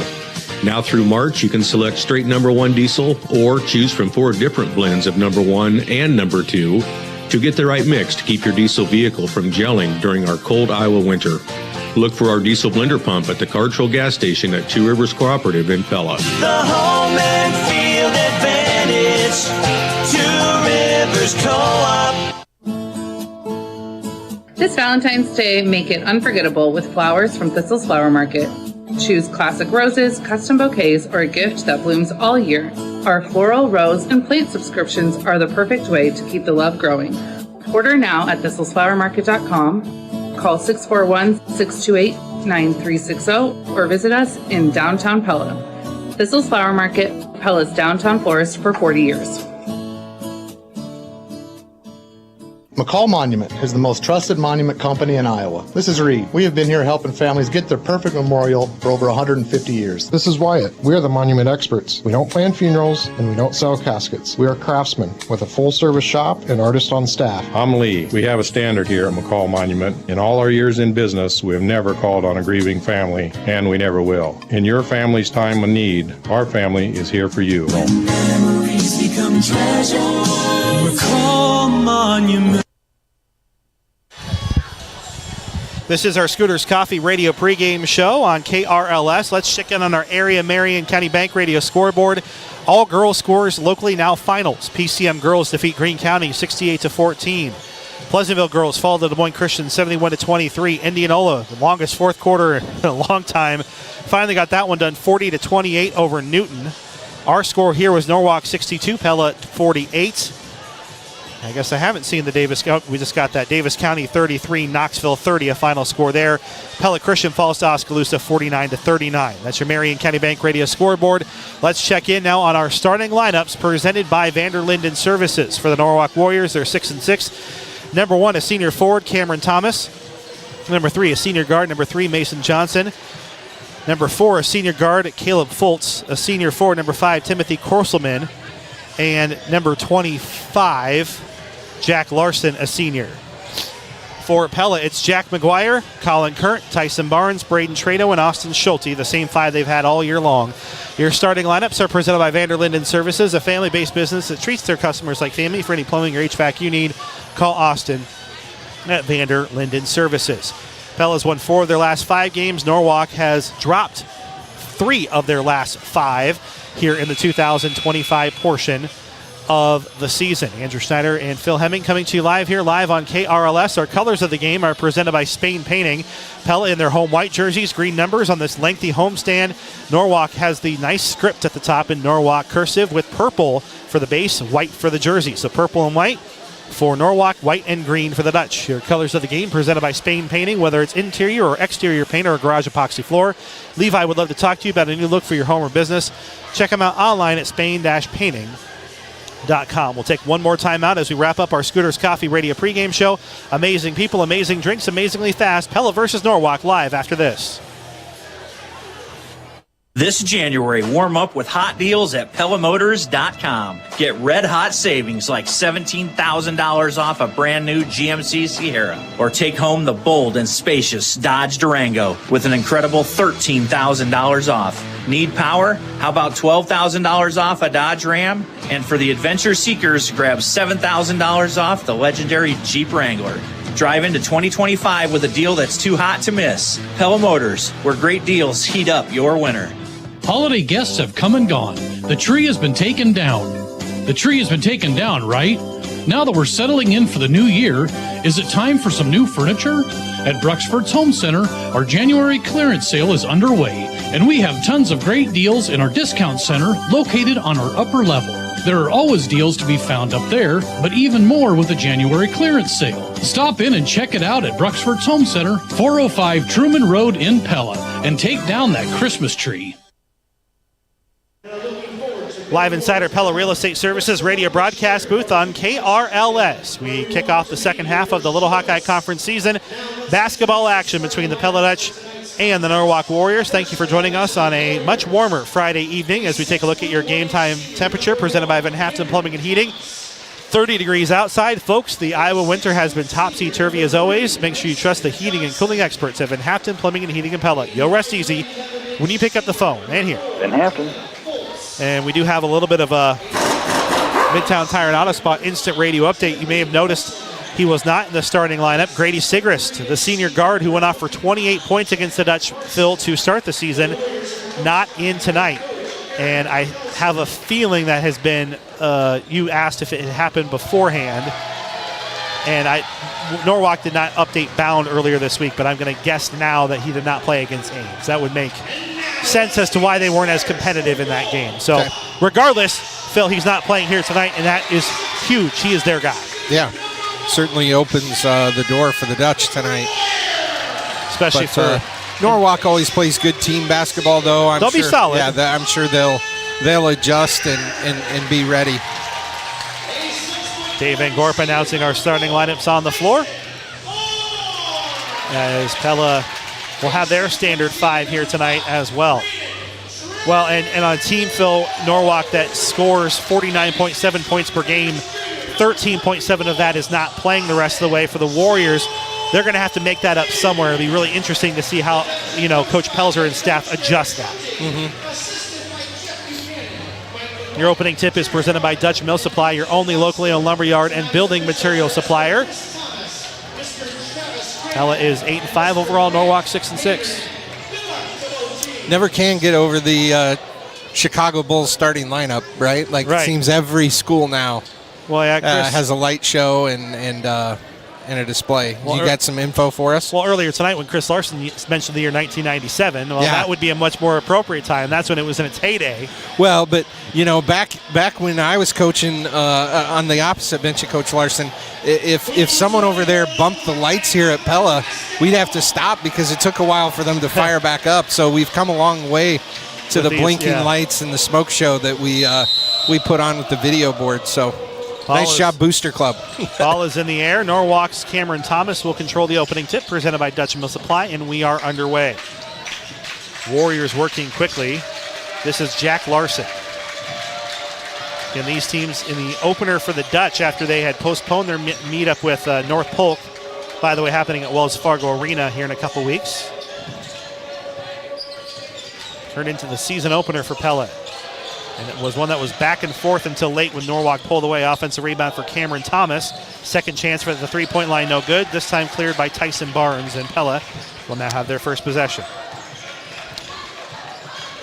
Now through March, you can select straight number 1 diesel or choose from 4 different blends of number 1 and number 2 to get the right mix to keep your diesel vehicle from gelling during our cold Iowa winter. Look for our diesel blender pump at the Cartrol gas station at Two Rivers Cooperative in Pella. The home and field advantage, Two Rivers Co-op. This Valentine's Day, make it unforgettable with flowers from Thistle's Flower Market. Choose classic roses, custom bouquets, or a gift that blooms all year. Our floral, rose, and plant subscriptions are the perfect way to keep the love growing. Order now at thistlesflowermarket.com. Call 641-628-9360 or visit us in downtown Pella. Thistle's Flower Market, Pella's downtown florist for 40 years. McCall Monument is the most trusted monument company in Iowa. This is Reed. We have been here helping families get their perfect memorial for over 150 years. This is Wyatt. We are the monument experts. We don't plan funerals and we don't sell caskets. We are craftsmen with a full-service shop and artists on staff. I'm Lee. We have a standard here at McCall Monument. In all our years in business, we have never called on a grieving family, and we never will. In your family's time of need, our family is here for you. When memories become treasure, McCall Monument. This is our Scooters Coffee Radio pregame show on KRLS. Let's check in on our area Marion County Bank Radio scoreboard. All girls scores locally now finals. PCM girls defeat Greene County 68-14. Pleasantville girls fall to Des Moines Christian 71-23. Indianola, the longest fourth quarter in a long time, finally got that one done 40-28 over Newton. Our score here was Norwalk 62, Pella 48. I guess I haven't seen the Davis. We just got that. Davis County 33, Knoxville 30, a final score there. Pella Christian falls to Oskaloosa 49-39. That's your Marion County Bank Radio scoreboard. Let's check in now on our starting lineups presented by Vanderlinden Services. For the Norwalk Warriors, they're 6-6. Number 1, a senior forward, Cameron Thomas. Number 3, a senior guard. Number 3, Mason Johnson. Number 4, a senior guard, Caleb Fultz. A senior forward, number 5, Timothy Korselman. And number 25, Jack Larson, a senior. For Pella, it's Jack McGuire, Colin Kurt, Tyson Barnes, Braden Trado, and Austin Schulte, the same 5 they've had all year long. Your starting lineups are presented by Vander Linden Services, a family-based business that treats their customers like family. For any plumbing or HVAC you need, call Austin at Vander Linden Services. Pella's won 4 of their last 5 games. Norwalk has dropped 3 of their last 5 here in the 2025 portion of the season. Andrew Schneider and Phil Hemming coming to you live on KRLS. Our colors of the game are presented by Spain Painting. Pella in their home white jerseys, green numbers on this lengthy homestand. Norwalk has the nice script at the top in Norwalk cursive with purple for the base, white for the jersey. So purple and white for Norwalk, white and green for the Dutch. Your colors of the game presented by Spain Painting, whether it's interior or exterior paint or a garage epoxy floor. Levi would love to talk to you about a new look for your home or business. Check them out online at spain-painting.com. We'll take one more time out as we wrap up our Scooters Coffee Radio pregame show. Amazing people, amazing drinks, amazingly fast. Pella versus Norwalk live after this. This January, warm up with hot deals at PellaMotors.com. Get red hot savings like $17,000 off a brand new GMC Sierra. Or take home the bold and spacious Dodge Durango with an incredible $13,000 off. Need power? How about $12,000 off a Dodge Ram? And for the adventure seekers, grab $7,000 off the legendary Jeep Wrangler. Drive into 2025 with a deal that's too hot to miss. Pella Motors, where great deals heat up your winter. Holiday guests have come and gone. The tree has been taken down. The tree has been taken down, right? Now that we're settling in for the new year, is it time for some new furniture? At Bruxford's Home Center, our January clearance sale is underway, and we have tons of great deals in our discount center located on our upper level. There are always deals to be found up there, but even more with the January clearance sale. Stop in and check it out at Bruxford's Home Center, 405 Truman Road in Pella, and take down that Christmas tree. Live inside our Pella Real Estate Services radio broadcast booth on KRLS. We kick off the second half of the Little Hawkeye Conference season. Basketball action between the Pella Dutch and the Norwalk Warriors. Thank you for joining us on a much warmer Friday evening as we take a look at your game time temperature presented by Van Haften Plumbing and Heating. 30 degrees outside. Folks, the Iowa winter has been topsy-turvy as always. Make sure you trust the heating and cooling experts at Van Haften Plumbing and Heating in Pella. You'll rest easy when you pick up the phone. And here. Van Haften. And we do have a little bit of a Midtown Tire and Auto Spot instant radio update. You may have noticed he was not in the starting lineup. Grady Sigrist, the senior guard who went off for 28 points against the Dutch Phil to start the season, not in tonight. And I have a feeling that has been, you asked if it had happened beforehand. And Norwalk did not update Bound earlier this week, but I'm going to guess now that he did not play against Ames. That would make sense as to why they weren't as competitive in that game. So regardless, Phil, he's not playing here tonight, and that is huge. He is their guy. Yeah, certainly opens the door for the Dutch tonight. Especially for Norwalk always plays good team basketball, though. They'll be solid. Yeah, I'm sure they'll adjust and be ready. Dave Van Gorp announcing our starting lineups on the floor. As Pella will have their standard 5 here tonight as well. Well, and on team, Phil, Norwalk that scores 49.7 points per game, 13.7 of that is not playing the rest of the way. For the Warriors, they're going to have to make that up somewhere. It'll be really interesting to see how, Coach Pelzer and staff adjust that. Your opening tip is presented by Dutch Mill Supply, your only locally owned lumberyard and building material supplier. Pella is 8-5 overall, Norwalk 6-6. Never can get over the Chicago Bulls starting lineup, right? It seems every school now has a light show and a display. You got some info for us? Well, earlier tonight when Chris Larson mentioned the year 1997, that would be a much more appropriate time. That's when it was in its heyday. Well, but, back when I was coaching on the opposite bench of Coach Larson, if someone over there bumped the lights here at Pella, we'd have to stop because it took a while for them to fire back up. So we've come a long way to the blinking lights and the smoke show that we put on with the video board. So nice job, Booster Club. Ball is in the air. Norwalk's Cameron Thomas will control the opening tip presented by Dutch Mill Supply, and we are underway. Warriors working quickly. This is Jack Larson. And these teams in the opener for the Dutch after they had postponed their meetup with North Polk by the way, happening at Wells Fargo Arena here in a couple weeks. Turned into the season opener for Pella. And it was one that was back and forth until late when Norwalk pulled away. Offensive rebound for Cameron Thomas. Second chance for the three-point line, no good. This time cleared by Tyson Barnes, and Pella will now have their first possession.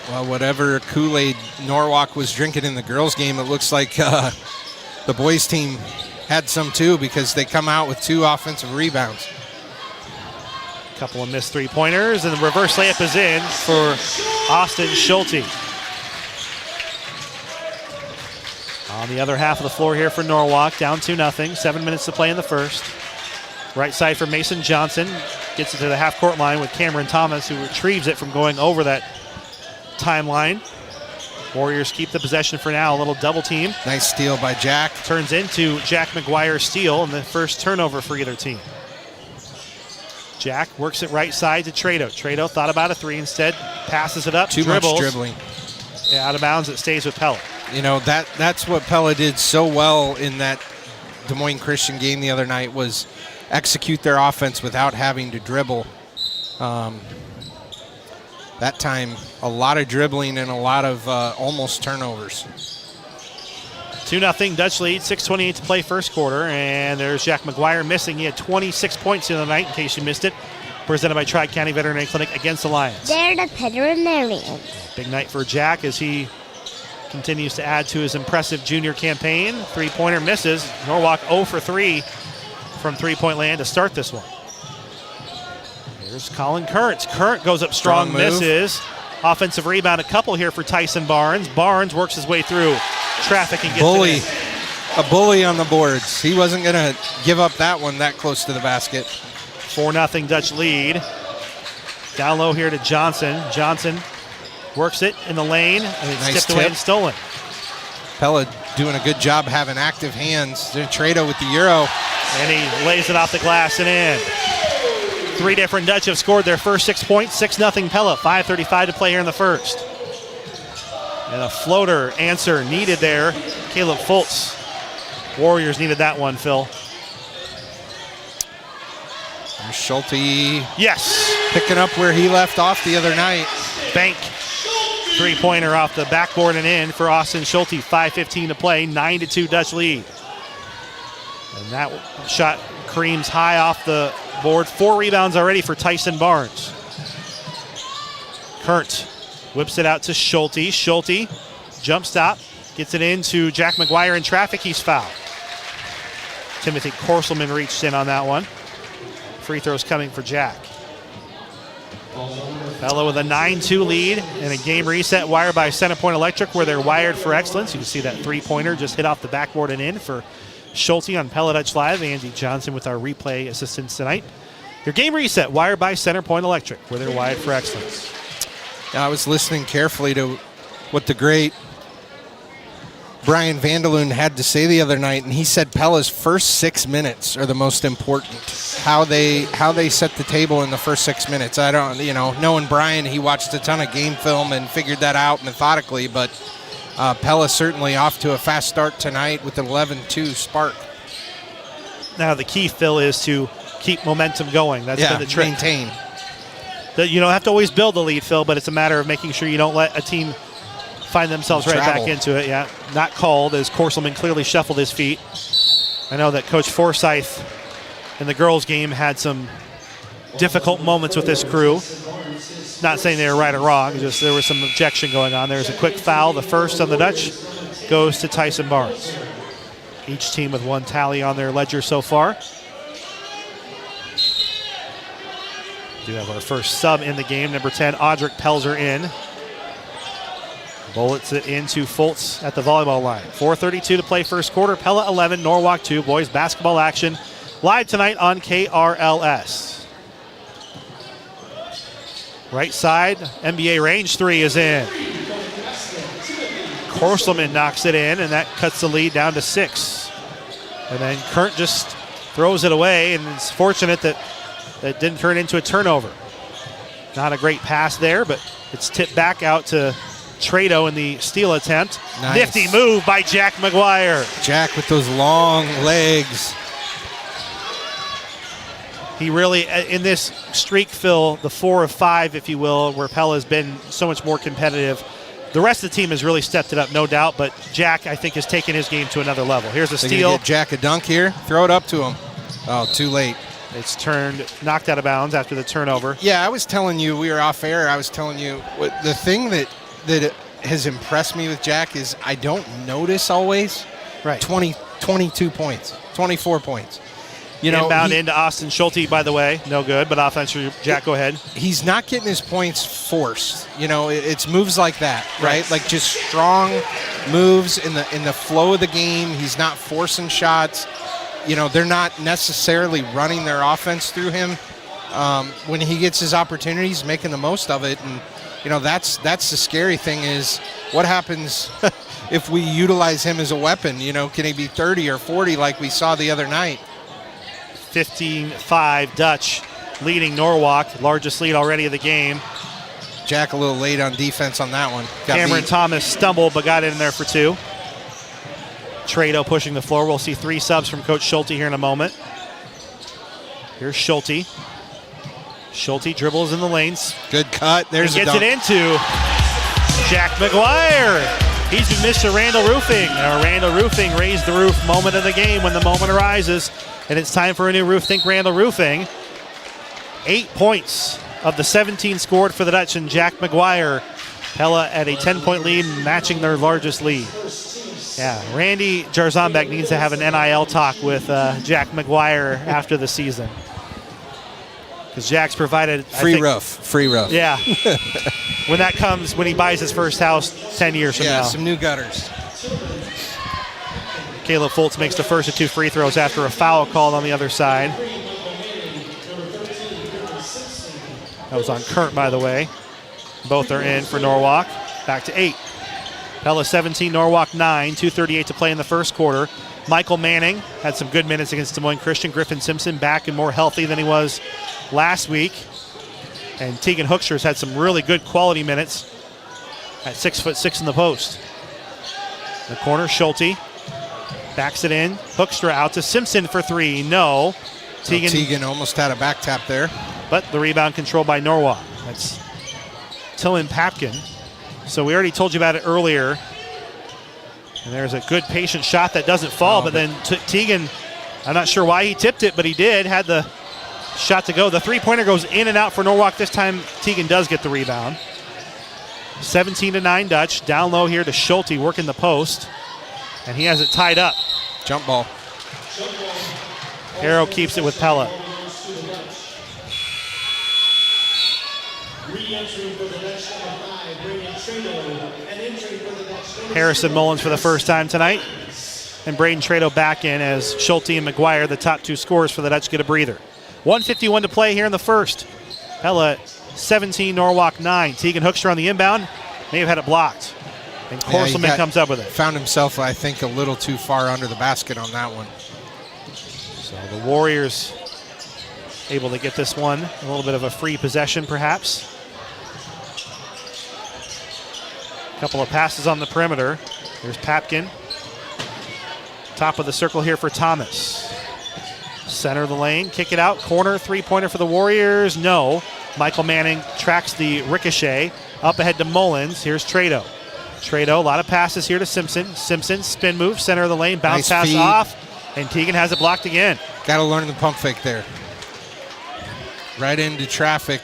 Well, whatever Kool-Aid Norwalk was drinking in the girls' game, it looks like the boys' team had some too, because they come out with 2 offensive rebounds. A couple of missed three-pointers, and the reverse layup is in for Austin Schulte. On the other half of the floor here for Norwalk, down 2-0, 7 minutes to play in the first. Right side for Mason Johnson, gets it to the half-court line with Cameron Thomas, who retrieves it from going over that timeline. Warriors keep the possession for now, a little double team. Nice steal by Jack. Turns into Jack McGuire's steal, and the first turnover for either team. Jack works it right side to Trado. Trado thought about a 3, instead passes it up, Too dribbles. much dribbling. Yeah, out of bounds, it stays with Pella. You know, that's what Pella did so well in that Des Moines Christian game the other night, was execute their offense without having to dribble. That time, a lot of dribbling and a lot of almost turnovers. 2-0 Dutch lead, 6:28 to play first quarter, and there's Jack McGuire missing. He had 26 points the other night, in case you missed it. Presented by Tri-County Veterinary Clinic against the Lions. They're the veterinarians. Big night for Jack as he continues to add to his impressive junior campaign. Three-pointer misses. Norwalk 0 for 3 from three-point land to start this one. Here's Colin Current. Current goes up strong misses. Offensive rebound, a couple here for Tyson Barnes. Barnes works his way through traffic and gets it in. A bully on the boards. He wasn't going to give up that one that close to the basket. 4-0 Dutch lead. Down low here to Johnson. Johnson works it in the lane, and it's Nice tipped away tip. and stolen. Pella doing a good job having active hands. Trado with the Euro. And he lays it off the glass and in. 3 different Dutch have scored their first 6 points. 6-0 Pella. 5:35 to play here in the first. And a floater answer needed there. Caleb Fultz. Warriors needed that one, Phil. There's Schulte. Yes. Picking up where he left off the other night. Bank. Three-pointer off the backboard and in for Austin Schulte. 5:15 to play. 9-2 Dutch lead. And that shot creams high off the board. 4 rebounds already for Tyson Barnes. Current whips it out to Schulte. Schulte, jump stop, gets it into Jack McGuire in traffic. He's fouled. Timothy Korselman reached in on that one. Free throws coming for Jack. Pella with a 9-2 lead and a game reset wired by Center Point Electric, where they're wired for excellence. You can see that three-pointer just hit off the backboard and in for Schulte on Pella Dutch Live. Andy Johnson with our replay assistants tonight. Your game reset wired by Center Point Electric, where they're wired for excellence. I was listening carefully to what the great Brian Vanderloon had to say the other night, and he said Pella's first 6 minutes are the most important. How they set the table in the first 6 minutes. I don't, knowing Brian, he watched a ton of game film and figured that out methodically, but Pella certainly off to a fast start tonight with an 11-2 spark. Now the key, Phil, is to keep momentum going. That's been the trick. Maintain. You don't have to always build the lead, Phil, but it's a matter of making sure you don't let a team find themselves right back into it. Yeah, not called, as Korselman clearly shuffled his feet. I know that Coach Forsyth in the girls' game had some difficult moments with this crew. Not saying they were right or wrong, just there was some objection going on. There's a quick foul. The first on the Dutch goes to Tyson Barnes. Each team with 1 tally on their ledger so far. We do have our first sub in the game, number 10, Audric Pelzer in. Bullets it into Fultz at the volleyball line. 4:32 to play first quarter. Pella 11, Norwalk 2. Boys basketball action live tonight on KRLS. Right side, NBA range 3 is in. Korselman knocks it in, and that cuts the lead down to 6. And then Current just throws it away, and it's fortunate that it didn't turn into a turnover. Not a great pass there, but it's tipped back out to Trado in the steal attempt. Nice. Nifty move by Jack McGuire. Jack with those long legs. He really, in this streak, Phil, the 4 of 5, if you will, where Pella has been so much more competitive, the rest of the team has really stepped it up, no doubt, but Jack, I think, has taken his game to another level. Here's a steal. Get Jack a dunk here. Throw it up to him. Oh, too late. It's knocked out of bounds after the turnover. Yeah, I was telling you, we were off air, I was telling you, the thing that has impressed me with Jack is I don't notice always. Right. 22 points, 24 points. Inbound into Austin Schulte, by the way. No good, but offensive, Jack, go ahead. He's not getting his points forced. It's moves like that, right? Like just strong moves in the flow of the game. He's not forcing shots. They're not necessarily running their offense through him. When he gets his opportunities, making the most of it. And, that's the scary thing is what happens if we utilize him as a weapon. Can he be 30 or 40 like we saw the other night? 15-5 Dutch leading Norwalk, largest lead already of the game. Jack a little late on defense on that one. Cameron Thomas stumbled but got in there for 2. Trado pushing the floor. We'll see 3 subs from Coach Schulte here in a moment. Here's Schulte. Schulte dribbles in the lanes. Good cut. There's a dunk. Gets it into Jack McGuire. He's been Mr. Randall Roofing. Randall Roofing raised the roof moment of the game when the moment arises. And it's time for a new roof. Think Randall Roofing. 8 points of the 17 scored for the Dutch and Jack McGuire. Pella at a 10-point lead, matching their largest lead. Yeah, Randy Jarzambek needs to have an NIL talk with Jack McGuire after the season. Because Jack's provided... Free roof. Yeah. when he buys his first house 10 years from now. Yeah, some new gutters. Caleb Fultz makes the first of 2 free throws after a foul called on the other side. That was on Kurt, by the way. Both are in for Norwalk. Back to 8. Pella 17, Norwalk 9. 2:38 to play in the first quarter. Michael Manning had some good minutes against Des Moines Christian. Griffin Simpson back and more healthy than he was last week. And Tegan Hookster's had some really good quality minutes at 6'6" in the post. The corner, Schulte. Backs it in. Hoekstra out to Simpson for 3. No. Tegan almost had a back tap there. But the rebound controlled by Norwalk. That's Tillman Papkin. So we already told you about it earlier. And there's a good patient shot that doesn't fall. But then Tegan, I'm not sure why he tipped it, but he did. Had the shot to go. The three-pointer goes in and out for Norwalk. This time Tegan does get the rebound. 17-9 Dutch. Down low here to Schulte working the post. And he has it tied up. Jump ball. Arrow keeps it with Pella. Harrison Mullins for the first time tonight. And Braden Trado back in as Schulte and McGuire, the top 2 scorers for the Dutch, get a breather. 1:51 to play here in the first. Pella 17, Norwalk 9. Tegan Hoekstra on the inbound. May have had it blocked. And Korselman comes up with it. Found himself, I think, a little too far under the basket on that one. So the Warriors able to get this one. A little bit of a free possession, perhaps. A couple of passes on the perimeter. There's Papkin. Top of the circle here for Thomas. Center of the lane, kick it out. Corner, 3-pointer for the Warriors. No. Michael Manning tracks the ricochet. Up ahead to Mullins. Here's Trado. Trado, a lot of passes here to Simpson. Simpson, spin move, center of the lane, bounce pass feed. Off, and Tegan has it blocked again. Got to learn the pump fake there. Right into traffic.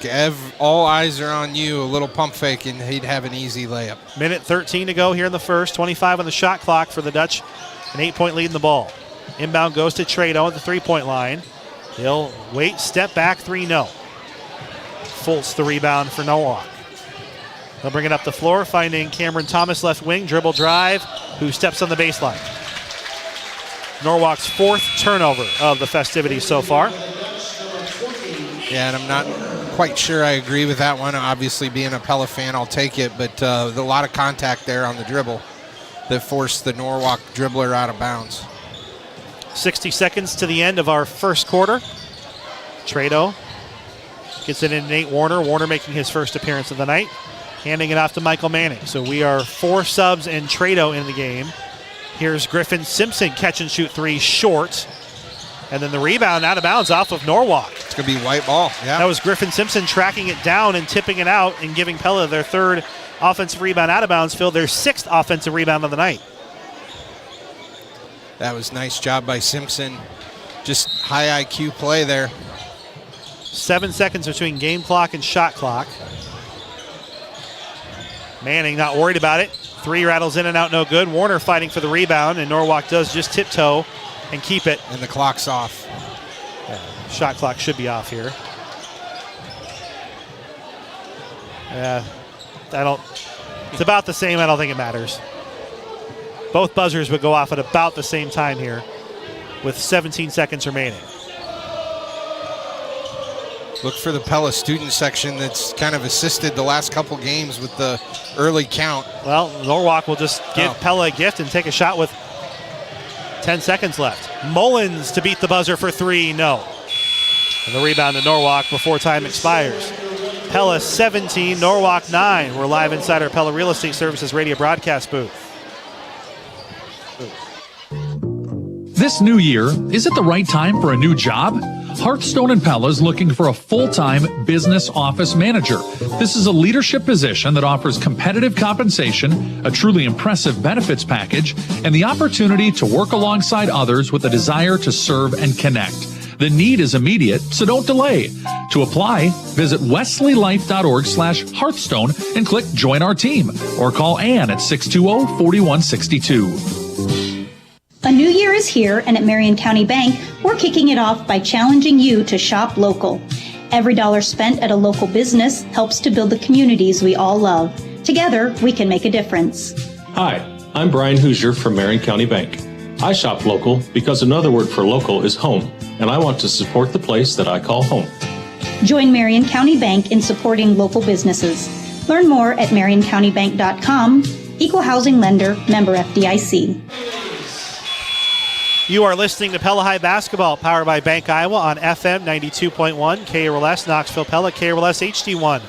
All eyes are on you. A little pump fake, and he'd have an easy layup. Minute 13 to go here in the first. 25 on the shot clock for the Dutch. An 8-point lead in the ball. Inbound goes to Trado at the 3-point line. He'll wait, step back, 3, no. Fultz the rebound for Norwalk. They'll bring it up the floor, finding Cameron Thomas left wing, dribble drive, who steps on the baseline. Norwalk's 4th turnover of the festivities so far. Yeah, and I'm not quite sure I agree with that one. Obviously, being a Pella fan, I'll take it, but a lot of contact there on the dribble that forced the Norwalk dribbler out of bounds. 60 seconds to the end of our first quarter. Trado gets it in Nate Warner. Warner making his first appearance of the night. Handing it off to Michael Manning. So we are 4 subs and Trado in the game. Here's Griffin Simpson, catch and shoot 3 short. And then the rebound out of bounds off of Norwalk. It's going to be white ball. Yeah. That was Griffin Simpson tracking it down and tipping it out and giving Pella their third offensive rebound out of bounds. Phil, their sixth offensive rebound of the night. That was nice job by Simpson. Just high IQ play there. 7 seconds between game clock and shot clock. Manning not worried about it. Three rattles in and out, no good. Warner fighting for the rebound, and Norwalk does just tiptoe and keep it. And the clock's off. Shot clock should be off here. Yeah, it's about the same. I don't think it matters. Both buzzers would go off at about the same time here with 17 seconds remaining. Look for the Pella student section that's kind of assisted the last couple games with the early count. Well, Norwalk will just give Pella a gift and take a shot with 10 seconds left. Mullins to beat the buzzer for three, no. And the rebound to Norwalk before time expires. Pella 17, Norwalk 9. We're live inside our Pella Real Estate Services radio broadcast booth. This new year, is it the right time for a new job? Hearthstone and Pella is looking for a full-time business office manager. This is a leadership position that offers competitive compensation, a truly impressive benefits package, and the opportunity to work alongside others with a desire to serve and connect. The need is immediate, so don't delay. To apply, visit wesleylife.org/Hearthstone and click Join Our Team, or call Ann at 620-4162. A new year is here, and at Marion County Bank, we're kicking it off by challenging you to shop local. Every dollar spent at a local business helps to build the communities we all love. Together, we can make a difference. Hi, I'm Brian Hoosier from Marion County Bank. I shop local because another word for local is home, and I want to support the place that I call home. Join Marion County Bank in supporting local businesses. Learn more at marioncountybank.com. Equal housing lender, member FDIC. You are listening to Pella High Basketball, powered by Bank Iowa on FM 92.1, KRLS Knoxville Pella, KRLS HD1,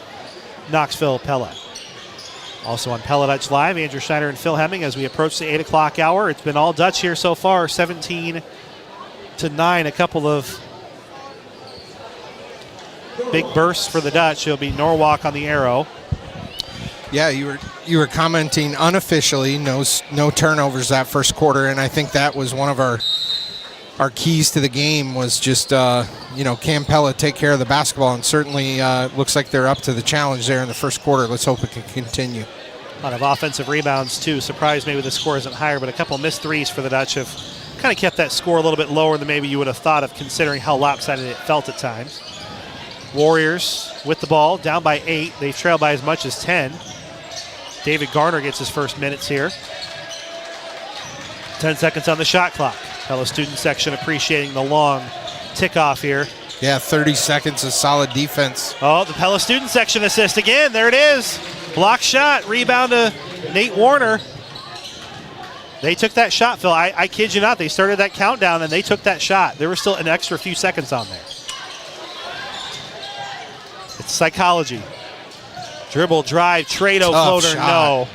Knoxville Pella. Also on Pella Dutch Live, Andrew Schneider and Phil Hemming as we approach the 8 o'clock hour. It's been all Dutch here so far, 17-9. A couple of big bursts for the Dutch. It'll be Norwalk on the arrow. Yeah, you were commenting unofficially, no turnovers that first quarter, and I think that was one of our keys to the game was just, can Pella take care of the basketball, and certainly looks like they're up to the challenge there in the first quarter. Let's hope it can continue. A lot of offensive rebounds, too. Surprised maybe the score isn't higher, but a couple missed threes for the Dutch have kind of kept that score a little bit lower than maybe you would have thought of, considering how lopsided it felt at times. Warriors with the ball, down by 8. They've trailed by as much as 10. David Garner gets his first minutes here. 10 seconds on the shot clock. Pella student section appreciating the long tick-off here. Yeah, 30 seconds of solid defense. Oh, the Pella student section assist again. There it is. Block shot. Rebound to Nate Warner. They took that shot, Phil. I kid you not. They started that countdown, and they took that shot. There was still an extra few seconds on there. It's psychology. Dribble, drive, Trado, floater, shot. no.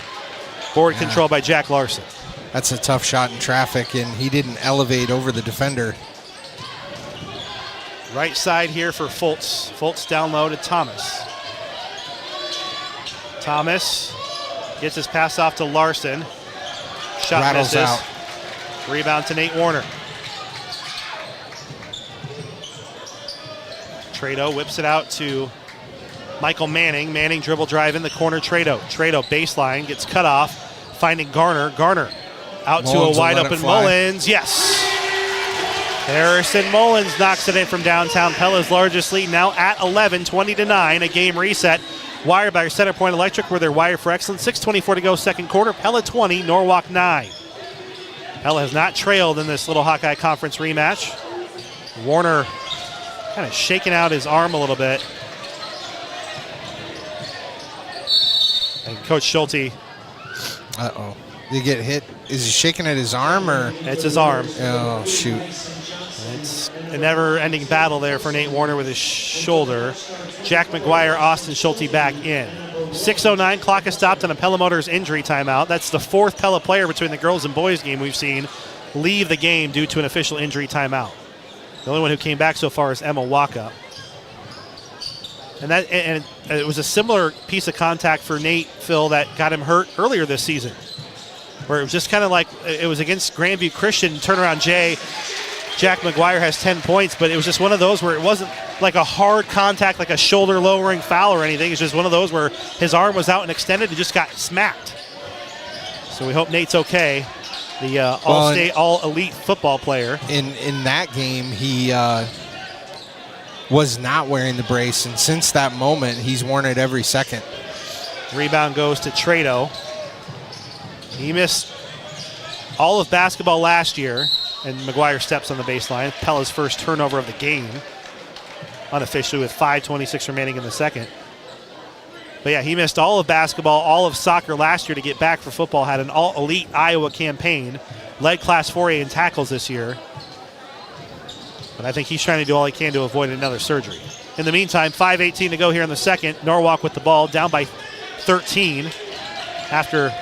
Board control by Jack Larson. That's a tough shot in traffic, and he didn't elevate over the defender. Right side here for Fultz. Fultz down low to Thomas. Thomas gets his pass off to Larson. Shot Rattles misses. out. Rebound to Nate Warner. Trado whips it out to Michael Manning. Manning dribble drive in the corner. Trado baseline gets cut off. Finding Garner. Garner out Mullins to a wide open Mullins. Yes. Harrison Mullins knocks it in from downtown. Pella's largest lead now at 11, 20-9. A game reset. Wired by Center Point Electric, where they're wired for excellence. 6:24 to go, second quarter. Pella 20, Norwalk 9. Pella has not trailed in this Little Hawkeye Conference rematch. Warner kind of shaking out his arm a little bit. And Coach Schulte. Uh-oh. Did he get hit? Is he shaking at his arm, or? It's his arm. Oh, shoot. It's a never-ending battle there for Nate Warner with his shoulder. Jack McGuire, Austin Schulte back in. 6:09, clock has stopped on a Pella Motors injury timeout. That's the fourth Pella player between the girls and boys game we've seen leave the game due to an official injury timeout. The only one who came back so far is Emma Waka. And it was a similar piece of contact for Nate, Phil, that got him hurt earlier this season, where it was just kind of like it was against Grandview Christian, turnaround Jay. Jack McGuire has 10 points, but it was just one of those where it wasn't like a hard contact, like a shoulder lowering foul or anything. It's just one of those where his arm was out and extended and just got smacked. So we hope Nate's okay. The all-state, all-elite football player. In that game, he was not wearing the brace, and since that moment, he's worn it every second. Rebound goes to Trado. He missed all of basketball last year, and McGuire steps on the baseline. Pella's first turnover of the game, unofficially, with 5:26 remaining in the second. But yeah, he missed all of basketball, all of soccer last year to get back for football, had an all-elite Iowa campaign, led Class 4A in tackles this year. But I think he's trying to do all he can to avoid another surgery. In the meantime, 5:18 to go here in the second. Norwalk with the ball, down by 13 after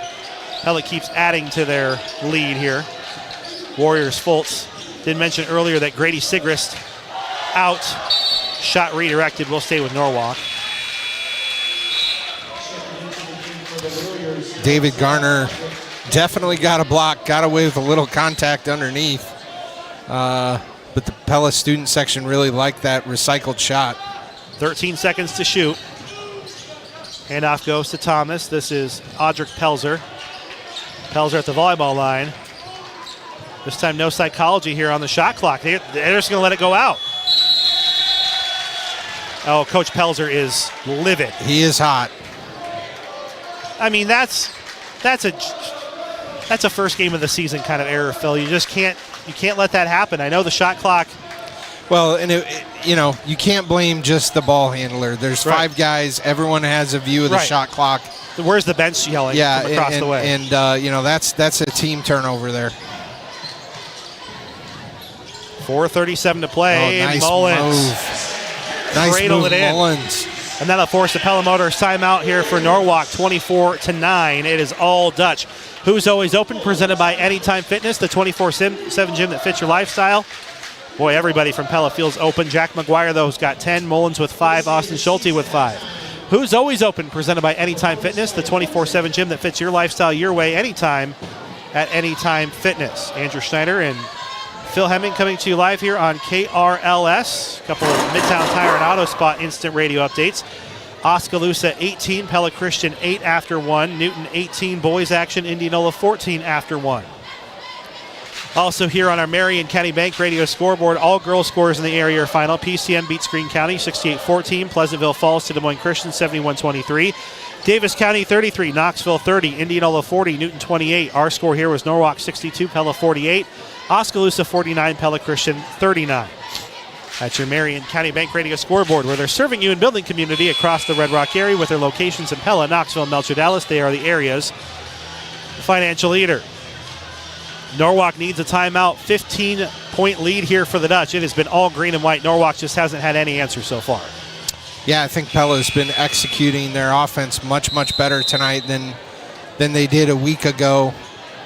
Pella keeps adding to their lead here. Warriors Fultz. Did mention earlier that Grady Sigrist out. Shot redirected, will stay with Norwalk. David Garner definitely got a block, got away with a little contact underneath. But the Pella student section really liked that recycled shot. 13 seconds to shoot. Handoff goes to Thomas. This is Audric Pelzer. Pelzer at the volleyball line. This time no psychology here on the shot clock. They're just going to let it go out. Oh, Coach Pelzer is livid. He is hot. I mean, that's a first game of the season kind of error, Phil. You just can't let that happen. I know the shot clock. Well, and you can't blame just the ball handler. There's 5 guys. Everyone has a view of the shot clock. Where's the bench yelling from across the way? And that's a team turnover there. 4:37 to play. Oh, nice Mullins. move. Nice Cradled move, it in. Mullins. And that'll force the Pella Motors timeout here for Norwalk, 24-9. It is all Dutch. Who's Always Open, presented by Anytime Fitness, the 24/7 gym that fits your lifestyle. Boy, everybody from Pella feels open. Jack McGuire, though, has got 10. Mullins with 5. Austin Schulte with 5. Who's Always Open, presented by Anytime Fitness, the 24/7 gym that fits your lifestyle your way anytime at Anytime Fitness. Andrew Schneider and Phil Hemming coming to you live here on KRLS. A couple of Midtown Tire and Auto Spot instant radio updates. Oskaloosa 18, Pella Christian 8 after 1. Newton 18, boys action. Indianola 14 after 1. Also here on our Marion County Bank radio scoreboard, all girls scores in the area final. PCN beats Greene County 68-14. Pleasantville falls to Des Moines Christian 71-23. Davis County 33, Knoxville 30, Indianola 40, Newton 28. Our score here was Norwalk 62, Pella 48. Oskaloosa 49, Pella Christian 39. That's your Marion County Bank radio scoreboard, where they're serving you in building community across the Red Rock area with their locations in Pella, Knoxville, and Melcher Dallas. They are the area's financial leader. Norwalk needs a timeout. 15-point lead here for the Dutch. It has been all green and white. Norwalk just hasn't had any answer so far. Yeah, I think Pella's been executing their offense much, much better tonight than they did a week ago.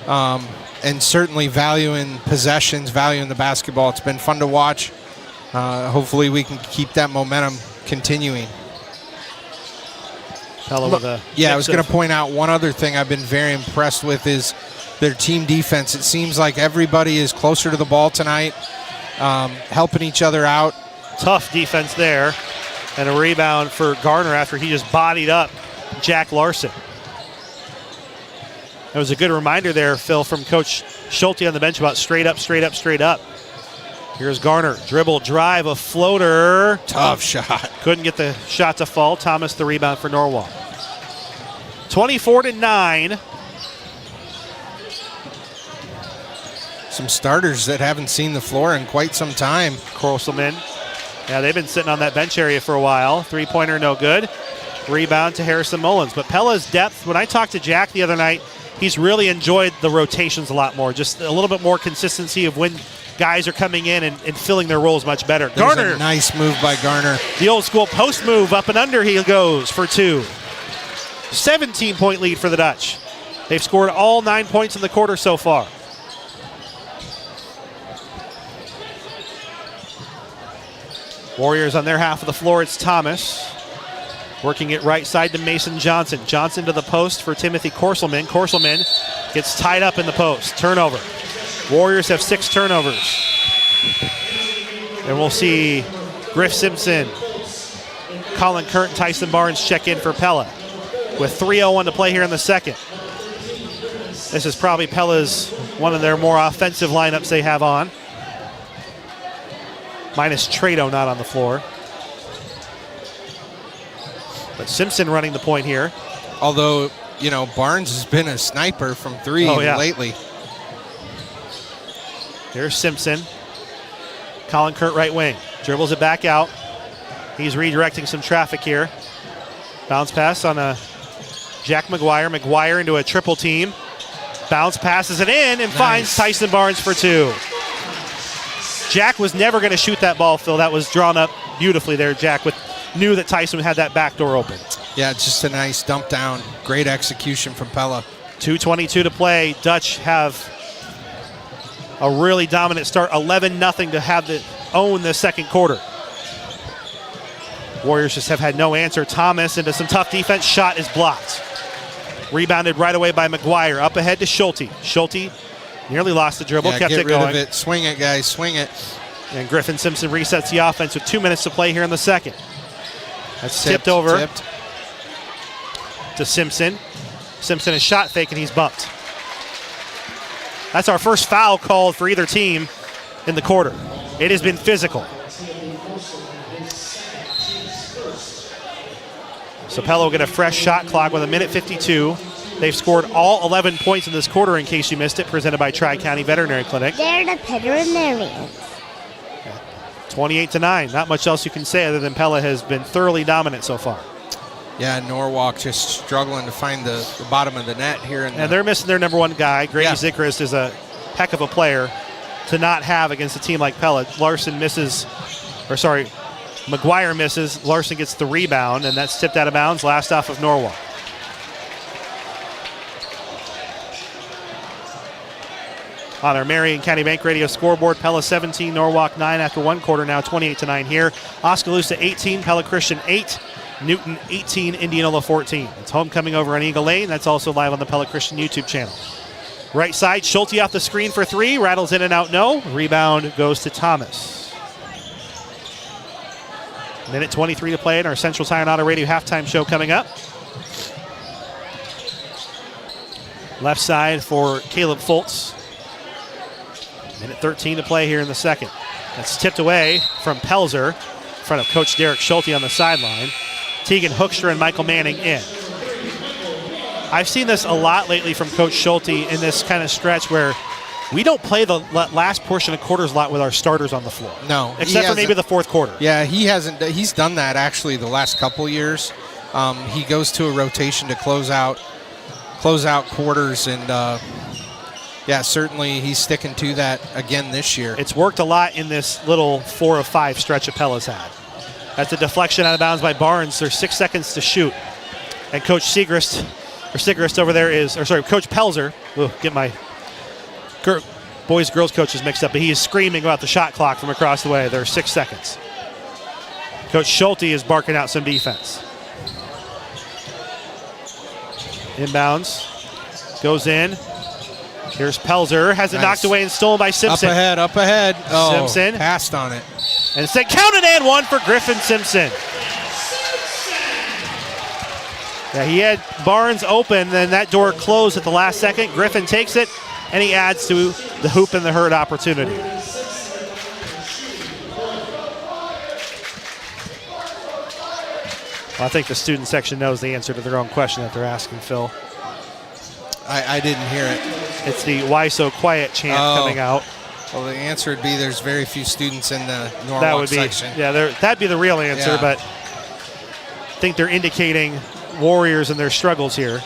And certainly valuing possessions, valuing the basketball. It's been fun to watch. Hopefully we can keep that momentum continuing. Pella with a I was going to point out one other thing I've been very impressed with is their team defense. It seems like everybody is closer to the ball tonight, helping each other out. Tough defense there. And a rebound for Garner after he just bodied up Jack Larson. It was a good reminder there, Phil, from Coach Schulte on the bench about straight up, straight up, straight up. Here's Garner. Dribble, drive, a floater. Tough shot. Couldn't get the shot to fall. Thomas the rebound for Norwalk. 24-9. Some starters that haven't seen the floor in quite some time. Korselman. Yeah, they've been sitting on that bench area for a while. Three-pointer, no good. Rebound to Harrison Mullins. But Pella's depth, when I talked to Jack the other night, he's really enjoyed the rotations a lot more. Just a little bit more consistency of when guys are coming in and filling their roles much better. There's Garner. a nice move by Garner. The old school post move, up and under he goes for 2. 17-point lead for the Dutch. They've scored all 9 points in the quarter so far. Warriors on their half of the floor, it's Thomas. Working it right side to Mason Johnson. Johnson to the post for Timothy Korselman. Korselman gets tied up in the post. Turnover. Warriors have 6 turnovers. And we'll see Griff Simpson, Colin Kurt, and Tyson Barnes check in for Pella. With 3:01 to play here in the second. This is probably Pella's one of their more offensive lineups they have on. Minus Trado not on the floor. But Simpson running the point here. Although, you know, Barnes has been a sniper from 3 lately. Here's Simpson. Colin Kurt right wing. Dribbles it back out. He's redirecting some traffic here. Bounce pass on a Jack McGuire. McGuire into a triple team. Bounce passes it in and finds Tyson Barnes for 2. Jack was never going to shoot that ball, Phil. That was drawn up beautifully there. Jack knew that Tyson had that back door open. Yeah, just a nice dump down. Great execution from Pella. 2:22 to play. Dutch have a really dominant start. 11-0 to have own the second quarter. Warriors just have had no answer. Thomas into some tough defense. Shot is blocked. Rebounded right away by McGuire. Up ahead to Schulte. Schulte nearly lost the dribble. Kept it going. Get rid of it. Swing it, guys. Swing it. And Griffin Simpson resets the offense with 2 minutes to play here in the second. That's tipped over to Simpson. Simpson is shot fake and he's bumped. That's our first foul called for either team in the quarter. It has been physical. So Pella will get a fresh shot clock with 1:52. They've scored all 11 points in this quarter, in case you missed it, presented by Tri-County Veterinary Clinic. They're the veterinarians. 28-9. Not much else you can say other than Pella has been thoroughly dominant so far. Yeah, Norwalk just struggling to find the bottom of the net here. And they're missing their number 1 guy. Grady Zikrist is a heck of a player to not have against a team like Pella. McGuire misses. Larson gets the rebound, and that's tipped out of bounds. Last off of Norwalk. On our Marion County Bank Radio scoreboard, Pella 17, Norwalk 9 after 1 quarter, now 28-9 here. Oskaloosa 18, Pella Christian 8, Newton 18, Indianola 14. It's homecoming over on Eagle Lane. That's also live on the Pella Christian YouTube channel. Right side, Schulte off the screen for 3, rattles in and out, no. Rebound goes to Thomas. Minute 23 to play in our Central Tire and Auto Radio halftime show coming up. Left side for Caleb Foltz. Minute 13 to play here in the second. That's tipped away from Pelzer in front of Coach Derek Schulte on the sideline. Tegan Hoekstra and Michael Manning in. I've seen this a lot lately from Coach Schulte in this kind of stretch where we don't play the last portion of quarters a lot with our starters on the floor. No. Except for maybe the fourth quarter. Yeah, he hasn't. He's done that actually the last couple years. He goes to a rotation to close out quarters, and yeah, certainly he's sticking to that again this year. It's worked a lot in this little 4 of 5 stretch that Pella's had. That's a deflection out of bounds by Barnes. There's 6 seconds to shoot. And Coach Sigrist over there Coach Pelzer. Get my boys girls coaches mixed up, but he is screaming about the shot clock from across the way. There's 6 seconds. Coach Schulte is barking out some defense. Inbounds. Goes in. Here's Pelzer. Has it knocked away and stolen by Simpson. Up ahead. Oh, Simpson. Passed on it. And it's counted and 1 for Griffin Simpson. Yeah, he had Barnes open, then that door closed at the last second. Griffin takes it, and he adds to the hoop and the hurt opportunity. Well, I think the student section knows the answer to their own question that they're asking, Phil. I didn't hear it. It's the "Why So Quiet" chant coming out. Well, the answer would be there's very few students in the Norwalk section. Yeah, that'd be the real answer, but I think they're indicating Warriors and their struggles here.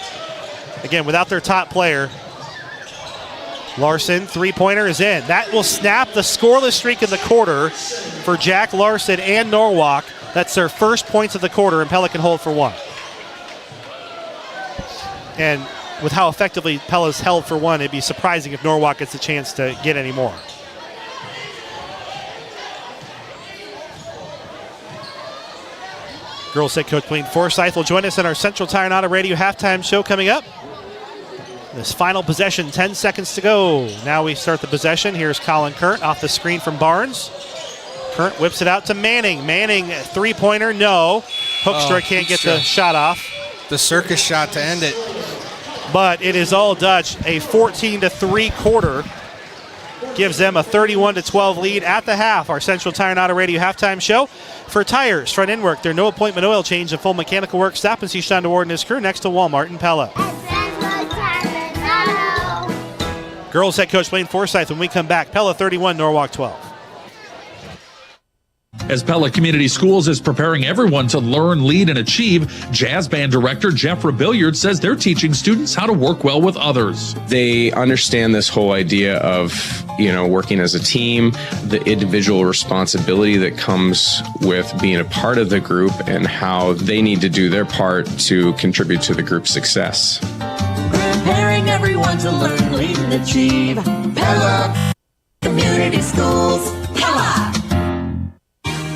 Again, without their top player, Larson, three-pointer is in. That will snap the scoreless streak in the quarter for Jack Larson and Norwalk. That's their first points of the quarter, and Pella can hold for 1. And with how effectively Pella's held for 1, it'd be surprising if Norwalk gets a chance to get any more. Girls head coach Blaine Forsyth will join us in our Central Tire and Auto Radio halftime show coming up. This final possession, 10 seconds to go. Now we start the possession. Here's Colin Kurt off the screen from Barnes. Kurt whips it out to Manning. Manning, three-pointer, no. Hoekstra can't get the shot off. The circus shot to end it. But it is all Dutch. A 14-3 quarter gives them a 31-12 lead at the half. Our Central Tire and Auto Radio halftime show. For tires, front end work, their no appointment oil change and full mechanical work. Stop and see Sean DeWard and his crew next to Walmart in Pella. Girls head coach Blaine Forsyth when we come back. Pella 31, Norwalk 12. As Pella Community Schools is preparing everyone to learn, lead, and achieve, jazz band director Jeff Rebilliard says they're teaching students how to work well with others. They understand this whole idea of, working as a team, the individual responsibility that comes with being a part of the group, and how they need to do their part to contribute to the group's success. Preparing everyone to learn, lead, and achieve. Pella Community Schools. Pella.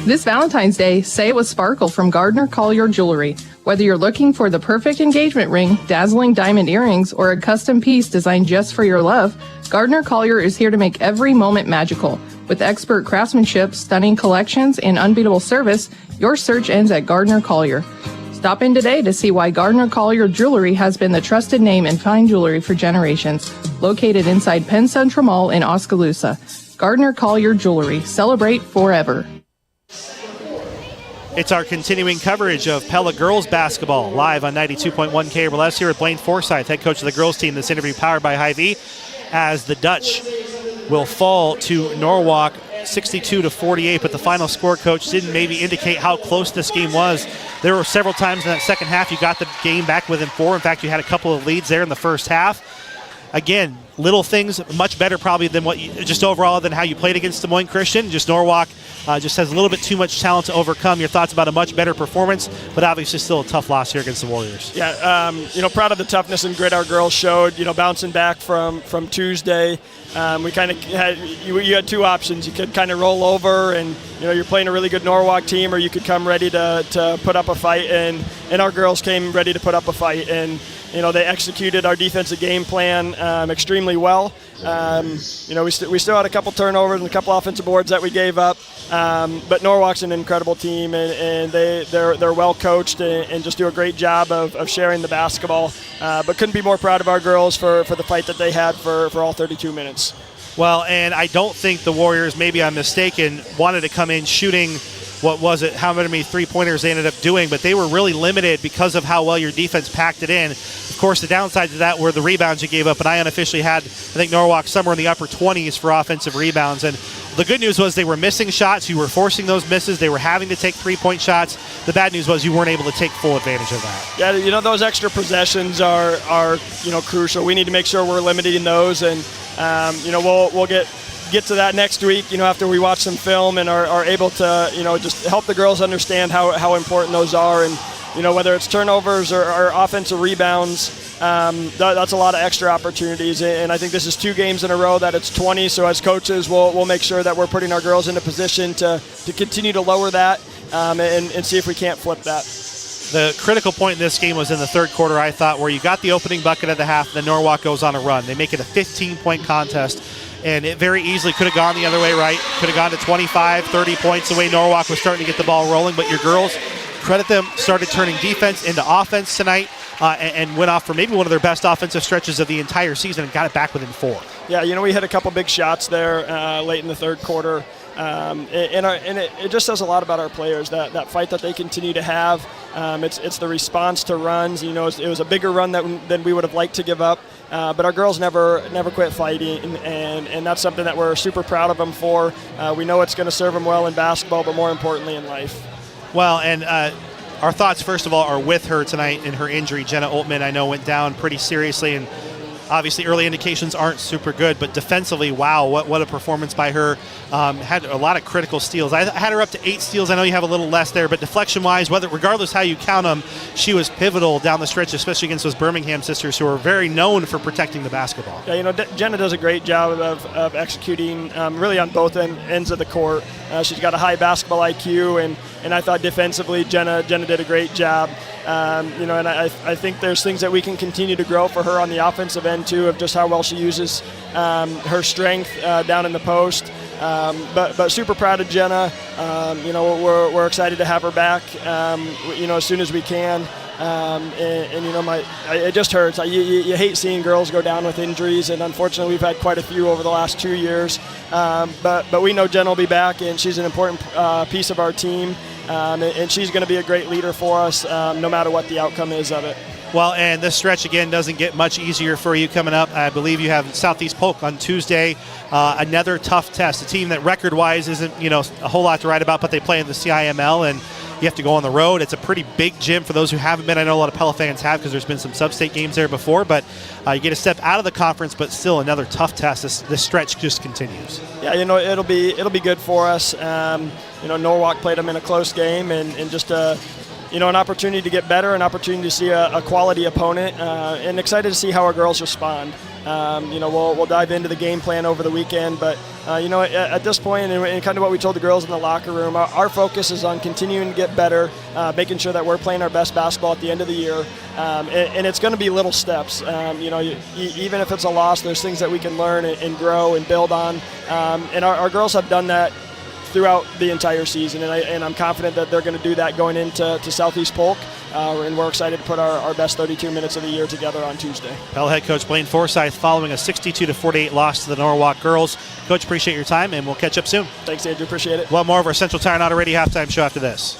This Valentine's Day, say it with sparkle from Gardner Collier Jewelry. Whether you're looking for the perfect engagement ring, dazzling diamond earrings, or a custom piece designed just for your love, Gardner Collier is here to make every moment magical. With expert craftsmanship, stunning collections, and unbeatable service, your search ends at Gardner Collier. Stop in today to see why Gardner Collier Jewelry has been the trusted name in fine jewelry for generations. Located inside Penn Central Mall in Oskaloosa. Gardner Collier Jewelry. Celebrate forever. It's our continuing coverage of Pella girls basketball live on 92.1 KRLS here with Blaine Forsyth, head coach of the girls team. This interview powered by Hy-Vee, as the Dutch will fall to Norwalk 62-48, but the final score, coach, didn't maybe indicate how close this game was. There were several times in that second half you got the game back within 4. In fact, you had a couple of leads there in the first half. Again, little things, much better probably than just overall than how you played against Des Moines Christian. Just Norwalk just has a little bit too much talent to overcome. Your thoughts about a much better performance, but obviously still a tough loss here against the Warriors. Yeah, proud of the toughness and grit our girls showed. Bouncing back from Tuesday, we kind of had you had two options. You could kind of roll over and you're playing a really good Norwalk team, or you could come ready to put up a fight. And our girls came ready to put up a fight, and they executed our defensive game plan extremely well. We still had a couple turnovers and a couple offensive boards that we gave up, but Norwalk's an incredible team, and they're well coached and just do a great job of sharing the basketball. But couldn't be more proud of our girls for the fight that they had for all 32 minutes. Well, and I don't think the Warriors, maybe I'm mistaken, wanted to come in shooting. What was it? How many three-pointers they ended up doing, but they were really limited because of how well your defense packed it in. Of course, the downsides of that were the rebounds you gave up, and I unofficially had, Norwalk somewhere in the upper 20s for offensive rebounds. And the good news was they were missing shots. You were forcing those misses. They were having to take three-point shots. The bad news was you weren't able to take full advantage of that. Yeah, those extra possessions are crucial. We need to make sure we're limiting those, and we'll get to that next week, after we watch some film and are able to, just help the girls understand how important those are. And, whether it's turnovers or offensive rebounds, that's a lot of extra opportunities. And I think this is 2 games in a row that it's 20. So as coaches, we'll make sure that we're putting our girls in a position to continue to lower that and see if we can't flip that. The critical point in this game was in the third quarter, I thought, where you got the opening bucket at the half, and then Norwalk goes on a run. They make it a 15-point contest. And it very easily could have gone the other way, right? Could have gone to 25, 30 points the way Norwalk was starting to get the ball rolling. But your girls, credit them, started turning defense into offense tonight and went off for maybe one of their best offensive stretches of the entire season and got it back within 4. Yeah, we had a couple big shots there late in the third quarter. And it just says a lot about our players, that fight that they continue to have. It's the response to runs. It was a bigger run than we would have liked to give up. But our girls never quit fighting, and that's something that we're super proud of them for. We know it's going to serve them well in basketball, but more importantly in life. Well, and our thoughts, first of all, are with her tonight in her injury. Jenna Oltman, I know, went down pretty seriously, and obviously early indications aren't super good, but defensively, wow, what a performance by her. Had a lot of critical steals. I had her up to 8 steals. I know you have a little less there, but deflection-wise, regardless how you count them, she was pivotal down the stretch, especially against those Birmingham sisters who are very known for protecting the basketball. Yeah, Jenna does a great job of executing really on both ends of the court. She's got a high basketball IQ, and I thought defensively Jenna did a great job. And I think there's things that we can continue to grow for her on the offensive end too, of just how well she uses her strength down in the post. But super proud of Jenna. We're excited to have her back. As soon as we can. It just hurts. You hate seeing girls go down with injuries, and unfortunately we've had quite a few over the last 2 years. But we know Jen will be back, and she's an important piece of our team, and she's going to be a great leader for us, no matter what the outcome is of it. Well, and this stretch, again, doesn't get much easier for you coming up. I believe you have Southeast Polk on Tuesday, another tough test, a team that record-wise isn't, a whole lot to write about, but they play in the CIML, and you have to go on the road. It's a pretty big gym for those who haven't been. I know a lot of Pella fans have because there's been some sub-state games there before, but you get a step out of the conference, but still another tough test. This stretch just continues. Yeah, it'll be good for us. Norwalk played them in a close game, and just an opportunity to get better, an opportunity to see a quality opponent, and excited to see how our girls respond. We'll dive into the game plan over the weekend, but at this point, and kind of what we told the girls in the locker room, our focus is on continuing to get better, making sure that we're playing our best basketball at the end of the year, and it's going to be little steps. Even if it's a loss, there's things that we can learn and grow and build on, and our girls have done that throughout the entire season, and I'm confident that they're going to do that going into Southeast Polk, and we're excited to put our best 32 minutes of the year together on Tuesday. Pella head coach Blaine Forsyth following a 62-48 loss to the Norwalk girls. Coach, appreciate your time, and we'll catch up soon. Thanks, Andrew. Appreciate it. One more of our Central Tire and Auto Radio halftime show after this.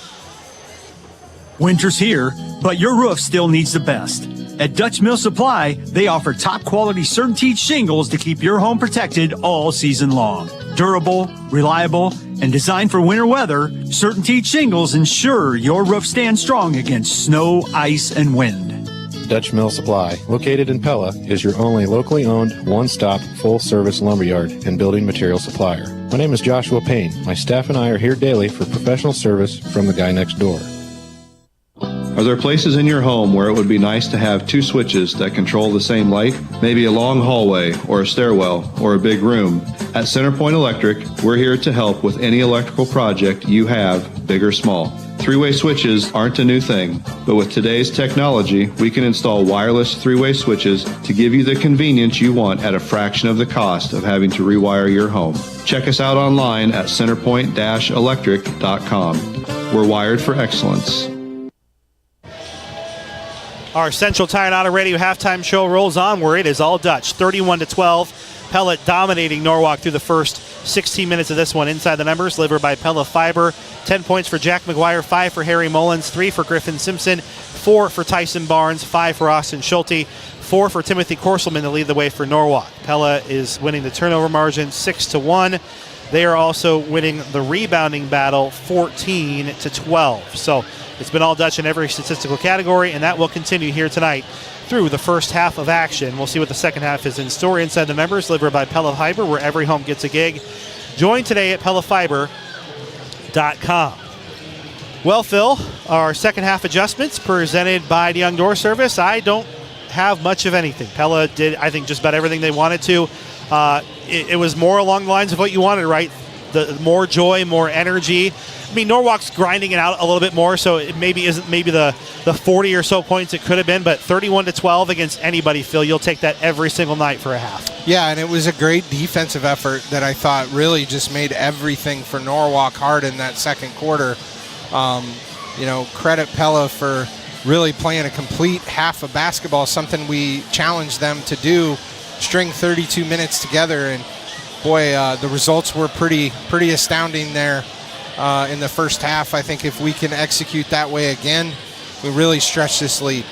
Winter's here, but your roof still needs the best. At Dutch Mill Supply, they offer top-quality CertainTeed shingles to keep your home protected all season long. Durable, reliable, and designed for winter weather, CertainTeed shingles ensure your roof stands strong against snow, ice, and wind. Dutch Mill Supply, located in Pella, is your only locally owned, one-stop, full-service lumberyard and building material supplier. My name is Joshua Payne. My staff and I are here daily for professional service from the guy next door. Are there places in your home where it would be nice to have two switches that control the same light? Maybe a long hallway, or a stairwell, or a big room. At Centerpoint Electric, we're here to help with any electrical project you have, big or small. Three-way switches aren't a new thing, but with today's technology, we can install wireless three-way switches to give you the convenience you want at a fraction of the cost of having to rewire your home. Check us out online at centerpoint-electric.com. We're wired for excellence. Our Central Tire and Auto Radio halftime show rolls on where it is all Dutch, 31-12. Pella dominating Norwalk through the first 16 minutes of this one. Inside the numbers, delivered by Pella Fiber. 10 points for Jack McGuire, 5 for Harry Mullins, 3 for Griffin Simpson, 4 for Tyson Barnes, 5 for Austin Schulte, 4 for Timothy Korselman to lead the way for Norwalk. Pella is winning the turnover margin 6-1. They are also winning the rebounding battle 14-12. So it's been all Dutch in every statistical category, and that will continue here tonight through the first half of action. We'll see what the second half is in store. Inside the members, delivered by Pella Fiber, where every home gets a gig. Join today at PellaFiber.com. Well, Phil, our second half adjustments presented by the Young Door Service. I don't have much of anything. Pella did, I think, just about everything they wanted to. It was more along the lines of what you wanted, right? The more joy, more energy. I mean, Norwalk's grinding it out a little bit more, so it maybe isn't the 40 or so points it could have been, but 31-12 against anybody, Phil, you'll take that every single night for a half. Yeah, and it was a great defensive effort that I thought really just made everything for Norwalk hard in that second quarter. Credit Pella for really playing a complete half of basketball, something we challenged them to do, string 32 minutes together, and boy, the results were pretty astounding there in the first half. I think if we can execute that way again, we really stretch this lead.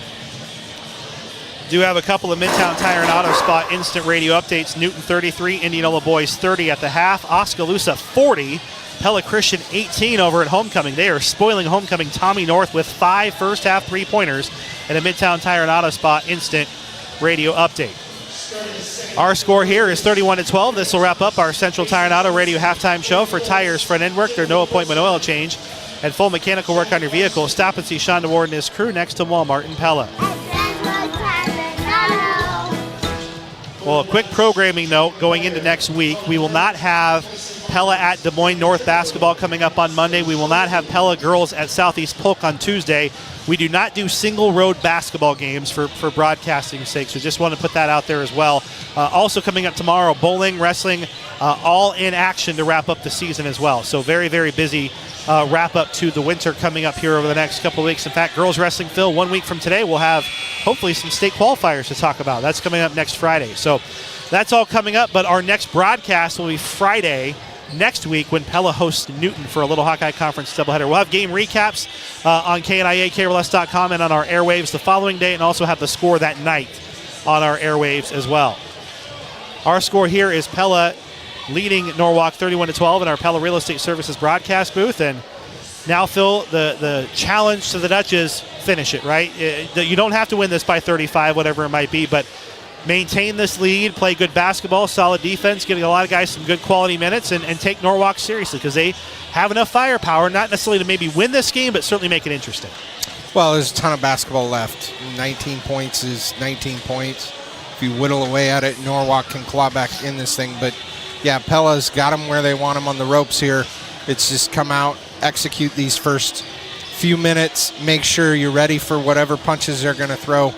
Do have a couple of Midtown Tire and Auto Spot instant radio updates. Newton 33, Indianola Boys 30 at the half. Oskaloosa 40, Pella Christian 18 over at Homecoming. They are spoiling Homecoming. Tommy North with 5 first half three-pointers and a Midtown Tire and Auto Spot instant radio update. Our score here is 31-12. This will wrap up our Central Tire and Auto Radio halftime show. For tires, front end work, their no appointment oil change, and full mechanical work on your vehicle. Stop and see Sean DeWard and his crew next to Walmart in Pella. Well, a quick programming note going into next week. We will not have Pella at Des Moines North basketball coming up on Monday. We will not have Pella girls at Southeast Polk on Tuesday. We do not do single road basketball games for broadcasting's sake, so just want to put that out there as well. Also coming up tomorrow, bowling, wrestling, all in action to wrap up the season as well. So very, very busy wrap up to the winter coming up here over the next couple of weeks. In fact, girls wrestling, Phil, 1 week from today, we'll have hopefully some state qualifiers to talk about. That's coming up next Friday. So that's all coming up, but our next broadcast will be Friday next week when Pella hosts Newton for a Little Hawkeye Conference doubleheader. We'll have game recaps on KNIA, KRLS.com, and on our airwaves the following day, and also have the score that night on our airwaves as well. Our score here is Pella leading Norwalk 31-12 in our Pella Real Estate Services broadcast booth. And now, Phil, the challenge to the Dutch is finish it, right? You don't have to win this by 35, whatever it might be, but maintain this lead, play good basketball, solid defense, giving a lot of guys some good quality minutes, and take Norwalk seriously because they have enough firepower, not necessarily to maybe win this game, but certainly make it interesting. Well, there's a ton of basketball left. 19 points is 19 points. If you whittle away at it, Norwalk can claw back in this thing. But, yeah, Pella's got them where they want them on the ropes here. It's just come out, execute these first few minutes, make sure you're ready for whatever punches they're going to throw,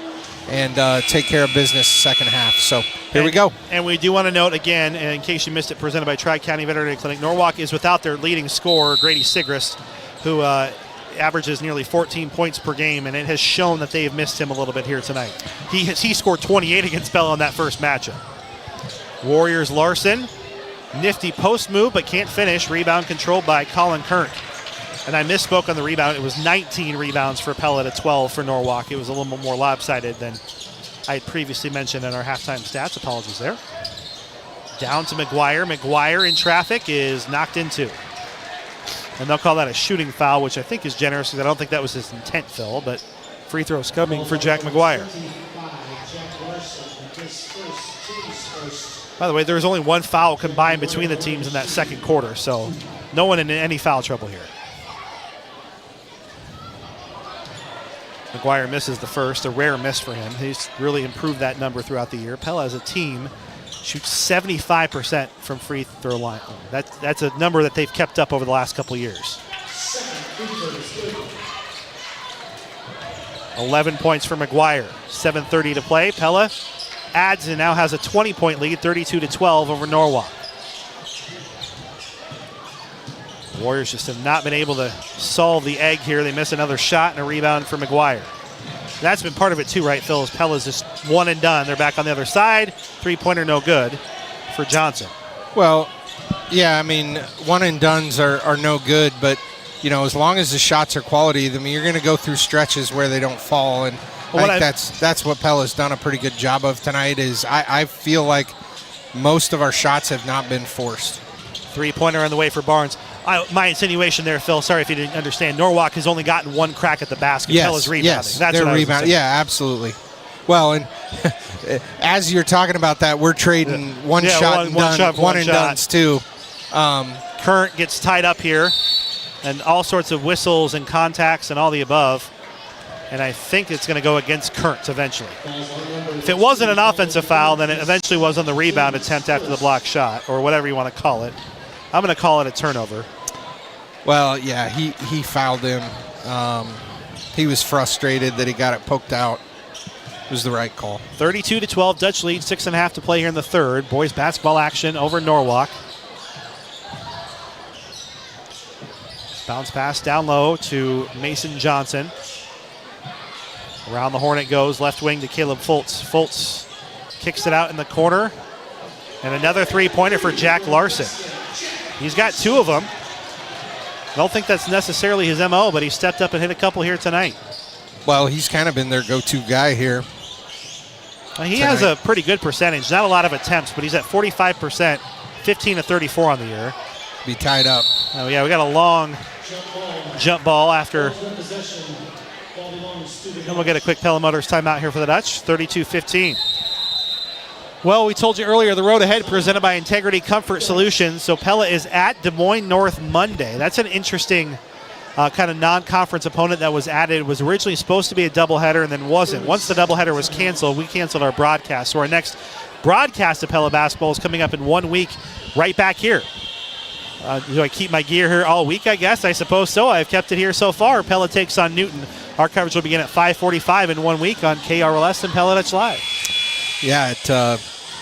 and take care of business second half. So here we go. And we do want to note again, in case you missed it, presented by Tri-County Veterinary Clinic, Norwalk is without their leading scorer, Grady Sigrist, who averages nearly 14 points per game, and it has shown that they have missed him a little bit here tonight. He scored 28 against Pella in that first matchup. Warriors Larson, nifty post move, but can't finish. Rebound controlled by Colin Kern. And I misspoke on the rebound. It was 19 rebounds for Pella to 12 for Norwalk. It was a little bit more lopsided than I had previously mentioned in our halftime stats. Apologies there. Down to McGuire. McGuire in traffic is knocked into. And they'll call that a shooting foul, which I think is generous because I don't think that was his intent, Phil. But free throws coming for Jack McGuire. By the way, there was only one foul combined between the teams in that second quarter, so no one in any foul trouble here. McGuire misses the first, a rare miss for him. He's really improved that number throughout the year. Pella as a team shoots 75% from free throw line. That's a number that they've kept up over the last couple years. 11 points for McGuire, 7:30 to play. Pella adds and now has a 20-point lead, 32-12 over Norwalk. The Warriors just have not been able to solve the egg here. They miss another shot and a rebound for McGuire. That's been part of it too, right, Phil? As Pella's just one and done. They're back on the other side. Three-pointer no good for Johnson. Well, yeah, I mean, one and dones are no good, but, you know, as long as the shots are quality, I mean, you're going to go through stretches where they don't fall, and I think that's what Pella's done a pretty good job of tonight. Is I feel like most of our shots have not been forced. Three-pointer on the way for Barnes. My insinuation there, Phil, sorry if you didn't understand, Norwalk has only gotten one crack at the basket. Yes, Pella's rebounding. yes, That's they're what rebounding. Yeah, absolutely. Well, and as you're talking about that, we're trading one and dones too. Current gets tied up here, and all sorts of whistles and contacts and all the above. And I think it's going to go against Kurtz eventually. If it wasn't an offensive foul, then it eventually was on the rebound attempt after the block shot, or whatever you want to call it. I'm going to call it a turnover. Well, yeah, he fouled him. He was frustrated that he got it poked out. It was the right call. 32-12, Dutch lead, 6.5 to play here in the third. Boys basketball action over Norwalk. Bounce pass down low to Mason Johnson. Around the horn it goes, left wing to Caleb Fultz. Fultz kicks it out in the corner. And another three-pointer for Jack Larson. He's got two of them. I don't think that's necessarily his MO, but he stepped up and hit a couple here tonight. Well, he's kind of been their go-to guy here. He has a pretty good percentage. Not a lot of attempts, but he's at 45%, 15 to 34 on the year. Be tied up. Oh, yeah, we got a long jump ball after. And we'll get a quick Pella Motors timeout here for the Dutch, 32-15. Well, we told you earlier, the road ahead presented by Integrity Comfort Solutions. So Pella is at Des Moines North Monday. That's an interesting kind of non-conference opponent that was added. It was originally supposed to be a doubleheader and then wasn't. Once the doubleheader was canceled, we canceled our broadcast. So our next broadcast of Pella basketball is coming up in 1 week right back here Do I keep my gear here all week? I guess. I suppose so. I've kept it here so far. Pella takes on Newton. Our coverage will begin at 5:45 in 1 week on KRLS and Pella Dutch Live. Yeah,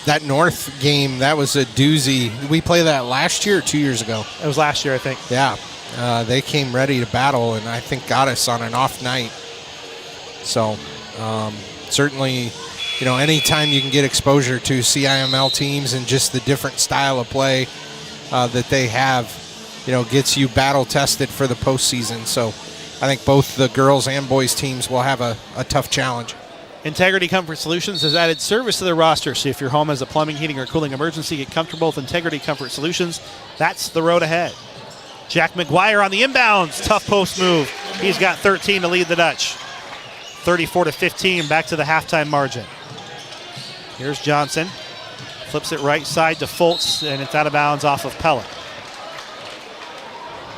that North game, that was a doozy. We played that last year or 2 years ago? It was last year, I think. Yeah. They came ready to battle, and I think got us on an off night. So, certainly, anytime you can get exposure to CIML teams and just the different style of play that they have, gets you battle-tested for the postseason. So, I think both the girls and boys teams will have a tough challenge. Integrity Comfort Solutions has added service to their roster. So if your home has a plumbing, heating, or cooling emergency, get comfortable with Integrity Comfort Solutions. That's the road ahead. Jack McGuire on the inbounds. Tough post move. He's got 13 to lead the Dutch. 34-15, back to the halftime margin. Here's Johnson. Flips it right side to Fultz, and it's out of bounds off of Pella.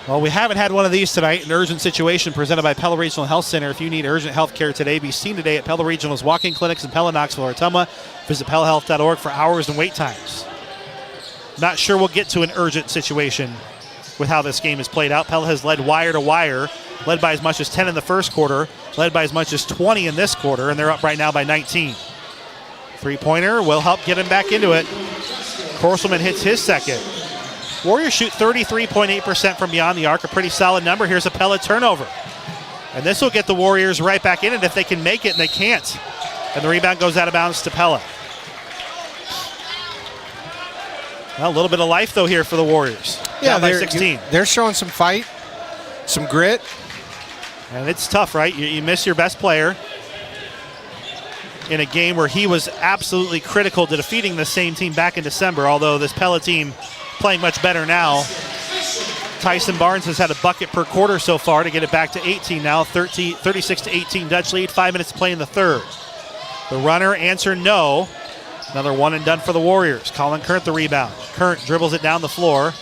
Well, we haven't had one of these tonight. An urgent situation presented by Pella Regional Health Center. If you need urgent health care today, be seen today at Pella Regional's walk-in clinics in Pella, Knoxville, or Ottumwa. Visit PellaHealth.org for hours and wait times. Not sure we'll get to an urgent situation with how this game is played out. Pella has led wire to wire, led by as much as 10 in the first quarter, led by as much as 20 in this quarter, and they're up right now by 19. Three-pointer will help get him back into it. Korselman hits his second. Warriors shoot 33.8% from beyond the arc, a pretty solid number. Here's a Pella turnover. And this will get the Warriors right back in it if they can make it, and they can't. And the rebound goes out of bounds to Pella. Well, a little bit of life, though, here for the Warriors. Yeah, by 16. They're showing some fight, some grit. And it's tough, right? You miss your best player in a game where he was absolutely critical to defeating the same team back in December, although this Pella team playing much better now. Tyson Barnes has had a bucket per quarter so far to get it back to 18 now. 36-18 Dutch lead. 5 minutes to play in the third. The runner answer no. Another one and done for the Warriors. Colin Current the rebound. Current dribbles it down the floor.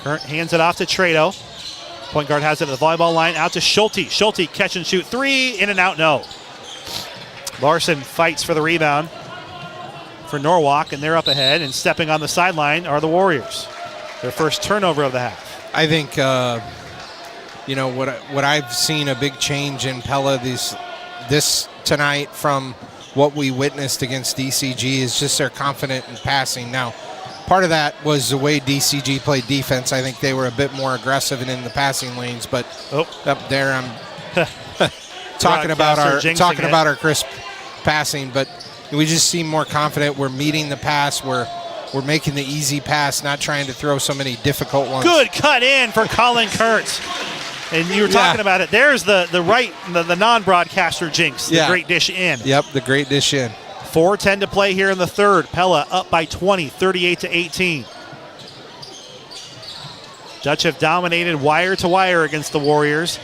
Current hands it off to Trado. Point guard has it at the volleyball line. Out to Schulte. Schulte catch and shoot. 3 in and out, no. Larson fights for the rebound for Norwalk, and they're up ahead, and stepping on the sideline are the Warriors. Their first turnover of the half. I think, what I've seen a big change in Pella this tonight from what we witnessed against DCG is just they're confident in passing. Now, part of that was the way DCG played defense. I think they were a bit more aggressive and in the passing lanes, but up there I'm talking about our crisp passing, but we just seem more confident. We're meeting the pass. We're making the easy pass, not trying to throw so many difficult ones. Good cut in for Colin Kurtz. And you were talking about it. There's the non-broadcaster jinx, the great dish in. Yep, the great dish in. 4:10 to play here in the third. Pella up by 20, 38-18. Dutch have dominated wire to wire against the Warriors.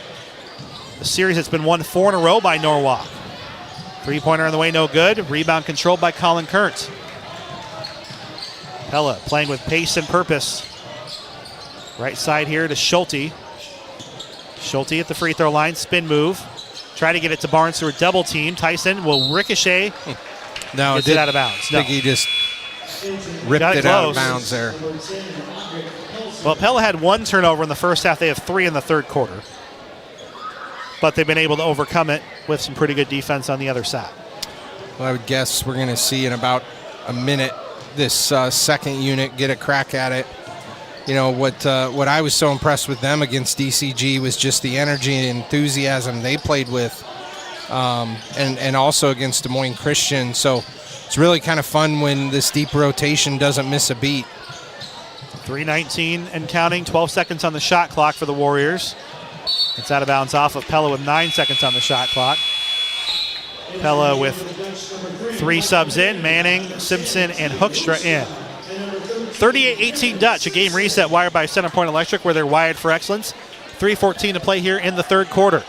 The series that's been won 4 in a row by Norwalk. Three-pointer on the way, no good. Rebound controlled by Colin Kurtz. Pella playing with pace and purpose. Right side here to Schulte. Schulte at the free throw line, spin move. Try to get it to Barnes through a double team. Tyson will ricochet. No, gets it out of bounds. I think he just ripped it out of bounds there. Well, Pella had 1 turnover in the first half. They have 3 in the third quarter. But they've been able to overcome it with some pretty good defense on the other side. Well, I would guess we're going to see in about a minute this second unit get a crack at it. What I was so impressed with them against DCG was just the energy and enthusiasm they played with, and also against Des Moines Christian. So it's really kind of fun when this deep rotation doesn't miss a beat. 3:19 and counting, 12 seconds on the shot clock for the Warriors. It's out of bounds off of Pella with 9 seconds on the shot clock. Pella with 3 subs in, Manning, Simpson, and Hoekstra in. 38-18 Dutch, a game reset wired by Center Point Electric, where they're wired for excellence. 3:14 to play here in the third quarter.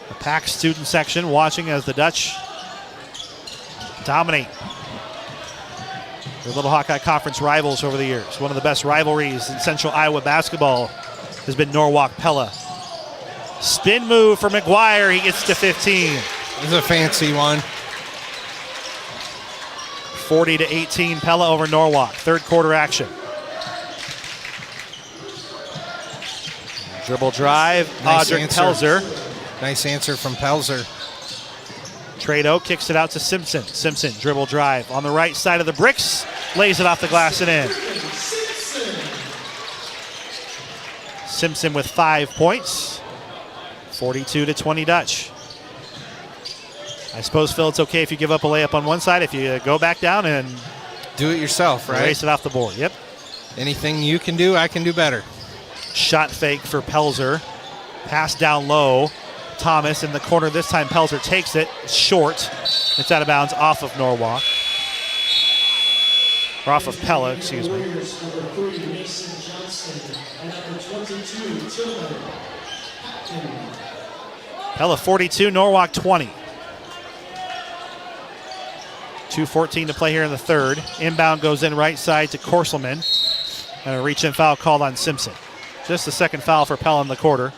The packed student section watching as the Dutch dominate their Little Hawkeye Conference rivals over the years. One of the best rivalries in Central Iowa basketball has been Norwalk-Pella. Spin move for McGuire. He gets to 15. This is a fancy one. 40-18 Pella over Norwalk. Third quarter action. Dribble drive, Nice Audric answer. Pelzer. Nice answer from Pelzer. Trado kicks it out to Simpson. Simpson, dribble drive on the right side of the bricks, lays it off the glass and in. Simpson with 5 points, 42-20 Dutch. I suppose, Phil, it's okay if you give up a layup on one side, if you go back down and do it yourself, right? Erase it off the board, yep. Anything you can do, I can do better. Shot fake for Pelzer. Pass down low. Thomas in the corner. This time Pelzer takes it. It's short. It's out of bounds off of Norwalk. Or off of Pella, excuse me. Pella 42, Norwalk 20. 2:14 to play here in the third. Inbound goes in right side to Korselman. And a reach-in foul called on Simpson. Just the second foul for Pella in the quarter.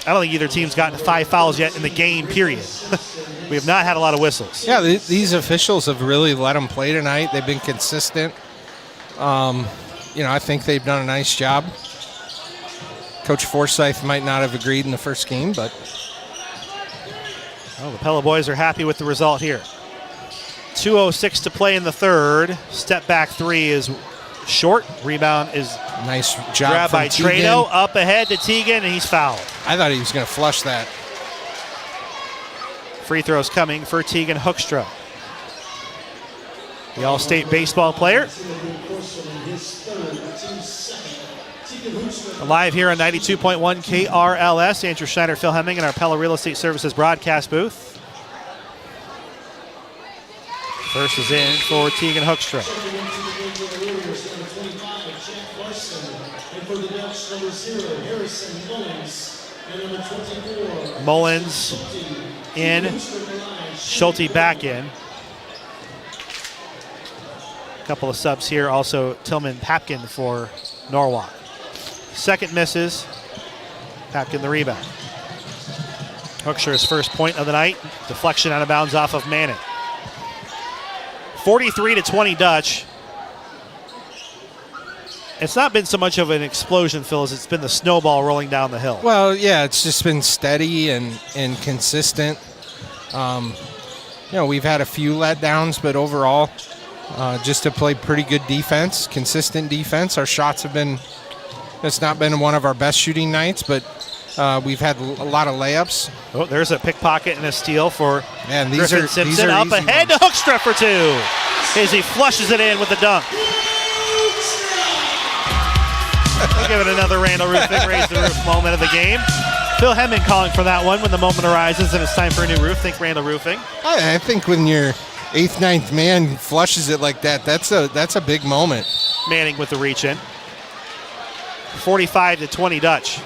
I don't think either team's gotten 5 fouls yet in the game, period. We have not had a lot of whistles. Yeah, these officials have really let them play tonight. They've been consistent. I think they've done a nice job. Coach Forsyth might not have agreed in the first game, but... Well, the Pella boys are happy with the result here. 2:06 to play in the third. Step back three is short. Rebound is nice job grabbed by Tegan. Trado. Up ahead to Tegan, and he's fouled. I thought he was going to flush that. Free throws coming for Tegan Hoekstra. The All-State baseball player. Live here on 92.1 KRLS. Andrew Schneider, Phil Hemming in our Pella Real Estate Services broadcast booth. First is in for Tegan Hoekstra. Mullins in. Schulte back in. A couple of subs here. Also Tillman Papkin for Norwalk. Second misses. Papkin the rebound. Hoekstra's first point of the night. Deflection out of bounds off of Manning. 43-20 Dutch. It's not been so much of an explosion, Phil, as it's been the snowball rolling down the hill. Well, yeah, it's just been steady and consistent. We've had a few letdowns, but overall, just to play pretty good defense, consistent defense. Our shots have been, it's not been one of our best shooting nights, but we've had a lot of layups. Oh, there's a pickpocket and a steal for these Griffin are Simpson. Up ahead to Hoekstra for two as he flushes it in with the dunk. We'll give it another Randall Roofing Raise the Roof moment of the game. Phil Hemming calling for that one when the moment arises and it's time for a new roof. Think Randall Roofing. I think when your 8th, 9th man flushes it like that, that's a big moment. Manning with the reach in. 45-20 Dutch.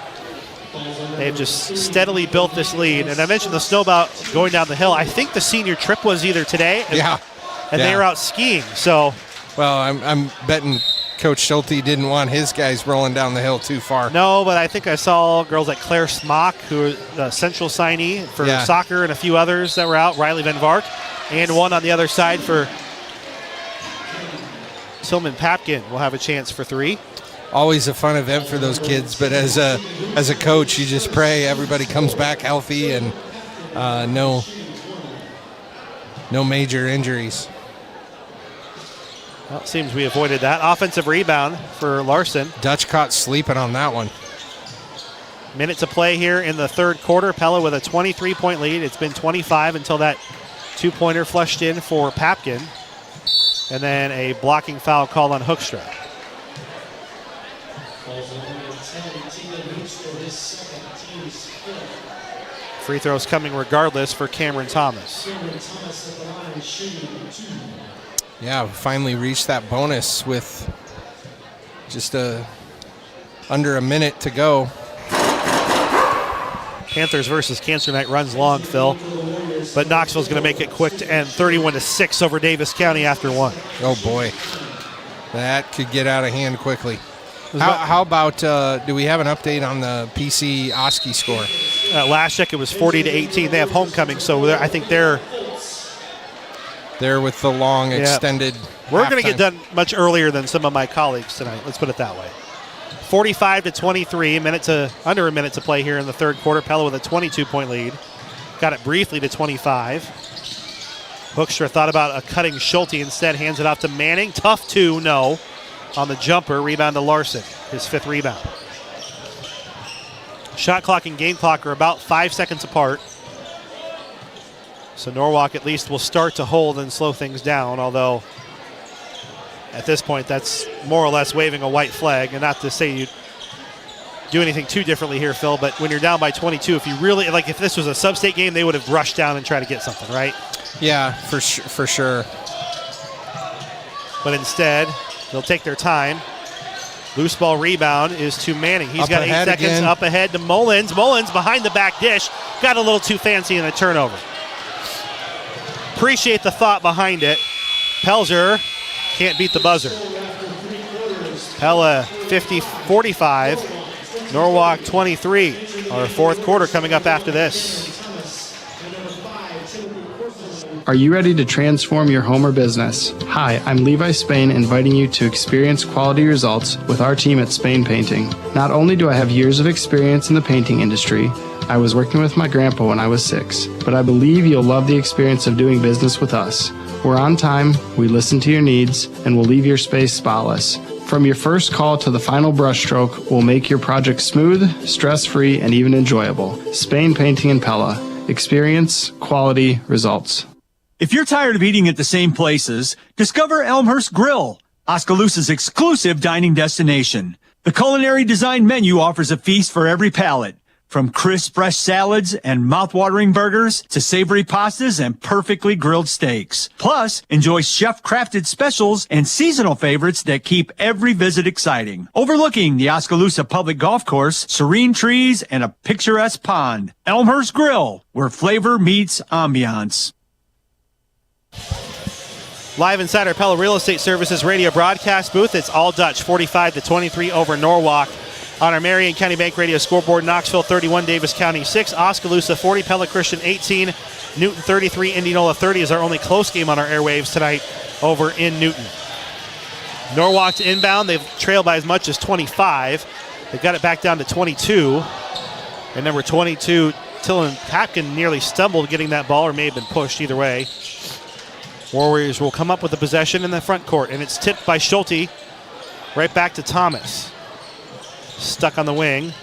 They've just steadily built this lead. And I mentioned the snowball going down the hill. I think the senior trip was either today and they were out skiing. So, well, I'm betting Coach Schulte didn't want his guys rolling down the hill too far. No, but I think I saw girls like Claire Smock, who is a Central signee for soccer, and a few others that were out. Riley Van Vark, and one on the other side for Tillman Papkin will have a chance for three. Always a fun event for those kids, but as a coach, you just pray everybody comes back healthy and no major injuries. Well, it seems we avoided that. Offensive rebound for Larson. Dutch caught sleeping on that one. Minute to play here in the third quarter. Pella with a 23-point lead. It's been 25 until that two-pointer flushed in for Papkin. And then a blocking foul called on Hoekstra. Free throws coming regardless for Cameron Thomas. Yeah, finally reached that bonus with just under a minute to go. Panthers versus Cancer Night runs long, Phil. But Knoxville's going to make it quick to end 31-6 over Davis County after one. Oh, boy. That could get out of hand quickly. How about, do we have an update on the PC Oski score? Last check, it was 40-18. They have homecoming, so I think they're with the long extended We're going to get done much earlier than some of my colleagues tonight. Let's put it that way. 45-23, under a minute to play here in the third quarter. Pella with a 22-point lead. Got it briefly to 25. Hoekstra thought about a cutting Schulte, instead hands it off to Manning. Tough two, no. On the jumper, rebound to Larson, his 5th rebound. Shot clock and game clock are about 5 seconds apart. So Norwalk at least will start to hold and slow things down, although at this point that's more or less waving a white flag. And not to say you do anything too differently here, Phil, but when you're down by 22, if you really, like if this was a sub-state game, they would have rushed down and tried to get something, right? Yeah, for sure. But instead, they'll take their time. Loose ball rebound is to Manning. He's got 8 seconds again. Up ahead to Mullins. Mullins behind the back dish. Got a little too fancy in the turnover. Appreciate the thought behind it. Pelzer can't beat the buzzer. Pella 50-45. Norwalk 23. Our fourth quarter coming up after this. Are you ready to transform your home or business? Hi, I'm Levi Spain, inviting you to experience quality results with our team at Spain Painting. Not only do I have years of experience in the painting industry, I was working with my grandpa when I was 6, but I believe you'll love the experience of doing business with us. We're on time, we listen to your needs, and we'll leave your space spotless. From your first call to the final brushstroke, we'll make your project smooth, stress-free, and even enjoyable. Spain Painting and Pella. Experience, quality, results. If you're tired of eating at the same places, discover Elmhurst Grill, Oskaloosa's exclusive dining destination. The culinary design menu offers a feast for every palate, from crisp fresh salads and mouth-watering burgers to savory pastas and perfectly grilled steaks. Plus, enjoy chef-crafted specials and seasonal favorites that keep every visit exciting. Overlooking the Oskaloosa Public Golf Course, serene trees, and a picturesque pond. Elmhurst Grill, where flavor meets ambiance. Live inside our Pella Real Estate Services radio broadcast booth, it's all Dutch, 45-23 over Norwalk. On our Marion County Bank radio scoreboard, Knoxville 31, Davis County 6, Oskaloosa 40, Pella Christian 18, Newton 33, Indianola 30 is our only close game on our airwaves tonight over in Newton. Norwalk to inbound, they've trailed by as much as 25. They've got it back down to 22. And number 22, Tillman Papkin nearly stumbled getting that ball, or may have been pushed, either way. Warriors will come up with the possession in the front court, and it's tipped by Schulte right back to Thomas. Stuck on the wing.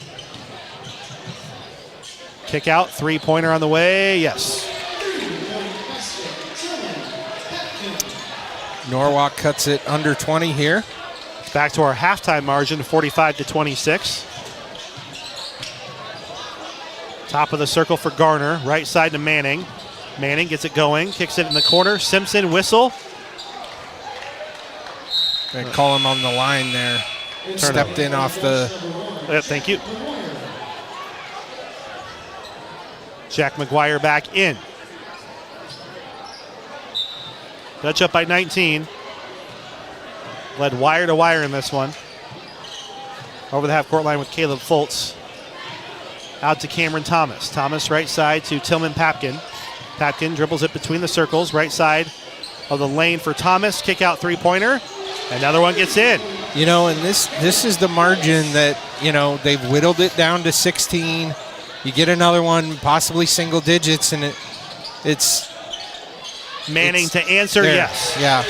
Kick out, three-pointer on the way, yes. Norwalk cuts it under 20 here. Back to our halftime margin, 45-26. Top of the circle for Garner, right side to Manning. Manning gets it going, kicks it in the corner. Simpson, whistle. They call him on the line there. Stepped in off the... Thank you. Jack McGuire back in. Dutch up by 19. Led wire to wire in this one. Over the half-court line with Caleb Fultz. Out to Cameron Thomas. Thomas right side to Tillman Papkin. Papkin dribbles it between the circles, right side of the lane for Thomas. Kick out three-pointer. Another one gets in. You know, and this is the margin that, you know, they've whittled it down to 16. You get another one, possibly single digits, and it's Manning to answer, there. Yes. Yeah.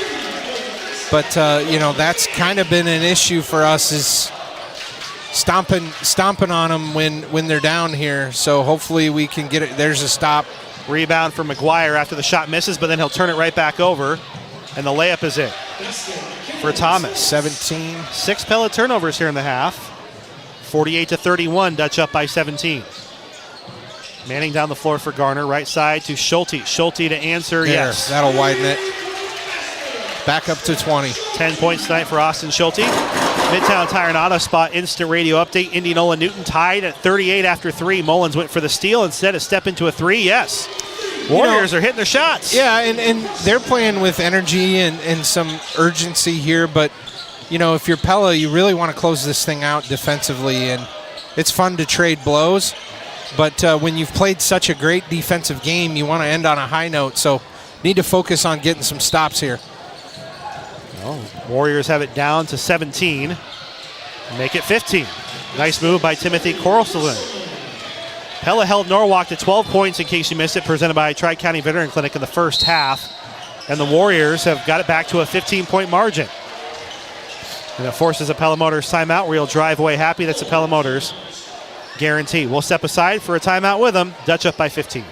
But, you know, that's kind of been an issue for us, is stomping on them when they're down here. So hopefully we can get it. There's a stop. Rebound for McGuire after the shot misses, but then he'll turn it right back over, and the layup is in for Thomas. 17. 6 Pella turnovers here in the half. 48-31, Dutch up by 17. Manning down the floor for Garner, right side to Schulte. Schulte to answer, there, yes. That'll widen it. Back up to 20. 10 points tonight for Austin Schulte. Midtown Tire and Auto Spot instant radio update. Indianola Newton tied at 38 after 3. Mullins went for the steal instead of step into a 3. Yes. Warriors are hitting their shots. Yeah, and they're playing with energy and some urgency here. But, you know, if you're Pella, you really want to close this thing out defensively. And it's fun to trade blows. But when you've played such a great defensive game, you want to end on a high note. So need to focus on getting some stops here. Warriors have it down to 17. Make it 15. Nice move by Timothy Corselin. Pella held Norwalk to 12 points, in case you missed it, presented by Tri-County Veteran Clinic in the first half. And the Warriors have got it back to a 15-point margin. And it forces a Pella Motors timeout where he'll drive away happy. That's a Pella Motors guarantee. We'll step aside for a timeout with them. Dutch up by 15.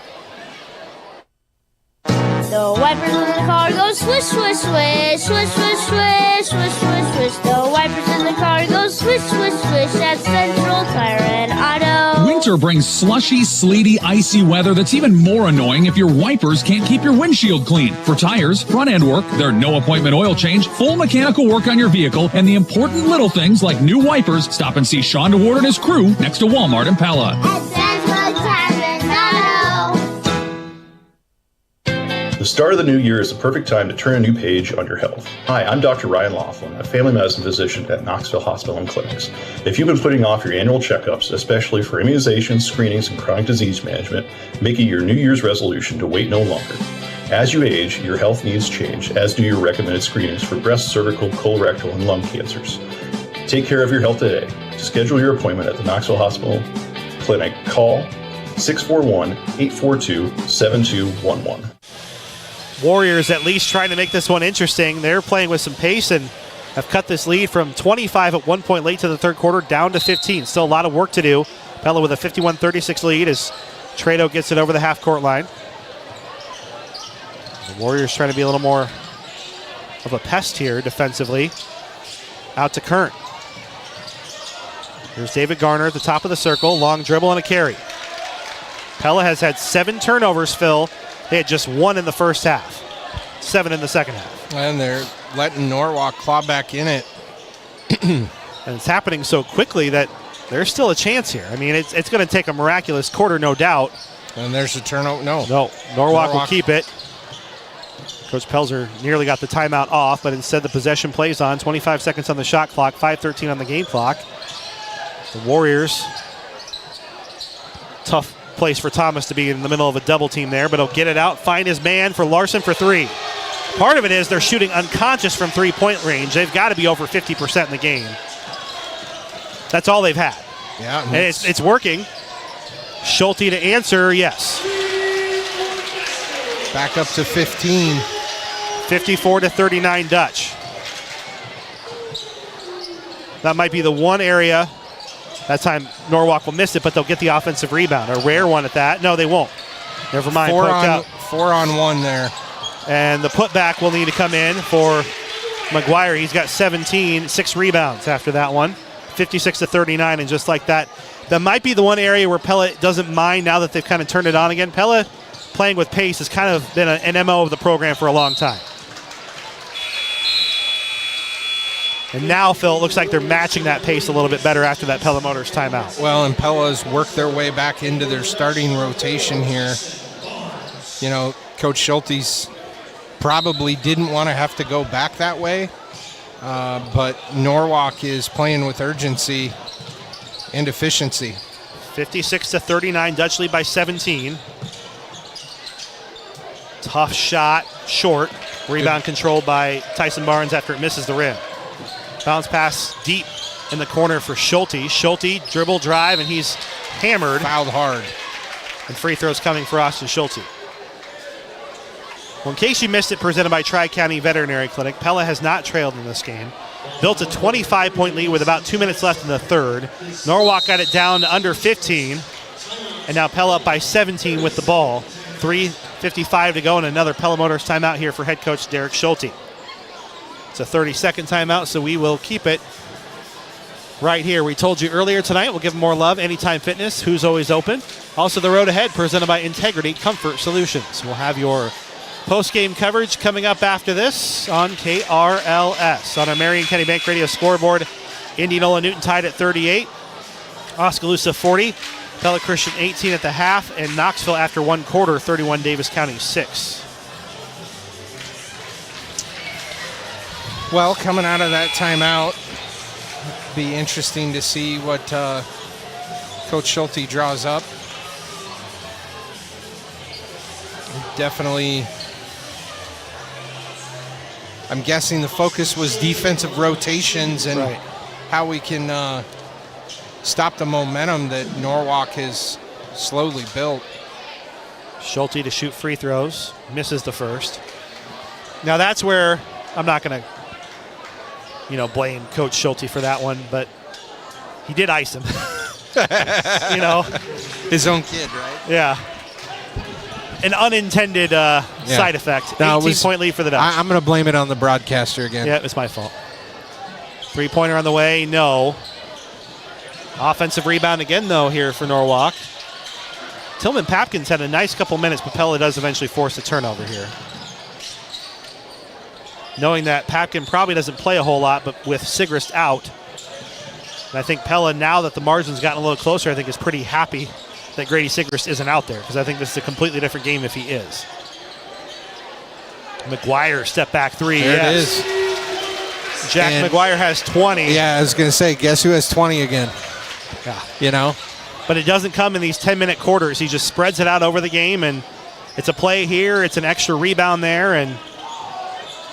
The wipers in the car go swish, swish, swish, swish, swish, swish, swish, swish, swish. The wipers in the car go swish, swish, swish at Central Tire and Auto. Winter brings slushy, sleety, icy weather that's even more annoying if your wipers can't keep your windshield clean. For tires, front end work, their no appointment oil change, full mechanical work on your vehicle, and the important little things like new wipers, stop and see Sean DeWard and his crew next to Walmart in Pella. At Central Tire and Auto. The start of the new year is the perfect time to turn a new page on your health. Hi, I'm Dr. Ryan Laughlin, a family medicine physician at Knoxville Hospital and Clinics. If you've been putting off your annual checkups, especially for immunizations, screenings, and chronic disease management, make it your New Year's resolution to wait no longer. As you age, your health needs change, as do your recommended screenings for breast, cervical, colorectal, and lung cancers. Take care of your health today. To schedule your appointment at the Knoxville Hospital Clinic, call 641-842-7211. Warriors at least trying to make this one interesting. They're playing with some pace and have cut this lead from 25 at one point late to the third quarter down to 15. Still a lot of work to do. Pella with a 51-36 lead as Trado gets it over the half-court line. The Warriors trying to be a little more of a pest here defensively. Out to Kern. Here's David Garner at the top of the circle. Long dribble and a carry. Pella has had 7 turnovers, Phil. They had just 1 in the first half. 7 in the second half. And they're letting Norwalk claw back in it. And it's happening so quickly that there's still a chance here. I mean, it's going to take a miraculous quarter, no doubt. And there's a turnover. No, Norwalk will keep it. Coach Pelzer nearly got the timeout off, but instead the possession plays on. 25 seconds on the shot clock, 5:13 on the game clock. The Warriors, tough place for Thomas to be in the middle of a double team there, but he'll get it out, find his man for Larson for 3. Part of it is they're shooting unconscious from three-point range. They've got to be over 50% in the game. That's all they've had. Yeah, and it's working. Schulte to answer, yes. Back up to 15. 54-39 Dutch. That might be the one area. That time Norwalk will miss it, but they'll get the offensive rebound. A rare one at that. No, they won't. Never mind. 4 on 1 there. And the putback will need to come in for McGuire. He's got 17, 6 rebounds after that one. 56-39, and just like that. That might be the one area where Pella doesn't mind now that they've kind of turned it on again. Pella playing with pace has kind of been an MO of the program for a long time. And now, Phil, it looks like they're matching that pace a little bit better after that Pella Motors timeout. Well, and Pella's worked their way back into their starting rotation here. You know, Coach Schulte's probably didn't want to have to go back that way, but Norwalk is playing with urgency and efficiency. 56-39, Dutch lead by 17. Tough shot, short. Rebound controlled by Tyson Barnes after it misses the rim. Bounce pass deep in the corner for Schulte. Schulte dribble drive, and he's hammered. Fouled hard. And free throws coming for Austin Schulte. Well, in case you missed it, presented by Tri-County Veterinary Clinic, Pella has not trailed in this game. Built a 25-point lead with about 2 minutes left in the third. Norwalk got it down to under 15. And now Pella up by 17 with the ball. 3:55 to go, and another Pella Motors timeout here for head coach Derek Schulte. It's a 30-second timeout, so we will keep it right here. We told you earlier tonight, we'll give them more love. Anytime Fitness, who's always open. Also, the road ahead, presented by Integrity Comfort Solutions. We'll have your post-game coverage coming up after this on KRLS. On our Marion County Bank Radio scoreboard, Indianola Newton tied at 38. Oskaloosa 40. Pella Christian 18 at the half. And Knoxville after one quarter, 31 Davis County 6. Well, coming out of that timeout, be interesting to see what Coach Schulte draws up. Definitely, I'm guessing the focus was defensive rotations and how we can stop the momentum that Norwalk has slowly built. Schulte to shoot free throws. Misses the first. Now that's where I'm not going to, blame Coach Schulte for that one, but he did ice him. His own kid, right? Yeah. An unintended side effect. 18-point lead for the Dutch. I'm going to blame it on the broadcaster again. Yeah, it's my fault. Three-pointer on the way, no. Offensive rebound again, though, here for Norwalk. Tillman Papkins had a nice couple minutes, but Pella does eventually force a turnover here. Knowing that Papkin probably doesn't play a whole lot, but with Sigrist out, and I think Pella, now that the margin's gotten a little closer, I think is pretty happy that Grady Sigrist isn't out there, because I think this is a completely different game if he is. McGuire step back three. There it is. Jack McGuire has 20. Yeah, I was going to say, guess who has 20 again? Yeah. But it doesn't come in these 10-minute quarters. He just spreads it out over the game, and it's a play here, it's an extra rebound there, and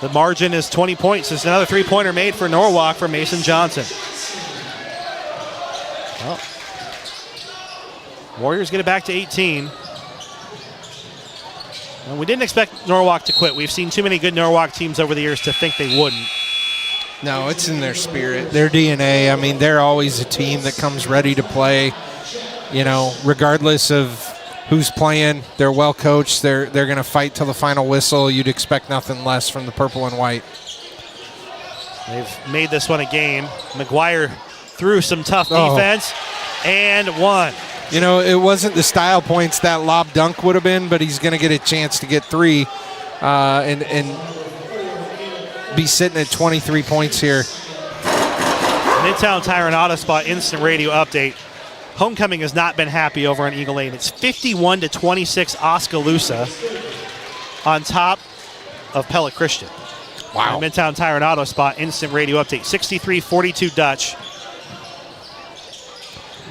the margin is 20 points. There's another three-pointer made for Norwalk from Mason Johnson. Well, Warriors get it back to 18. And we didn't expect Norwalk to quit. We've seen too many good Norwalk teams over the years to think they wouldn't. No, it's in their spirit, their DNA. I mean, they're always a team that comes ready to play. Regardless of who's playing, they're well coached. They're going to fight till the final whistle. You'd expect nothing less from the purple and white. They've made this one a game. McGuire threw some tough defense and won. It wasn't the style points that lob dunk would have been, but he's going to get a chance to get three and be sitting at 23 points here. Midtown Tire and Auto Spot instant radio update. Homecoming has not been happy over on Eagle Lane. It's 51-26 Oskaloosa on top of Pella Christian. Wow. Midtown Tire and Auto Spot instant radio update. 63-42 Dutch.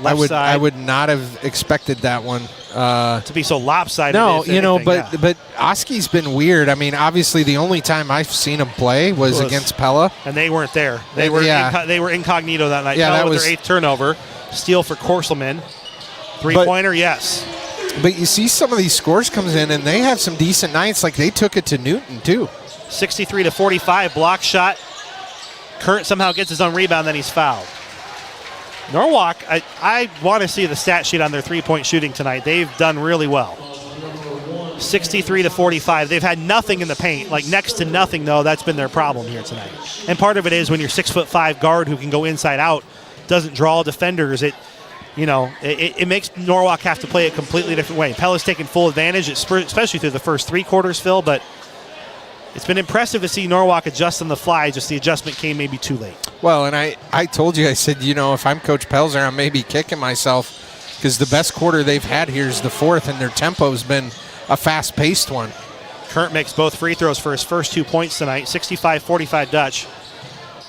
I would not have expected that one to be so lopsided. No, but Oski's been weird. I mean, obviously the only time I've seen him play was against Pella, and they weren't there. They were incognito that night. Yeah, Pella that with was their 8th turnover. Steal for Korselman. Three-pointer, yes. But you see some of these scores comes in, and they have some decent nights. Like they took it to Newton too. 63-45 block shot. Current somehow gets his own rebound, then he's fouled. Norwalk, I want to see the stat sheet on their three-point shooting tonight. They've done really well. 63-45. They've had nothing in the paint, like next to nothing, though. That's been their problem here tonight. And part of it is when you're 6'5" guard who can go inside out, doesn't draw defenders. It makes Norwalk have to play a completely different way. Pella's taken full advantage, especially through the first three quarters, Phil, but it's been impressive to see Norwalk adjust on the fly, just the adjustment came maybe too late. Well, and I told you, I said, if I'm Coach Pelzer, I'm maybe kicking myself because the best quarter they've had here is the fourth, and their tempo's been a fast-paced one. Current makes both free throws for his first 2 points tonight, 65-45 Dutch.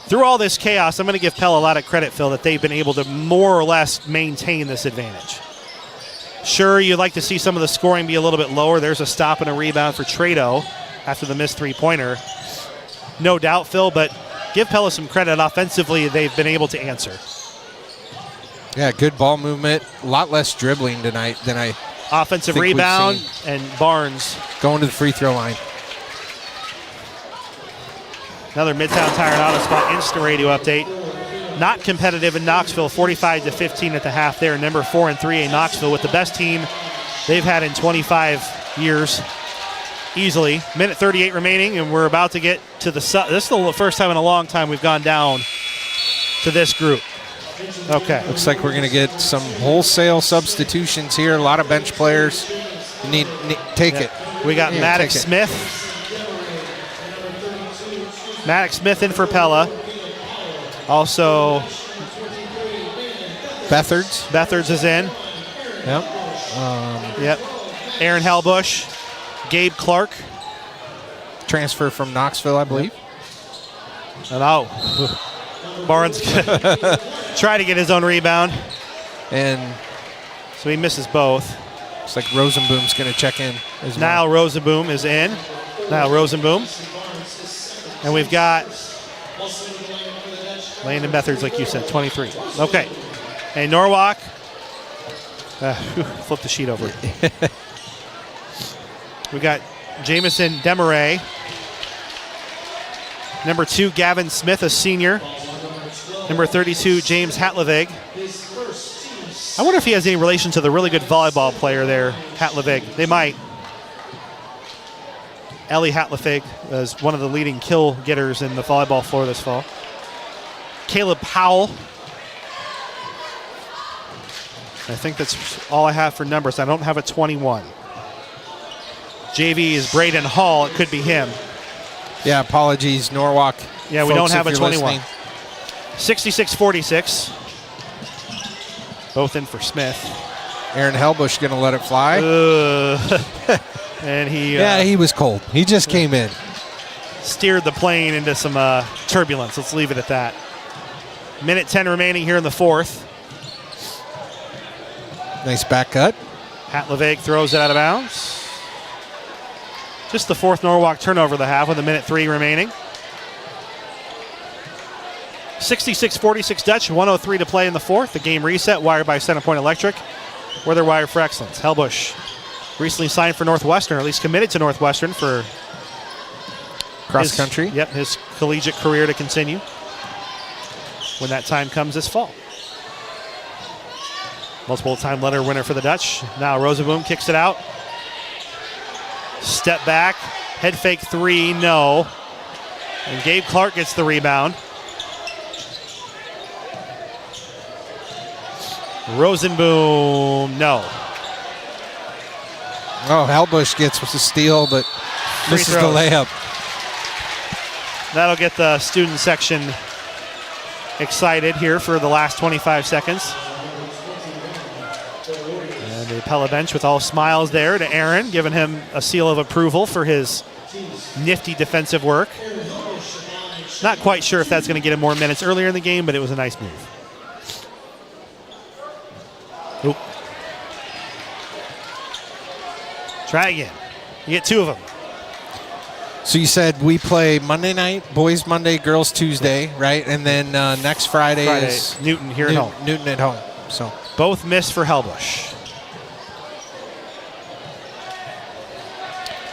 Through all this chaos, I'm going to give Pella a lot of credit, Phil, that they've been able to more or less maintain this advantage. Sure, you'd like to see some of the scoring be a little bit lower. There's a stop and a rebound for Trado after the missed three-pointer. No doubt, Phil, but give Pella some credit. Offensively, they've been able to answer. Yeah, good ball movement. A lot less dribbling tonight than I Offensive rebound, and Barnes going to the free throw line. Another Midtown Tire and Auto Spot instant radio update. Not competitive in Knoxville, 45-15 at the half there. Number 4 and 3A Knoxville with the best team they've had in 25 years. Easily. Minute 38 remaining, and we're about to get to the... This is the first time in a long time we've gone down to this group. Okay. Looks like we're going to get some wholesale substitutions here. A lot of bench players. Take it. We got Maddox Smith. Maddox Smith in for Pella. Also, Bethards is in. Yep. Aaron Hellbush. Gabe Clark. Transfer from Knoxville, I believe. And Barnes try to get his own rebound. And so he misses both. Looks like Rosenboom's going to check in as well. Niall Rosenboom is in. Niall Rosenboom. And we've got Landon Beathard's, like you said, 23. Okay. And Norwalk. Flip the sheet over. We got Jamison Demaray. Number 2, Gavin Smith, a senior. Number 32, James Hatlevig. I wonder if he has any relation to the really good volleyball player there, Hatlevig. They might. Ellie Hatlevig is one of the leading kill getters in the volleyball floor this fall. Caleb Powell. I think that's all I have for numbers. I don't have a 21. JV is Braden Hall. It could be him. Yeah, apologies, Norwalk. Yeah, we don't have a 21. 66-46. Both in for Smith. Aaron Helbush going to let it fly. And he... yeah, he was cold. He just came in. Steered the plane into some turbulence. Let's leave it at that. Minute 10 remaining here in the fourth. Nice back cut. Hatlevig throws it out of bounds. Just the fourth Norwalk turnover of the half with a minute 3 remaining. 66-46 Dutch, 1:03 to play in the fourth. The game reset, wired by Centerpoint Electric. We're their wire for excellence. Helbush recently signed for Northwestern, or at least committed to Northwestern for cross country. Yep, his collegiate career to continue when that time comes this fall. Multiple time letter winner for the Dutch. Now Rosenboom kicks it out. Step back, head fake 3, no. And Gabe Clark gets the rebound. Rosenboom, no. Oh, Helbush gets with the steal, but misses the layup. That'll get the student section excited here for the last 25 seconds. And the Pella bench with all smiles there to Aaron, giving him a seal of approval for his nifty defensive work. Not quite sure if that's going to get him more minutes earlier in the game, but it was a nice move. Oop. Try again. You get 2 of them. So you said we play Monday night, boys Monday, girls Tuesday, right? And then next Friday is Newton here at home. Newton at home. So both miss for Helbush.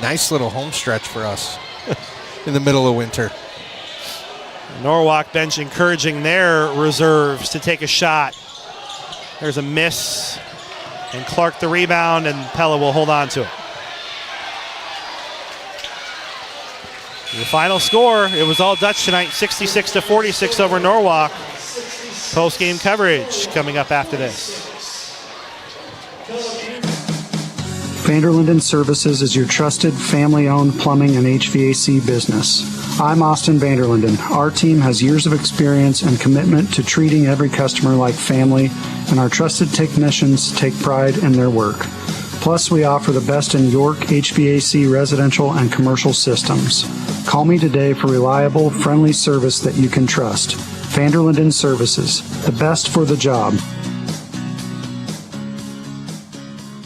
Nice little home stretch for us in the middle of winter. Norwalk bench encouraging their reserves to take a shot. There's a miss, and Clark the rebound, and Pella will hold on to it. The final score, it was all Dutch tonight, 66-46 over Norwalk. Post-game coverage coming up after this. Vanderlinden Services is your trusted family-owned plumbing and HVAC business. I'm Austin Vanderlinden. Our team has years of experience and commitment to treating every customer like family, and our trusted technicians take pride in their work. Plus, we offer the best in York HVAC residential and commercial systems. Call me today for reliable, friendly service that you can trust. Vanderlinden Services, the best for the job.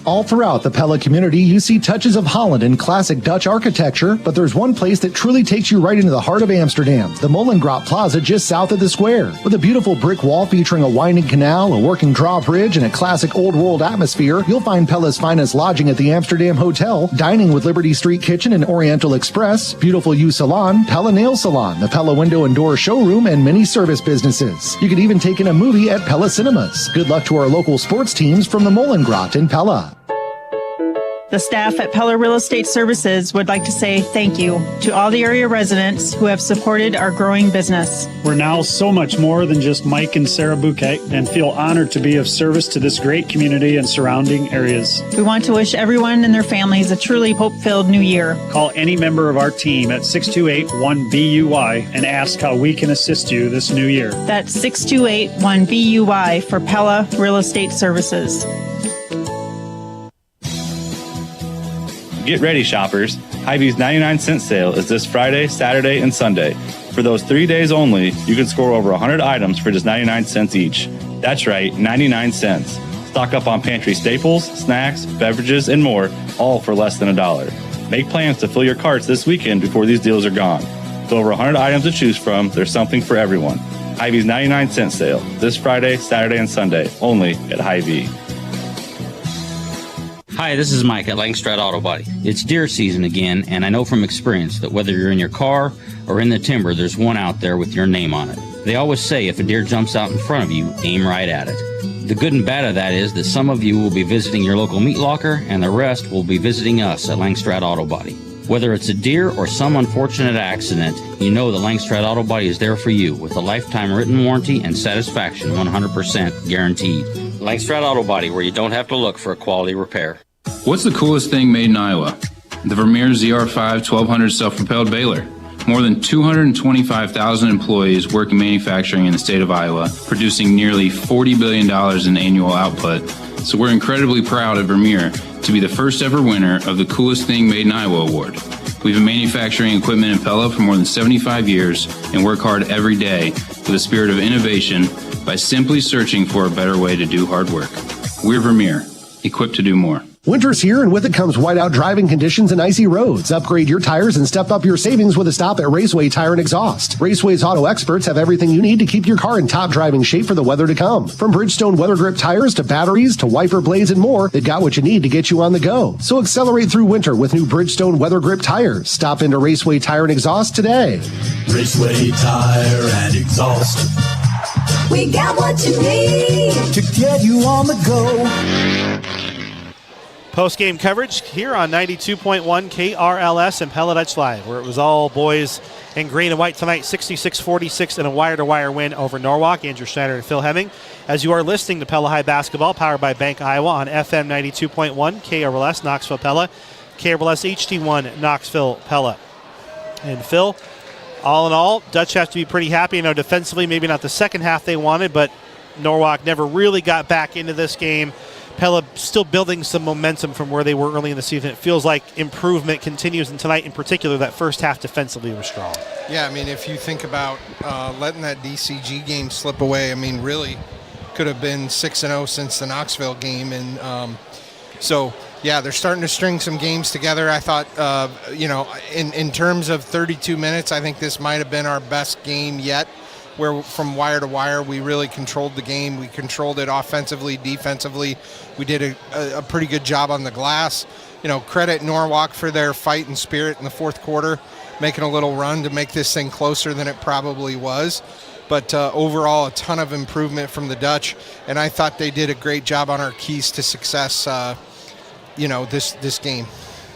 All throughout the Pella community, you see touches of Holland and classic Dutch architecture, but there's one place that truly takes you right into the heart of Amsterdam, the Molengraat Plaza just south of the square. With a beautiful brick wall featuring a winding canal, a working drawbridge, and a classic old world atmosphere, you'll find Pella's finest lodging at the Amsterdam Hotel, dining with Liberty Street Kitchen and Oriental Express, Beautiful You Salon, Pella Nail Salon, the Pella Window and Door Showroom, and many service businesses. You could even take in a movie at Pella Cinemas. Good luck to our local sports teams from the Molengraat in Pella. The staff at Pella Real Estate Services would like to say thank you to all the area residents who have supported our growing business. We're now so much more than just Mike and Sarah Bouquet and feel honored to be of service to this great community and surrounding areas. We want to wish everyone and their families a truly hope-filled new year. Call any member of our team at 628-1BUY and ask how we can assist you this new year. That's 628-1BUY for Pella Real Estate Services. Get ready, shoppers. Hy-Vee's 99-cent sale is this Friday, Saturday, and Sunday. For those 3 days only, you can score over 100 items for just 99 cents each. That's right, 99 cents. Stock up on pantry staples, snacks, beverages, and more, all for less than $1. Make plans to fill your carts this weekend before these deals are gone. With over 100 items to choose from, there's something for everyone. Hy-Vee's 99-cent sale this Friday, Saturday, and Sunday, only at Hy-Vee. Hi, this is Mike at Langstrad Auto Body. It's deer season again, and I know from experience that whether you're in your car or in the timber, there's one out there with your name on it. They always say if a deer jumps out in front of you, aim right at it. The good and bad of that is that some of you will be visiting your local meat locker, and the rest will be visiting us at Langstrad Auto Body. Whether it's a deer or some unfortunate accident, you know the Langstrad Auto Body is there for you with a lifetime written warranty and satisfaction 100% guaranteed. Langstrad Auto Body, where you don't have to look for a quality repair. What's the coolest thing made in Iowa? The Vermeer ZR5 1200 self-propelled baler. More than 225,000 employees work in manufacturing in the state of Iowa, producing nearly $40 billion in annual output. So we're incredibly proud of Vermeer to be the first ever winner of the Coolest Thing Made in Iowa award. We've been manufacturing equipment in Pella for more than 75 years and work hard every day with a spirit of innovation by simply searching for a better way to do hard work. We're Vermeer, equipped to do more. Winter's here, and with it comes whiteout driving conditions and icy roads. Upgrade your tires and step up your savings with a stop at Raceway Tire and Exhaust. Raceway's auto experts have everything you need to keep your car in top driving shape for the weather to come. From Bridgestone weather grip tires to batteries to wiper blades and more, they've got what you need to get you on the go. So accelerate through winter with new Bridgestone weather grip tires. Stop into Raceway Tire and Exhaust today. Raceway Tire and Exhaust. We got what you need to get you on the go. Post-game coverage here on 92.1 KRLS and Pella Dutch Live, where it was all boys in green and white tonight, 66-46 in a wire-to-wire win over Norwalk. Andrew Schneider and Phil Hemming. As you are listening to Pella High Basketball, powered by Bank Iowa on FM 92.1 KRLS Knoxville Pella, KRLS HD1 Knoxville Pella. And Phil, all in all, Dutch have to be pretty happy. You know, defensively, maybe not the second half they wanted, but Norwalk never really got back into this game. Pella still building some momentum from where they were early in the season. It feels like improvement continues, and tonight in particular, that first half defensively was strong. Yeah, I mean, if you think about letting that DCG game slip away, I mean, really could have been 6-0 since the Knoxville game. And so, yeah, they're starting to string some games together. I thought, in terms of 32 minutes, I think this might have been our best game yet, where from wire to wire we really controlled the game. We controlled it offensively, defensively. We did a pretty good job on the glass. You know, credit Norwalk for their fight and spirit in the fourth quarter, making a little run to make this thing closer than it probably was. But overall, a ton of improvement from the Dutch, and I thought they did a great job on our keys to success, this game.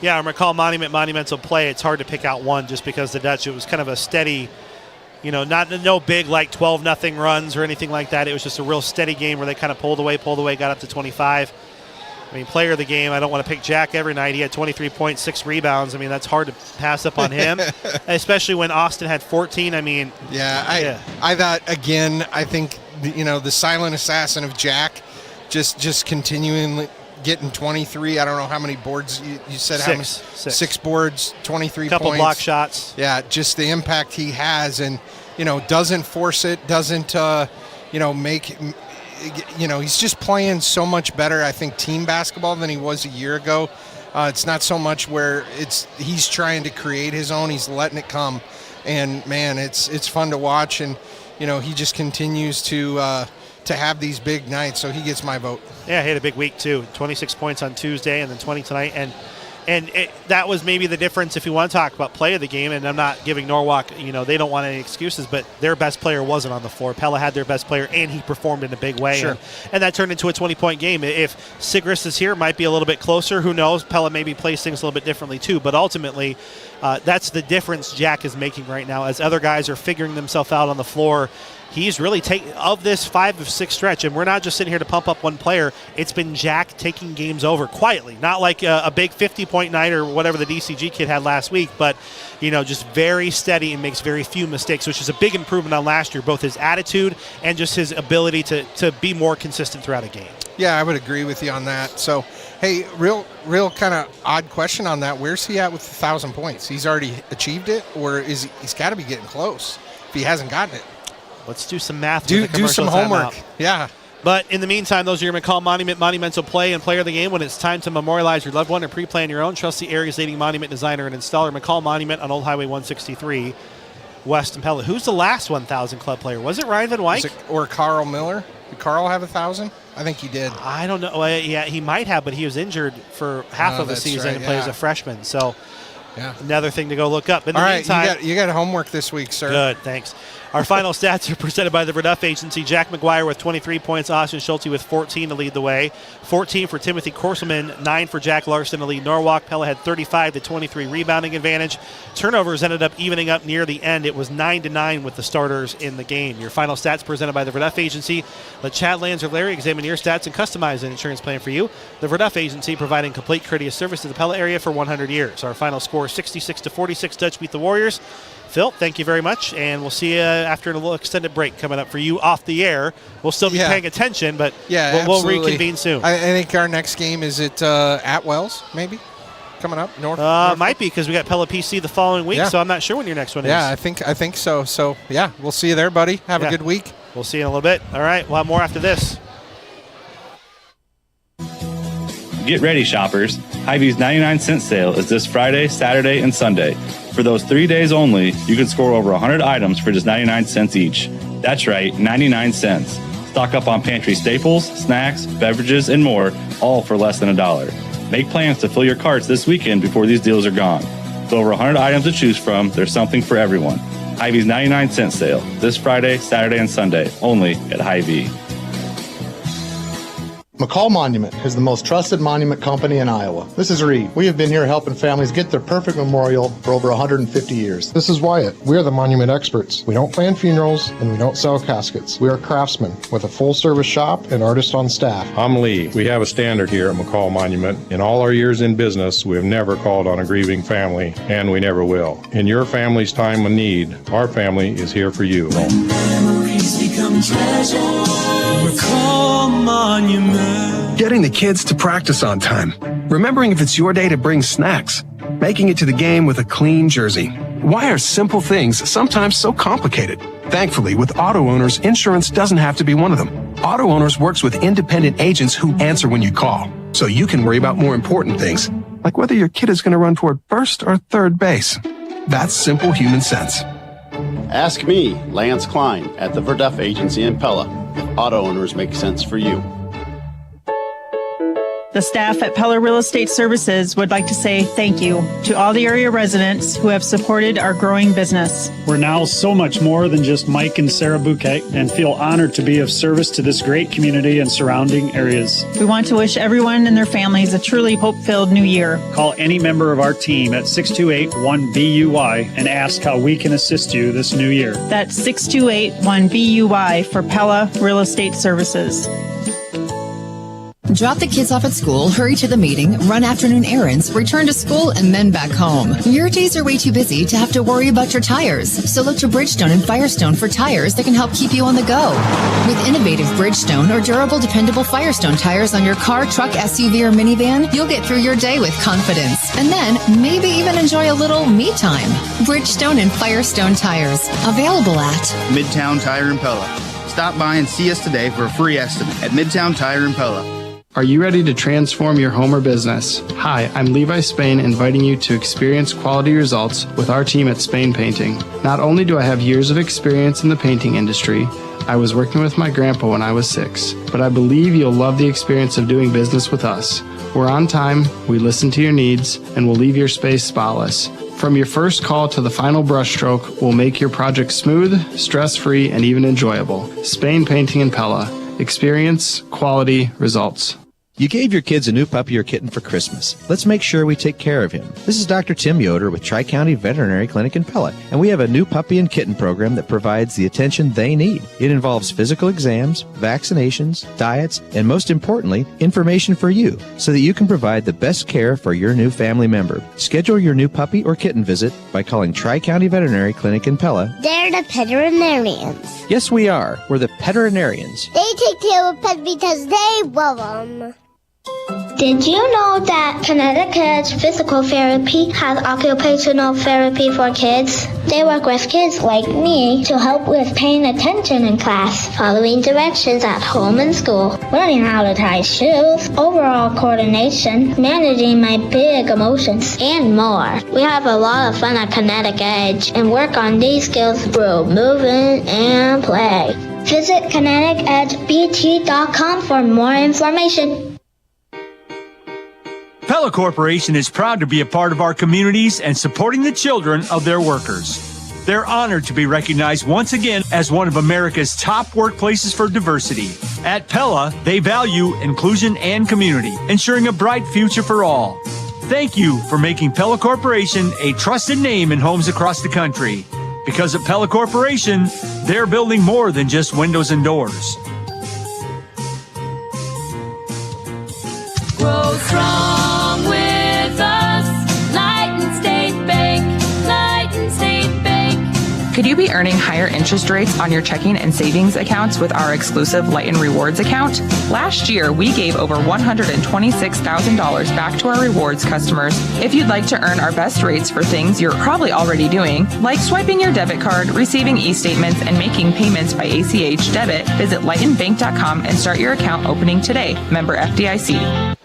Yeah, I recall monumental play. It's hard to pick out one just because the Dutch, it was kind of a steady, no big like 12-0 runs or anything like that. It was just a real steady game where they kind of pulled away, got up to 25. I mean, player of the game, I don't want to pick Jack every night. He had 23 points, 6 rebounds. I mean, that's hard to pass up on him, especially when Austin had 14. I mean, I thought, again, I think, the silent assassin of Jack just continuing getting 23. I don't know how many boards you said. Six boards, 23 points. Couple block shots. Yeah, just the impact he has, and doesn't force it, doesn't make. He's just playing so much better, I think, team basketball than he was a year ago. It's not so much where he's trying to create his own; he's letting it come, and man, it's fun to watch, and he just continues to have these big nights, so he gets my vote. Yeah, he had a big week too. 26 points on Tuesday and then 20 tonight. And that was maybe the difference if you want to talk about play of the game. And I'm not giving Norwalk, they don't want any excuses, but their best player wasn't on the floor. Pella had their best player, and he performed in a big way. Sure. And that turned into a 20-point game. If Sigris is here, it might be a little bit closer. Who knows? Pella maybe plays things a little bit differently too. But ultimately, that's the difference Jack is making right now. As other guys are figuring themselves out on the floor, he's really of this 5 of 6 stretch, and we're not just sitting here to pump up one player. It's been Jack taking games over quietly, not like a big 50-point night or whatever the DCG kid had last week, but just very steady and makes very few mistakes, which is a big improvement on last year, both his attitude and just his ability to be more consistent throughout a game. Yeah, I would agree with you on that. So, hey, real kind of odd question on that. Where's he at with 1,000 points? He's already achieved it, or he's got to be getting close if he hasn't gotten it? Let's do some math. Do some homework. Yeah. But in the meantime, those are your McCall monumental play and player of the game. When it's time to memorialize your loved one or pre-plan your own, trust the area's leading monument designer and installer, McCall Monument on Old Highway 163 Weston Pella. Who's the last 1,000 club player? Was it Ryan Van Wyk? Or Carl Miller? Did Carl have 1,000? I think he did. I don't know. Well, yeah, he might have, but he was injured for half of the season and played as a freshman. So another thing to go look up. In the meantime, you got homework this week, sir. Good, thanks. Our final stats are presented by the Verduff Agency. Jack McGuire with 23 points, Austin Schulte with 14 to lead the way. 14 for Timothy Korselman, 9 for Jack Larson to lead Norwalk. Pella had 35 to 23 rebounding advantage. Turnovers ended up evening up near the end. It was 9-9 with the starters in the game. Your final stats presented by the Verduff Agency. Let Chad Lands or Larry examine your stats and customize an insurance plan for you. The Verduff Agency, providing complete courteous service to the Pella area for 100 years. Our final score, 66-46. Dutch beat the Warriors. Phil, thank you very much, and we'll see you after a little extended break coming up for you off the air. We'll still be paying attention, but we'll reconvene soon. I think our next game is at Wells, maybe, coming up. North might be, because we got Pella PC the following week, so I'm not sure when your next one is. Yeah, I think so. So, yeah, we'll see you there, buddy. Have a good week. We'll see you in a little bit. All right, we'll have more after this. Get ready, shoppers. Hy-Vee's 99-cent sale is this Friday, Saturday, and Sunday. For those 3 days only, you can score over 100 items for just 99 cents each. That's right, 99 cents. Stock up on pantry staples, snacks, beverages, and more, all for less than $1. Make plans to fill your carts this weekend before these deals are gone. With over 100 items to choose from, there's something for everyone. Hy-Vee's 99-cent sale, this Friday, Saturday, and Sunday, only at Hy-Vee. McCall Monument is the most trusted monument company in Iowa. This is Reed. We have been here helping families get their perfect memorial for over 150 years. This is Wyatt. We are the monument experts. We don't plan funerals and we don't sell caskets. We are craftsmen with a full-service shop and artists on staff. I'm Lee. We have a standard here at McCall Monument. In all our years in business, we have never called on a grieving family, and we never will. In your family's time of need, our family is here for you. When memories become treasure, McCall Monument. Getting the kids to practice on time. Remembering if it's your day to bring snacks. Making it to the game with a clean jersey. Why are simple things sometimes so complicated? Thankfully, with Auto Owners, insurance doesn't have to be one of them. Auto Owners works with independent agents who answer when you call, so you can worry about more important things, like whether your kid is going to run toward first or third base. That's simple human sense. Ask me, Lance Klein, at the Verduff Agency in Pella, if Auto Owners make sense for you. The staff at Pella Real Estate Services would like to say thank you to all the area residents who have supported our growing business. We're now so much more than just Mike and Sarah Bouquet, and feel honored to be of service to this great community and surrounding areas. We want to wish everyone and their families a truly hope-filled new year. Call any member of our team at 628-1BUY and ask how we can assist you this new year. That's 628-1BUY for Pella Real Estate Services. Drop the kids off at school, hurry to the meeting, run afternoon errands, return to school, and then back home. Your days are way too busy to have to worry about your tires. So look to Bridgestone and Firestone for tires that can help keep you on the go. With innovative Bridgestone or durable, dependable Firestone tires on your car, truck, SUV, or minivan, you'll get through your day with confidence. And then maybe even enjoy a little me time. Bridgestone and Firestone tires. Available at Midtown Tire and Pella. Stop by and see us today for a free estimate at Midtown Tire and Pella. Are you ready to transform your home or business? Hi, I'm Levi Spain, inviting you to experience quality results with our team at Spain Painting. Not only do I have years of experience in the painting industry, I was working with my grandpa when I was 6, but I believe you'll love the experience of doing business with us. We're on time, we listen to your needs, and we'll leave your space spotless. From your first call to the final brushstroke, we'll make your project smooth, stress-free, and even enjoyable. Spain Painting in Pella. Experience, quality, results. You gave your kids a new puppy or kitten for Christmas. Let's make sure we take care of him. This is Dr. Tim Yoder with Tri-County Veterinary Clinic in Pella, and we have a new puppy and kitten program that provides the attention they need. It involves physical exams, vaccinations, diets, and most importantly, information for you so that you can provide the best care for your new family member. Schedule your new puppy or kitten visit by calling Tri-County Veterinary Clinic in Pella. They're the veterinarians. Yes, we are. We're the veterinarians. They take care of pets because they love them. Did you know that Kinetic Edge Physical Therapy has occupational therapy for kids? They work with kids like me to help with paying attention in class, following directions at home and school, learning how to tie shoes, overall coordination, managing my big emotions, and more. We have a lot of fun at Kinetic Edge and work on these skills through movement and play. Visit kineticedgebt.com for more information. Pella Corporation is proud to be a part of our communities and supporting the children of their workers. They're honored to be recognized once again as one of America's top workplaces for diversity. At Pella, they value inclusion and community, ensuring a bright future for all. Thank you for making Pella Corporation a trusted name in homes across the country. Because at Pella Corporation, they're building more than just windows and doors. Grow strong with us, Lighten State Bank, Lighten State Bank. Could you be earning higher interest rates on your checking and savings accounts with our exclusive Lighten Rewards account? Last year, we gave over $126,000 back to our rewards customers. If you'd like to earn our best rates for things you're probably already doing, like swiping your debit card, receiving e-statements, and making payments by ACH debit, visit lightenbank.com and start your account opening today. Member FDIC.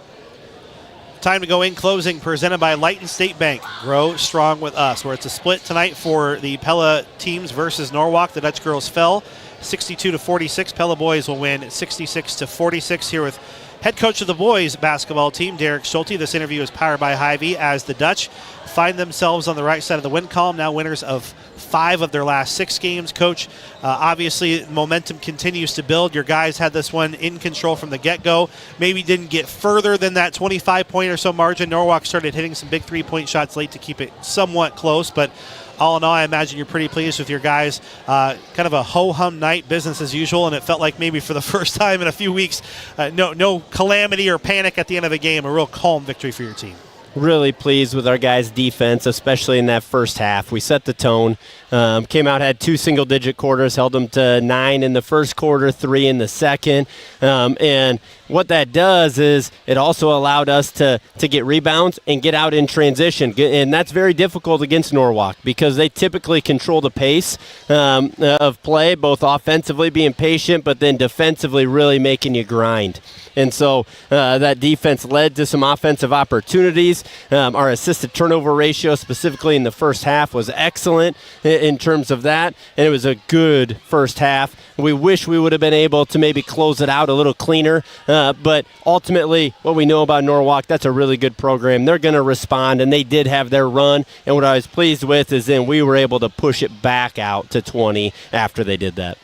Time to go in closing, presented by Lighten State Bank. Grow strong with us, where it's a split tonight for the Pella teams versus Norwalk. The Dutch girls fell 62-46. Pella boys will win 66-46 here with head coach of the boys basketball team, Derek Schulte. This interview is powered by Hy-Vee as the Dutch find themselves on the right side of the win column, now winners of 5 of their last 6 games. Coach, obviously momentum continues to build. Your guys had this one in control from the get-go. Maybe didn't get further than that 25-point or so margin. Norwalk started hitting some big 3-point shots late to keep it somewhat close, but all in all, I imagine you're pretty pleased with your guys. Kind of a ho-hum night, business as usual, and it felt like maybe for the first time in a few weeks, no calamity or panic at the end of a game, a real calm victory for your team. Really pleased with our guys' defense, especially in that first half. We set the tone. Came out, had 2 single-digit quarters, held them to 9 in the first quarter, 3 in the second. And what that does is it also allowed us to get rebounds and get out in transition. And that's very difficult against Norwalk because they typically control the pace of play, both offensively being patient, but then defensively really making you grind. And so that defense led to some offensive opportunities. Our assisted turnover ratio, specifically in the first half, was excellent in terms of that, and it was a good first half. We wish we would have been able to maybe close it out a little cleaner, but ultimately what we know about Norwalk, that's a really good program. They're going to respond, and they did have their run, and what I was pleased with is then we were able to push it back out to 20 after they did that.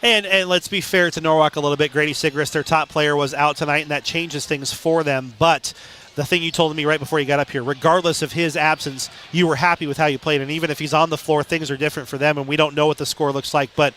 And let's be fair to Norwalk a little bit. Grady Sigrist, their top player, was out tonight, and that changes things for them. But the thing you told me right before you got up here, regardless of his absence, you were happy with how you played. And even if he's on the floor, things are different for them, and we don't know what the score looks like. But,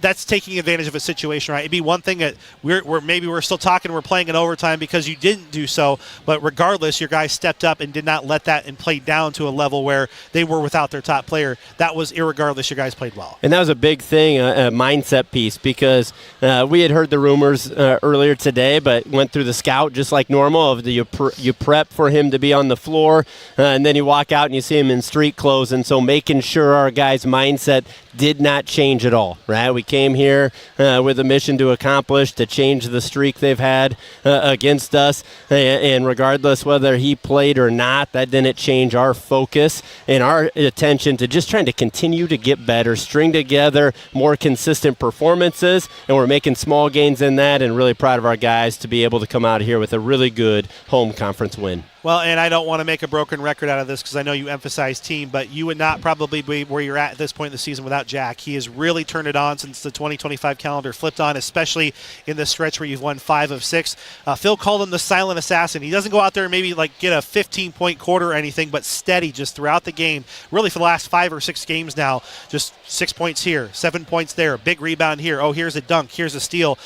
that's taking advantage of a situation, right? It'd be one thing that we're still talking, we're playing in overtime because you didn't do so, but regardless, your guys stepped up and did not let that and played down to a level where they were without their top player. That was irregardless, your guys played well. And that was a big thing, a mindset piece, because we had heard the rumors earlier today, but went through the scout just like normal of you prep for him to be on the floor, and then you walk out and you see him in street clothes, and so making sure our guys' mindset did not change at all, right? We came here with a mission to accomplish, to change the streak they've had against us, and regardless whether he played or not, that didn't change our focus and our attention to just trying to continue to get better, string together more consistent performances, and we're making small gains in that, and really proud of our guys to be able to come out here with a really good home conference win. Well, and I don't want to make a broken record out of this because I know you emphasize team, but you would not probably be where you're at this point in the season without Jack. He has really turned it on since the 2025 calendar flipped on, especially in this stretch where you've won 5 of 6. Phil called him the silent assassin. He doesn't go out there and maybe get a 15-point quarter or anything, but steady just throughout the game. Really for the last 5 or 6 games now, just 6 points here, 7 points there, big rebound here. Oh, here's a dunk, here's a steal.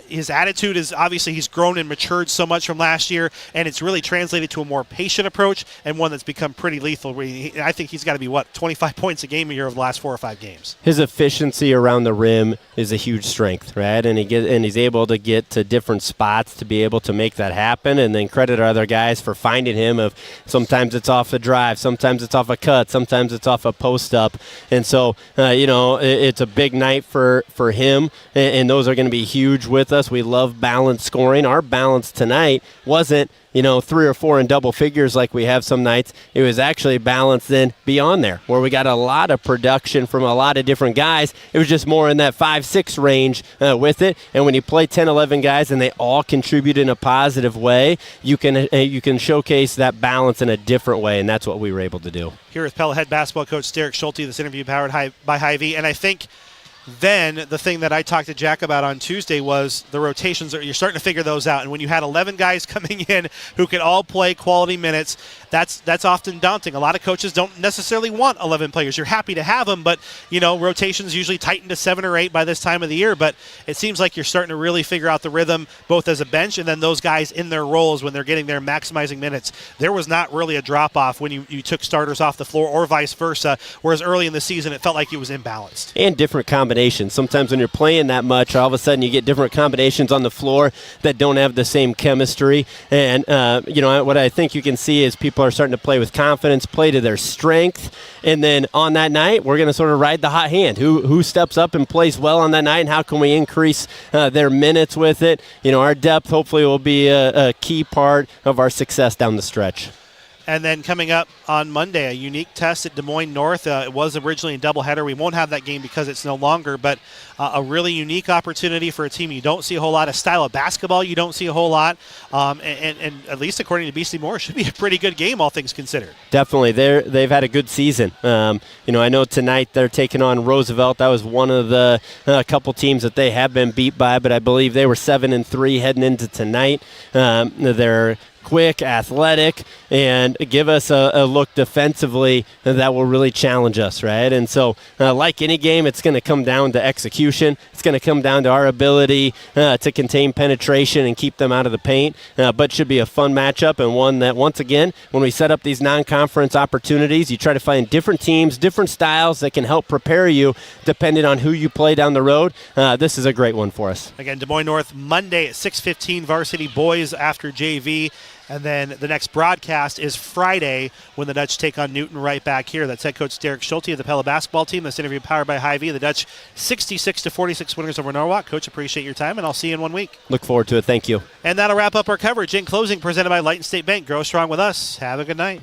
His attitude is obviously he's grown and matured so much from last year, and it's really translated to to a more patient approach and one that's become pretty lethal. I think he's got to be, 25 points a game here over the last 4 or 5 games. His efficiency around the rim is a huge strength, right? And he's able to get to different spots to be able to make that happen, and then credit our other guys for finding him. Of sometimes it's off a drive, sometimes it's off a cut, sometimes it's off a post up. And so, it's a big night for him, and those are going to be huge with us. We love balanced scoring. Our balance tonight wasn't 3 or 4 in double figures like we have some nights. It was actually balanced then beyond there, where we got a lot of production from a lot of different guys. It was just more in that 5-6 range with it. And when you play 10, 11 guys and they all contribute in a positive way, you can showcase that balance in a different way, and that's what we were able to do. Here with Pella head basketball coach Derek Schulte, this interview powered by Hy-Vee. And I think then the thing that I talked to Jack about on Tuesday was the rotations. You're starting to figure those out. And when you had 11 guys coming in who could all play quality minutes, that's often daunting. A lot of coaches don't necessarily want 11 players. You're happy to have them, but, rotations usually tighten to 7 or 8 by this time of the year. But it seems like you're starting to really figure out the rhythm, both as a bench and then those guys in their roles when they're getting their maximizing minutes. There was not really a drop-off when you took starters off the floor or vice versa, whereas early in the season it felt like it was imbalanced. And different combinations. Sometimes when you're playing that much, all of a sudden you get different combinations on the floor that don't have the same chemistry. And, what I think you can see is people are starting to play with confidence, play to their strength. And then on that night, we're going to sort of ride the hot hand. Who steps up and plays well on that night, and how can we increase their minutes with it? Our depth hopefully will be a key part of our success down the stretch. And then coming up on Monday, a unique test at Des Moines North. It was originally a doubleheader. We won't have that game because it's no longer, but a really unique opportunity for a team you don't see a whole lot. A style of basketball you don't see a whole lot. And at least according to BC Moore, it should be a pretty good game, all things considered. Definitely. They've had a good season. I know tonight they're taking on Roosevelt. That was one of the couple teams that they have been beat by, but I believe they were 7-3 heading into tonight. They're quick, athletic, and give us a look defensively that will really challenge us, right? And so, like any game, it's going to come down to execution. It's going to come down to our ability to contain penetration and keep them out of the paint, but should be a fun matchup, and one that, once again, when we set up these non-conference opportunities, you try to find different teams, different styles that can help prepare you depending on who you play down the road. This is a great one for us. Again, Des Moines North, Monday at 6:15, varsity boys after JV. And then the next broadcast is Friday when the Dutch take on Newton right back here. That's head coach Derek Schulte of the Pella basketball team. This interview powered by Hy-Vee. The Dutch 66-46 winners over Norwalk. Coach, appreciate your time, and I'll see you in 1 week. Look forward to it. Thank you. And that'll wrap up our coverage. In closing, presented by Light and State Bank. Grow strong with us. Have a good night.